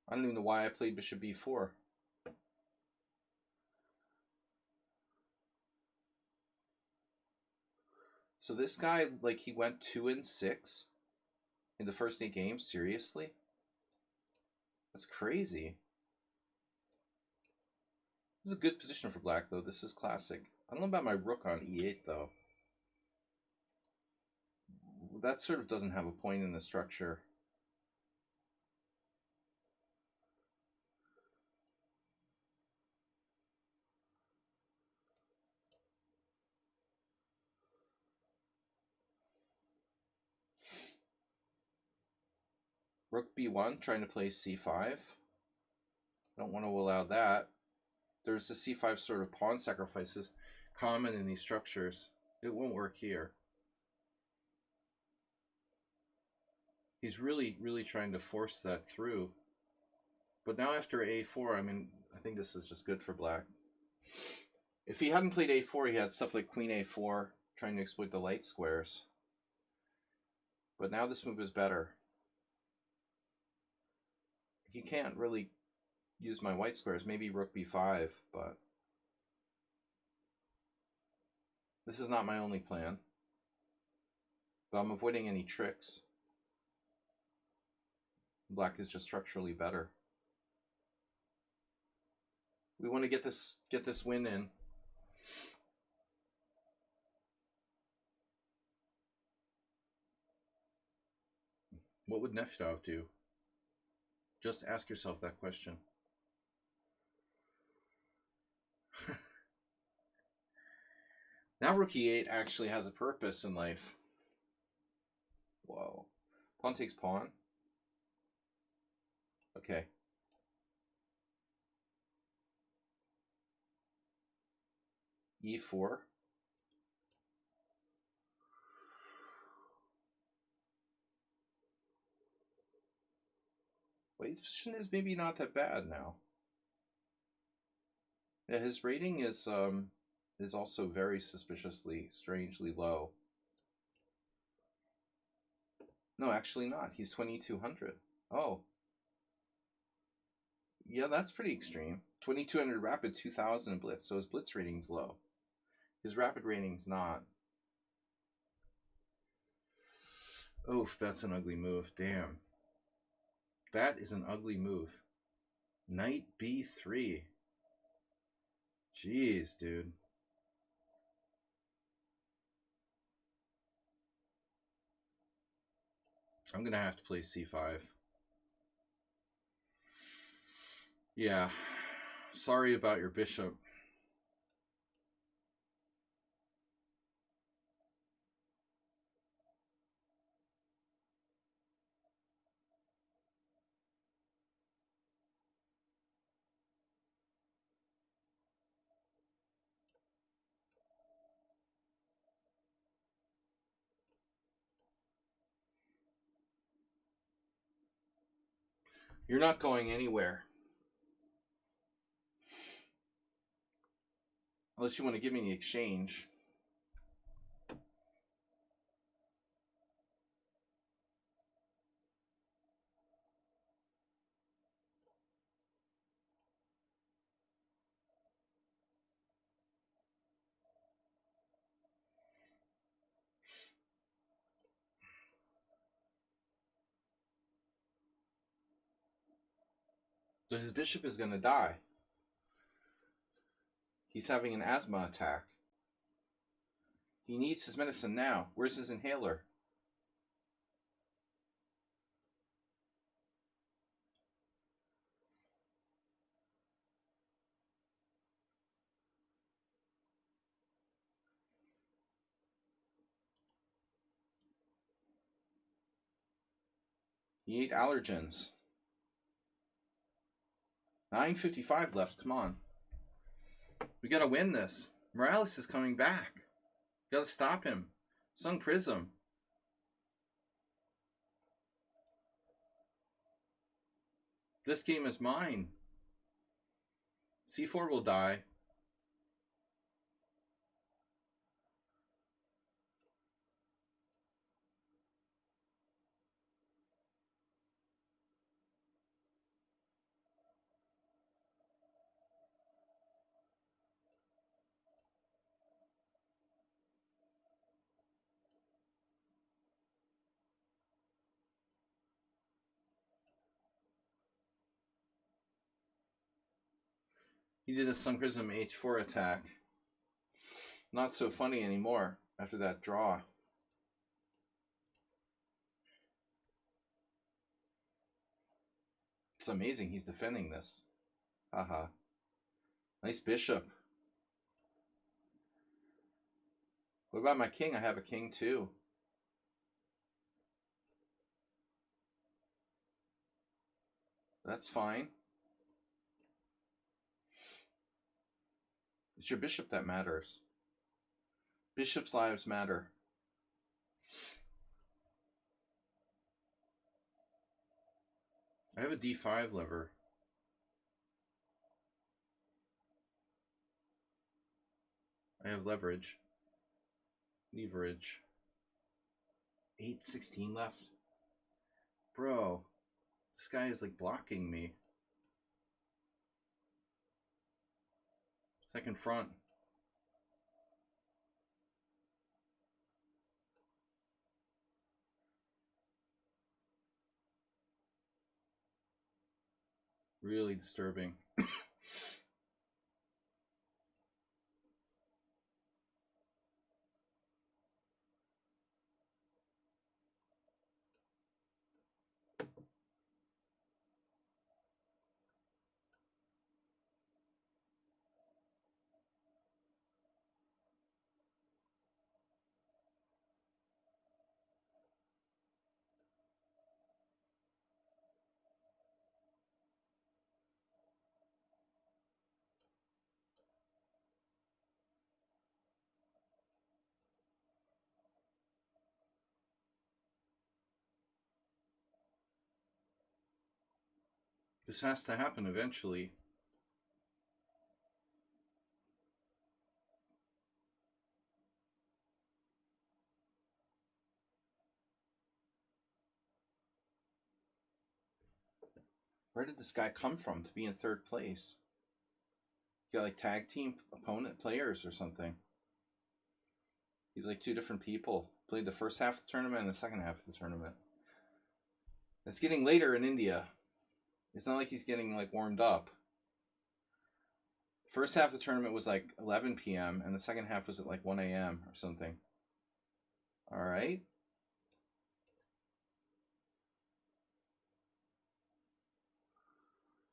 I don't even know why I played Bishop B4. So this guy, like, he went 2-6 in the first 8 games? Seriously? That's crazy. This is a good position for black, though. This is classic. I don't know about my rook on E8, though. That sort of doesn't have a point in the structure. Rook B1, trying to play C5. Don't want to allow that. There's the C5 sort of pawn sacrifices common in these structures. It won't work here. He's really, really trying to force that through. But now after A4, I mean, I think this is just good for black. If he hadn't played A4, he had stuff like Queen A4, trying to exploit the light squares. But now this move is better. He can't really use my white squares. Maybe Rook B5, but this is not my only plan. But I'm avoiding any tricks. Black is just structurally better. We want to get this win in. What would Nefedov do? Just ask yourself that question. Now Rook E8 actually has a purpose in life. Whoa. Pawn takes pawn. Okay. E4. White's position is maybe not that bad now. Yeah, his rating is also very suspiciously, strangely low. No, actually not. He's 2200. Oh. Yeah, that's pretty extreme. 2200 rapid, 2000 blitz. So his blitz rating's low. His rapid rating's not. Oof, that's an ugly move. Damn. That is an ugly move. Knight B3. Jeez, dude. I'm going to have to play C5. Yeah. Sorry about your bishop. You're not going anywhere. Unless you want to give me the exchange. So his bishop is going to die. He's having an asthma attack. He needs his medicine now. Where's his inhaler? He ate allergens. 9:55 left. Come on. We gotta win this. Morales is coming back. Gotta stop him. Sung Prism. This game is mine. C4 will die. He did a Sung Prism H4 attack. Not so funny anymore after that draw. It's amazing he's defending this. Haha. Nice bishop. What about my king? I have a king too. That's fine. It's your bishop that matters. Bishop's lives matter. I have a d5 lever. I have leverage. Leverage. 8:16 left. Bro, this guy is like blocking me. Second front. Really disturbing. This has to happen eventually. Where did this guy come from to be in third place? You got like tag team opponent players or something. He's like two different people. Played the first half of the tournament and the second half of the tournament. It's getting later in India. It's not like he's getting like warmed up. First half of the tournament was like 11 p.m. and the second half was at like 1 a.m. or something. All right.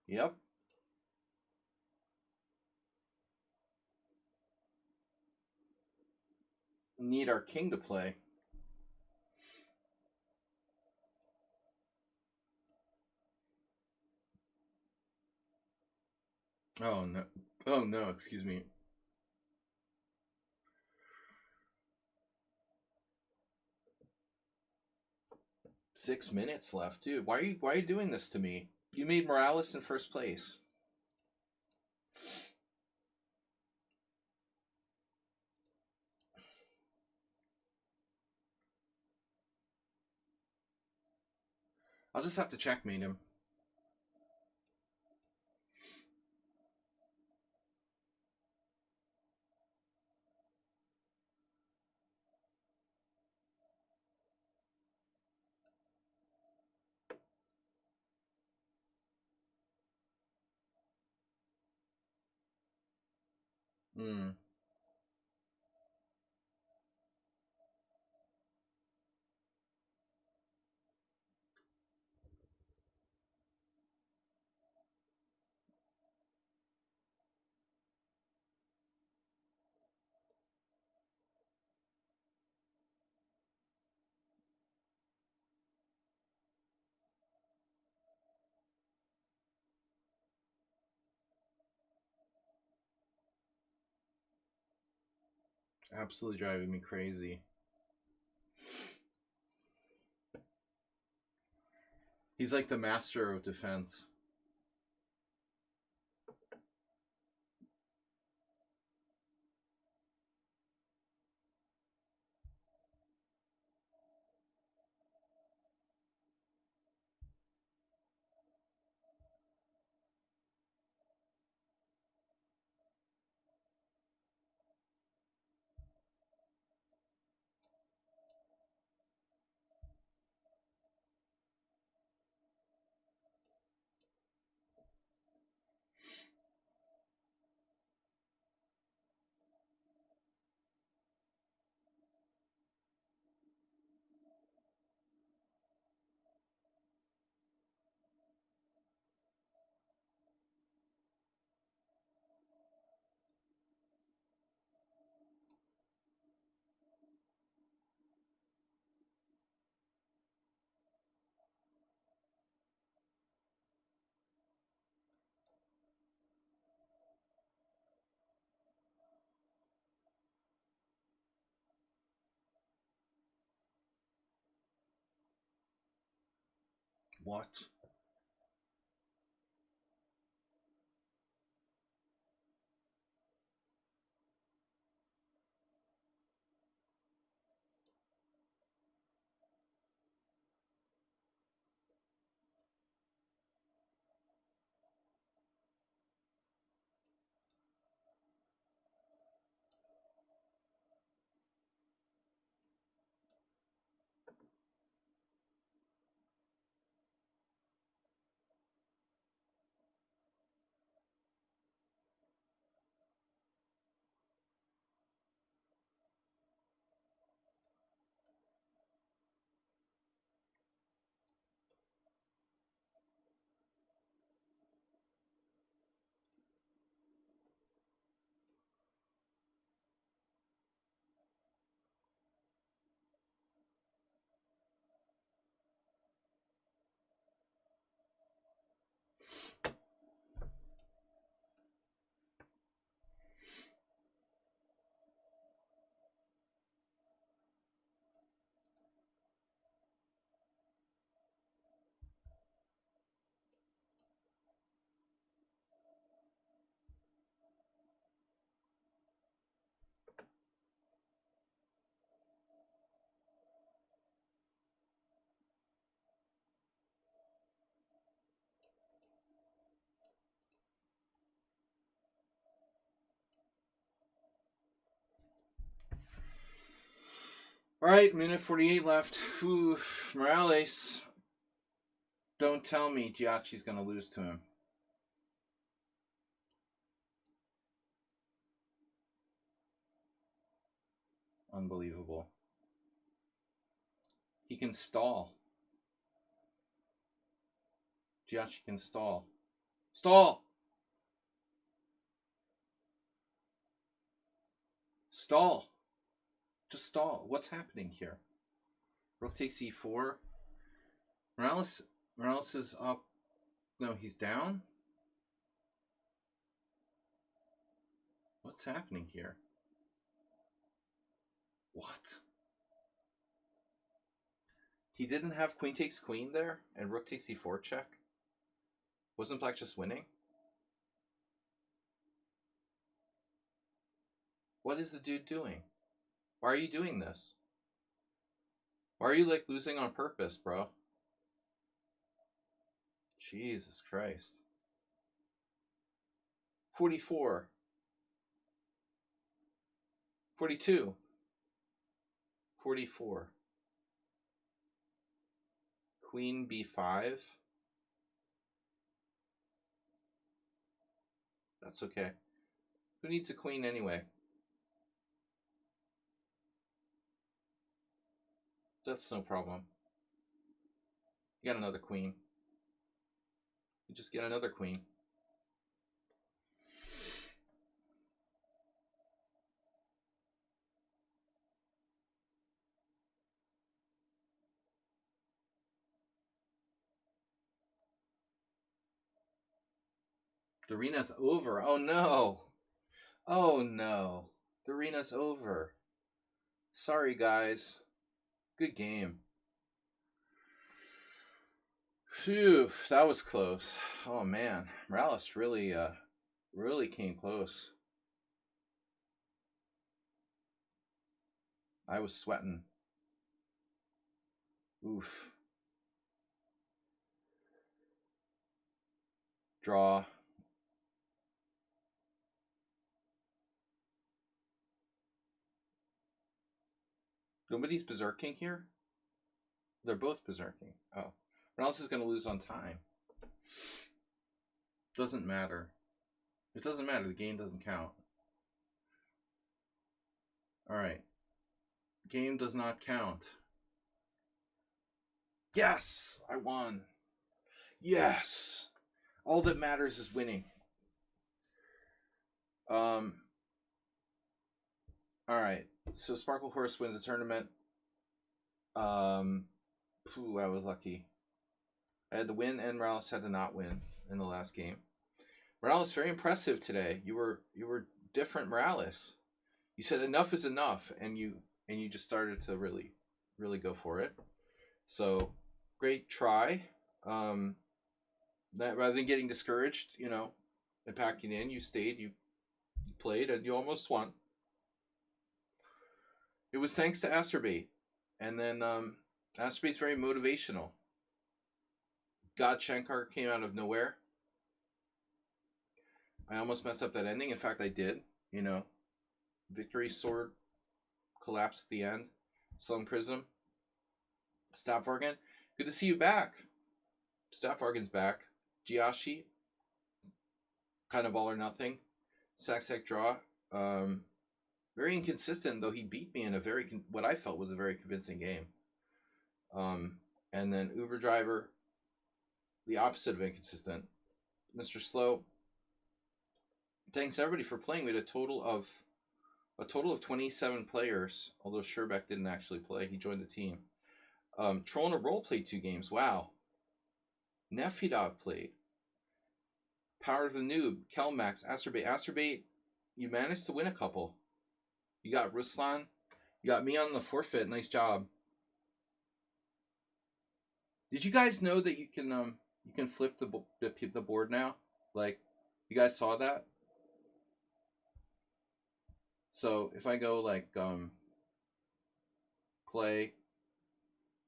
Yep. Need our king to play. Oh no. Oh no, excuse me. Six minutes left, dude. Why are you doing this to me? You made Morales in first place. I'll just have to checkmate him. Hmm. Absolutely driving me crazy. He's like the master of defense. What? All right, minute 48 left. Ooh, Morales. Don't tell me Giachi's going to lose to him. Unbelievable. He can stall. Giachi can stall. Stall! Stall! Just stall. What's happening here? Rook takes e4. Morales is up. No, he's down? What's happening here? What? He didn't have queen takes queen there? And rook takes e4 check? Wasn't black just winning? What is the dude doing? Why are you doing this? Why are you like losing on purpose, bro? Jesus Christ. 44. 42. 44. Queen b5. That's okay. Who needs a queen anyway? That's no problem. You got another queen. You just get another queen. The arena's over. Oh no. Oh no. The arena's over. Sorry, guys. Good game. Phew, that was close. Oh man. Morales really came close. I was sweating. Oof. Draw. Nobody's berserking here? They're both berserking. Oh. Morales is going to lose on time. Doesn't matter. It doesn't matter. The game doesn't count. Alright. Game does not count. Yes! I won. Yes! All that matters is winning. Alright. So Sparkle Horse wins the tournament. I was lucky. I had to win and Morales had to not win in the last game. Morales, very impressive today. You were different, Morales. You said enough is enough, and you just started to really go for it. So great try. That rather than getting discouraged, and packing in, you stayed, you played, and you almost won. It was thanks to Asterbait, and then Asterbait's very motivational. God Shankar came out of nowhere. I almost messed up that ending. In fact, I did. Victory Sword collapsed at the end. Slung Prism. Stavvargan. Good to see you back. Stavvargan's back. Giashi. Kind of all or nothing. Saxec draw. Very inconsistent, though he beat me in a what I felt was a very convincing game. And then Uber Driver, the opposite of inconsistent. Mr. Slow. Thanks everybody for playing. We had a total of 27 players, although Sherbeck didn't actually play. He joined the team. Troll and a Roll played 2 games. Wow. Nefidov played. Power of the Noob, Kelmax, Asterbait, you managed to win a couple. You got Ruslan. You got me on the forfeit. Nice job. Did you guys know that you can flip the board now? Like, you guys saw that? So if I go like play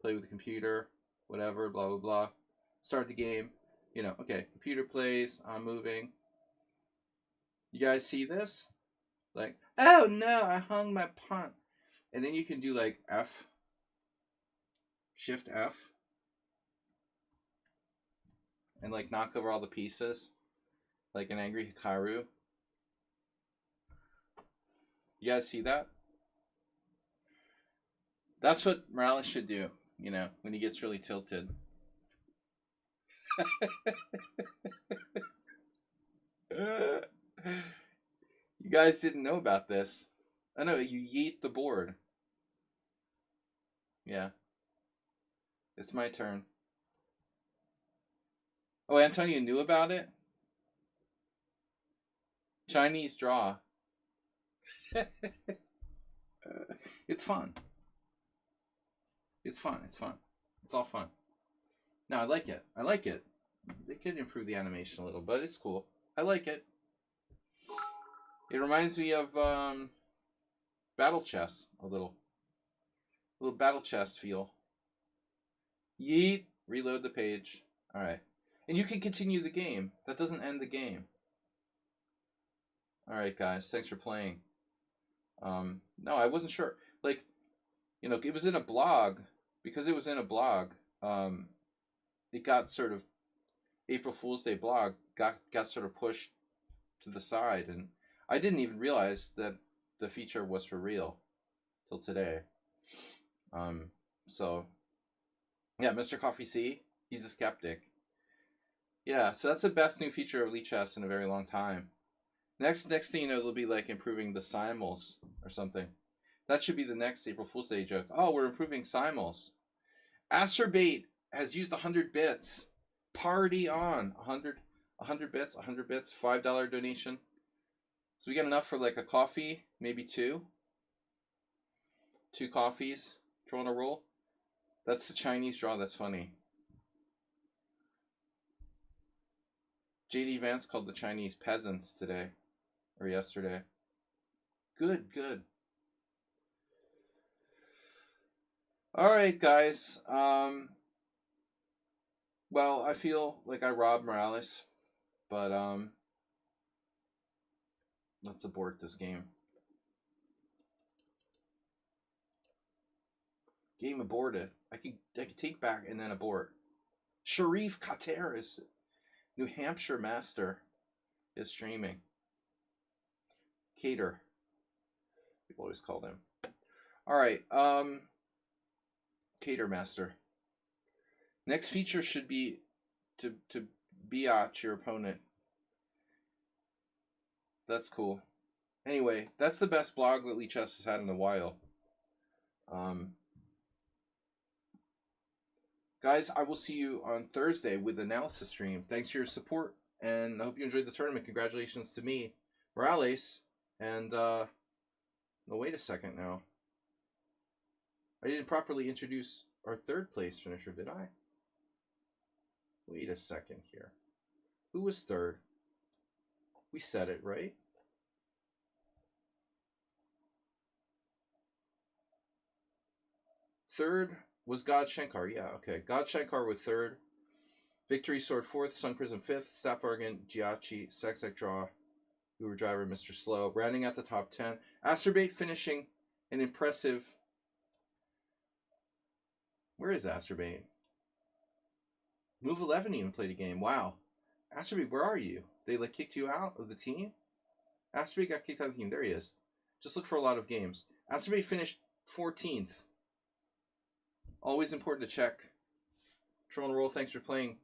with the computer, whatever, blah blah blah, start the game, okay, computer plays, I'm moving. You guys see this? Like, oh no, I hung my pawn. And then you can do like F, Shift F, and like knock over all the pieces, like an angry Hikaru. You guys see that? That's what Morales should do, when he gets really tilted. You guys didn't know about this. I know, you yeet the board. Yeah. It's my turn. Oh, Antonio knew about it? Chinese draw. It's fun. It's fun. It's all fun. No, I like it. they could improve the animation a little, but it's cool. I like it. It reminds me of Battle Chess a little Battle Chess feel. Yeet. Reload the page. All right, and you can continue the game. That doesn't end the game. All right, guys. Thanks for playing. No, I wasn't sure. Like, you know, it was in a blog. Because it was in a blog, it got sort of April Fool's Day blog got sort of pushed to the side, and I didn't even realize that the feature was for real till today. So yeah, Mr. Coffee C, he's a skeptic. Yeah, so that's the best new feature of Lichess in a very long time. Next thing you know, it'll be like improving the simuls or something. That should be the next April Fool's Day joke. Oh, we're improving simuls. Acerbate has used 100 bits. Party on. 100 bits, $5 donation. So we got enough for like a coffee, maybe two. 2 coffees. Draw on a roll. That's the Chinese draw. That's funny. JD Vance called the Chinese peasants today. Or yesterday. Good. Alright, guys. Well, I feel like I robbed Morales. But, let's abort this game. Game aborted. I could take back and then abort. Sharif Khater is New Hampshire Master is streaming. Cater. People always call him. Alright, Cater Master. Next feature should be to biatch your opponent. That's cool. Anyway, that's the best blog that Lichess has had in a while. Guys, I will see you on Thursday with the analysis stream. Thanks for your support, and I hope you enjoyed the tournament. Congratulations to me, Morales, and no, wait a second now. I didn't properly introduce our 3rd place finisher, did I? Wait a second here. Who was 3rd? We said it, right? Third was God Shankar. Yeah, okay. God Shankar with 3rd. Victory Sword 4th. Sun Prism 5th. Staff Argent, Giachi, Sexec Draw, Uber Driver, Mr. Slow. Rounding out the top 10. Acerbate finishing an impressive... Where is Acerbate? Move 11 even played a game. Wow. Acerbate, where are you? They like kicked you out of the team? Acerbate got kicked out of the team. There he is. Just look for a lot of games. Acerbate finished 14th. Always important to check. Troll and roll, thanks for playing.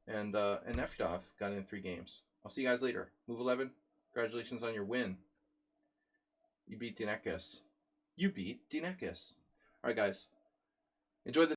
And Nefdov got in 3 games. I'll see you guys later. Move 11, congratulations on your win. You beat Dinekis. Alright, guys. Enjoy the